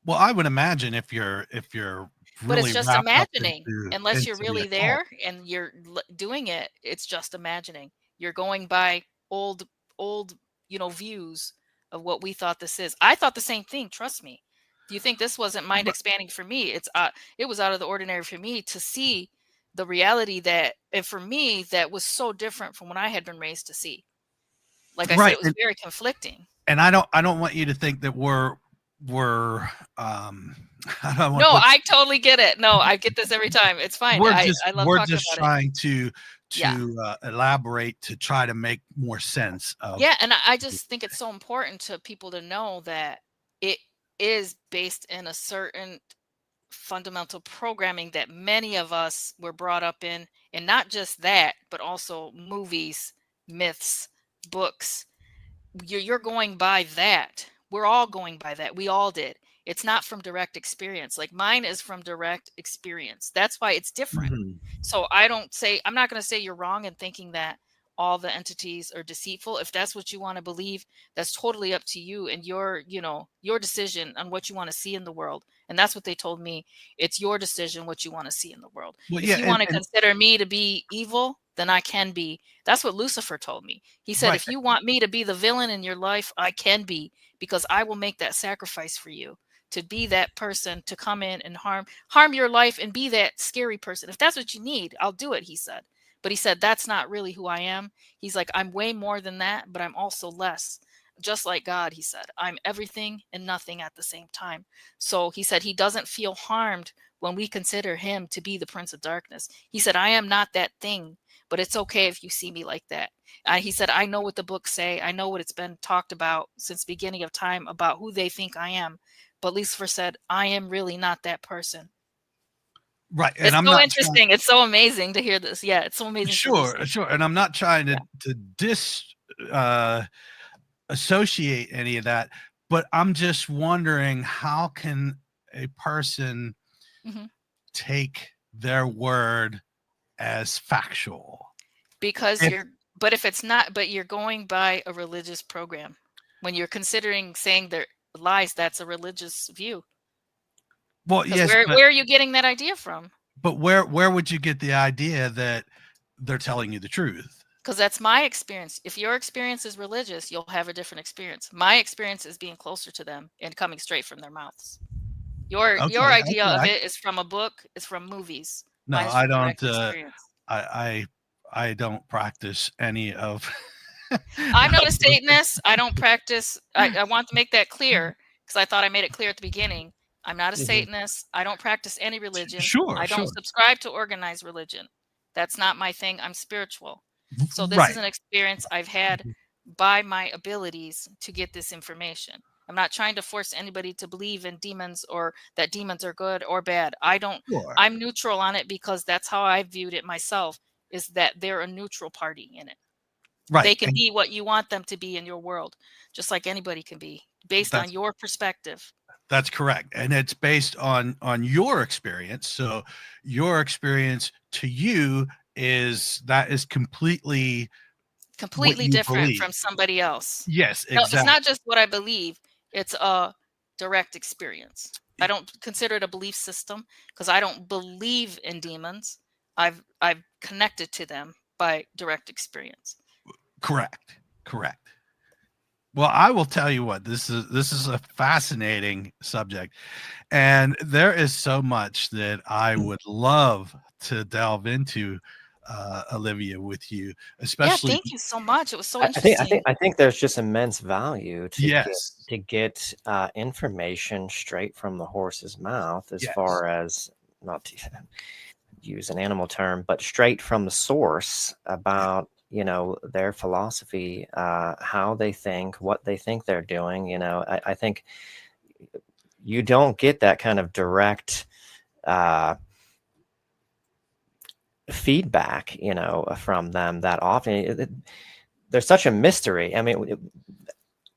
Well, I would imagine if you're really, but it's just imagining. Unless you're really there and you're doing it, it's just imagining. You're going by old, views of what we thought this is. I thought the same thing. Trust me. Do you think this wasn't mind expanding for me? It was out of the ordinary for me to see the reality and for me, that was so different from what I had been raised to see. Like I said, it was very conflicting. And I don't want you to think that we're I totally get it. No, I get this every time. It's fine. I love we're talking just about trying to elaborate to try to make more sense of. Yeah, and I just think it's so important to people to know that it is based in a certain fundamental programming that many of us were brought up in, and not just that, but also movies, myths, books. You're going by that. We're all going by that. We all did. It's not from direct experience. Like mine is from direct experience. That's why it's different. So I'm not going to say you're wrong in thinking that all the entities are deceitful. If that's what you want to believe, that's totally up to you and your decision on what you want to see in the world. And that's what they told me. It's your decision what you want to see in the world. Well, if you want to consider me to be evil, then I can be. That's what Lucifer told me. He said, if you want me to be the villain in your life, I can be, because I will make that sacrifice for you to be that person, to come in and harm your life and be that scary person. If that's what you need, I'll do it, he said. But he said, that's not really who I am. He's like, I'm way more than that, but I'm also less. Just like God, he said, I'm everything and nothing at the same time. So he said he doesn't feel harmed when we consider him to be the Prince of Darkness. He said, I am not that thing, but it's okay if you see me like that. He said, I know what the books say. I know what it's been talked about since the beginning of time about who they think I am. But Lucifer said, I am really not that person. Right. And It's I'm so not interesting. It's so amazing to hear this. Yeah, it's so amazing. sure. And I'm not trying to uh, associate any of that, but I'm just wondering, how can a person Mhm. take their word as factual? Because If, but if it's not, but you're going by a religious program. When you're considering saying they're lies, that's a religious view. well, Because yes, where are you getting that idea from? but where would you get the idea that they're telling you the truth? Because that's my experience. If your experience is religious, you'll have a different experience. My experience is being closer to them and coming straight from their mouths. Your idea of it is from a book, is from movies. No, Mine is I from don't. direct experience. I don't practice any of. I'm not a Satanist. I don't practice. I want to make that clear because I thought I made it clear at the beginning. I'm not a Satanist. I don't practice any religion. Sure, I don't sure. subscribe to organized religion. That's not my thing. I'm spiritual. So this is Right. an experience I've had by my abilities to get this information. I'm not trying to force anybody to believe in demons or that demons are good or bad. Sure. I'm neutral on it because that's how I viewed it myself, is that they're a neutral party in it. Right. They can And be what you want them to be in your world, just like anybody can be, based on your perspective. that's correct. And it's based on your experience. So your experience to you is completely what you Different believe. from somebody else. Yes, No, it's exactly. not just what I believe, it's a direct experience. I don't consider it a belief system because I don't believe in demons. I've connected to them by direct experience. Correct. Well, I will tell you what, this is a fascinating subject, and there is so much that I would love to delve into, Olivia, with you, especially. Yeah, thank you so much. It was so I think interesting. I think there's just immense value to Yes. get information straight from the horse's mouth, as Yes. far as, not to use an animal term, but straight from the source about their philosophy, how they think, what they think they're doing. I think you don't get that kind of direct feedback from them that often. There's such a mystery. I mean,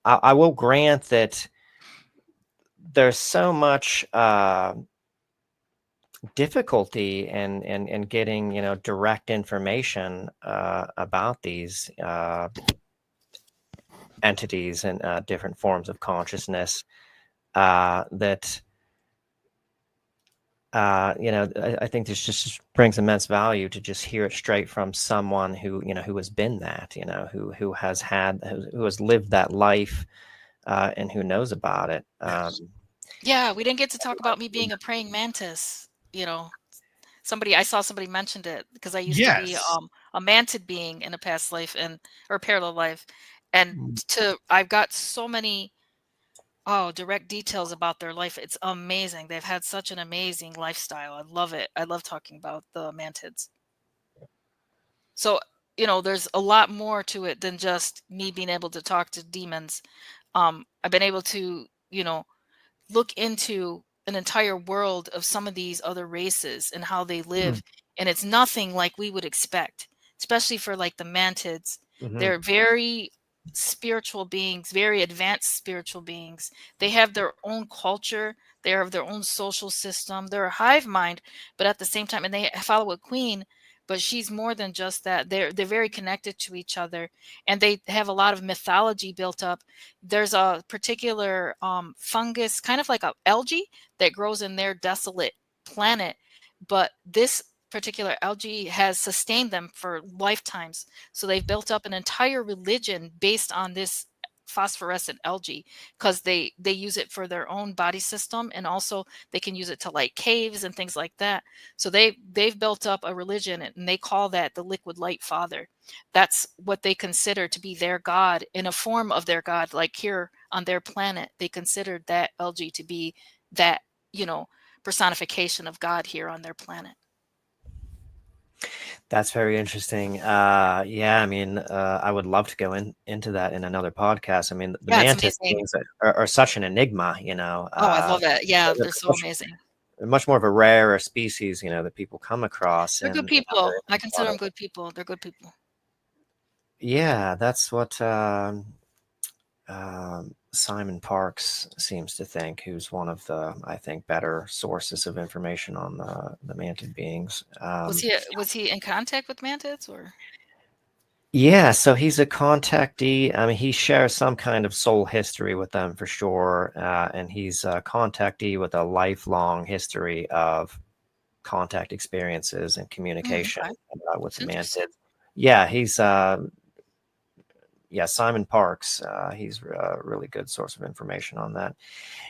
I will grant that there's so much difficulty in getting direct information about these entities and different forms of consciousness, that I think this just brings immense value to just hear it straight from someone who has been that, who has lived that life, and who knows about it. Yes. Yeah, we didn't get to talk about me being a praying mantis. I saw somebody mentioned it because I used to be Yes. a mantid being in a past life or parallel life, and I've got so many direct details about their life. It's amazing. They've had such an amazing lifestyle. I love it. I love talking about the mantids. So, there's a lot more to it than just me being able to talk to demons. I've been able to, look into an entire world of some of these other races and how they live. And it's nothing like we would expect, especially for like the mantids. They're very spiritual beings, very advanced spiritual beings. They have their own culture. They have their own social system. They're a hive mind, but at the same time, and they follow a queen, but she's more than just that. They're very connected to each other, and they have a lot of mythology built up. There's a particular fungus, kind of like a algae, that grows in their desolate planet, but this particular algae has sustained them for lifetimes. So they've built up an entire religion based on this phosphorescent algae, because they use it for their own body system, and also they can use it to light caves and things like that. So they've built up a religion, and they call that the liquid light father. That's what they consider to be their god, in a form of their god. Like here on their planet, they considered that algae to be that personification of God here on their planet. That's very interesting. Yeah, I mean, I would love to go into that in another podcast. I mean, the mantis things are such an enigma, I love it. Yeah, they're so amazing. much more of a rare species, that people come across. They're good And people. I consider them good people. They're good people. yeah, that's what Simon Parks seems to think, who's one of the, I think, better sources of information on the mantid beings. Was he in contact with mantids, or? Yeah, so he's a contactee. I mean, he shares some kind of soul history with them for sure, and he's a contactee with a lifelong history of contact experiences and communication with the mantids. Yeah, he's Simon Parks. He's a really good source of information on that.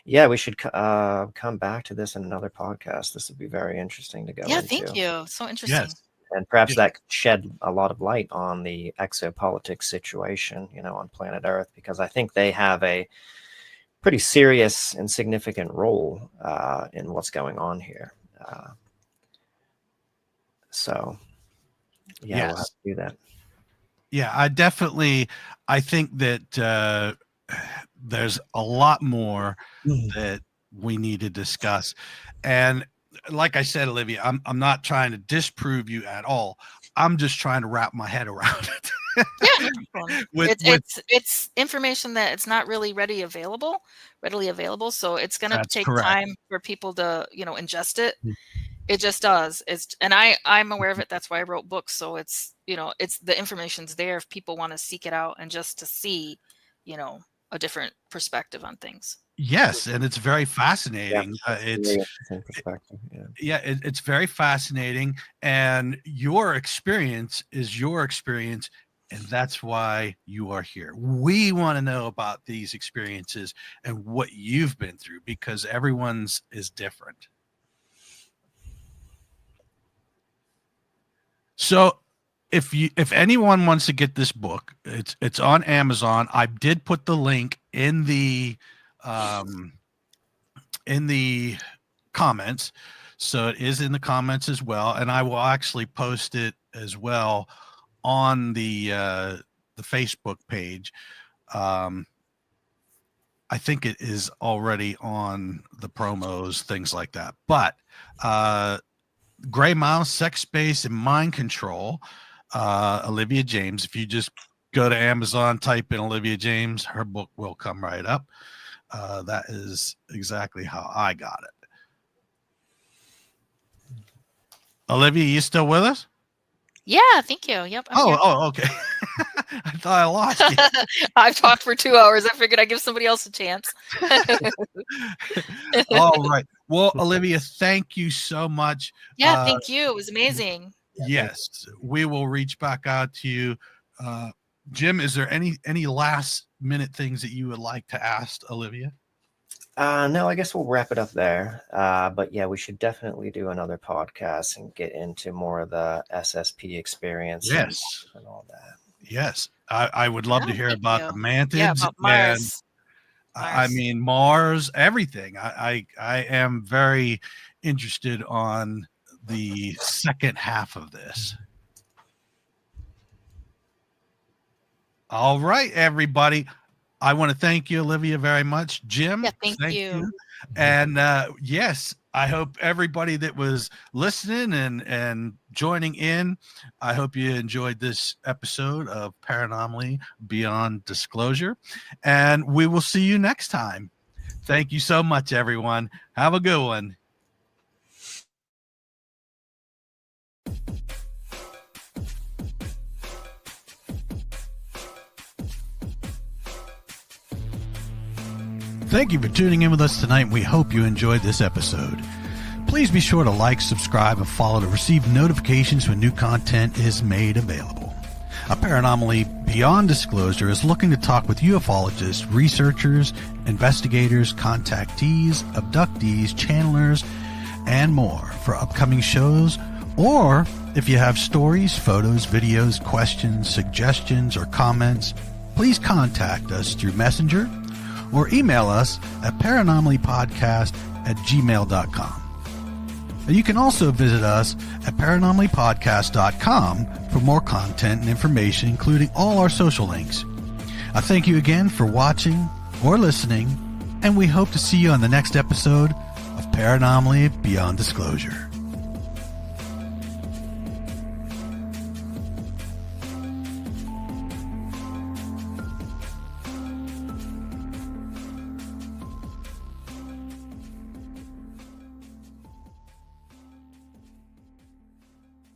Yeah, we should come back to this in another podcast. This would be very interesting to go into. Yeah, thank you. So interesting. Yes. And perhaps that could shed a lot of light on the exopolitics situation, on planet Earth, because I think they have a pretty serious and significant role in what's going on here. So, yeah, we'll have to do that. Yeah, I think that there's a lot more that we need to discuss. And like I said, Olivia, I'm not trying to disprove you at all. I'm just trying to wrap my head around it. Yeah, it's information that it's not really readily available. So it's going to take time for people to, ingest it. It just does. I'm aware of it. That's why I wrote books. So it's the information's there if people want to seek it out and just to see, a different perspective on things. Yes, and it's very fascinating. It's very fascinating, and your experience is your experience, and that's why you are here. We want to know about these experiences and what you've been through, because everyone's is different. So if anyone wants to get this book, it's on Amazon. I did put the link in the comments, so it is in the comments as well, and I will actually post it as well on the Facebook page. I think it is already on the promos, things like that. But Gray Mouse, Sex Space, and Mind Control, Olivia James. If you just go to Amazon, type in Olivia James, her book will come right up. That is exactly how I got it. Olivia, you still with us? Yeah, thank you. Yep. Okay. I thought I lost you. I've talked for 2 hours. I figured I'd give somebody else a chance. All right. Well, Olivia, thank you so much. Yeah, thank you. It was amazing. Yes, we will reach back out to you. Jim, is there any last minute things that you would like to ask Olivia? No, I guess we'll wrap it up there. But yeah, we should definitely do another podcast and get into more of the SSP experience. Yes. And all that. Yes. I would love to hear about the mantids. Yeah, about Mars. I mean, Mars, everything. I am very interested on the second half of this. All right, everybody. I want to thank you, Olivia, very much. Jim, thank you. And yes, I hope everybody that was listening and joining in, I hope you enjoyed this episode of Paranomaly Beyond Disclosure. And we will see you next time. Thank you so much, everyone. Have a good one. Thank you for tuning in with us tonight. We hope you enjoyed this episode. Please be sure to like, subscribe, and follow to receive notifications when new content is made available. A Paranomaly Beyond Disclosure is looking to talk with ufologists, researchers, investigators, contactees, abductees, channelers, and more for upcoming shows. Or if you have stories, photos, videos, questions, suggestions, or comments, please contact us through Messenger or email us at paranomalypodcast@gmail.com. And you can also visit us at paranomalypodcast.com for more content and information, including all our social links. I thank you again for watching or listening, and we hope to see you on the next episode of Paranomaly Beyond Disclosure.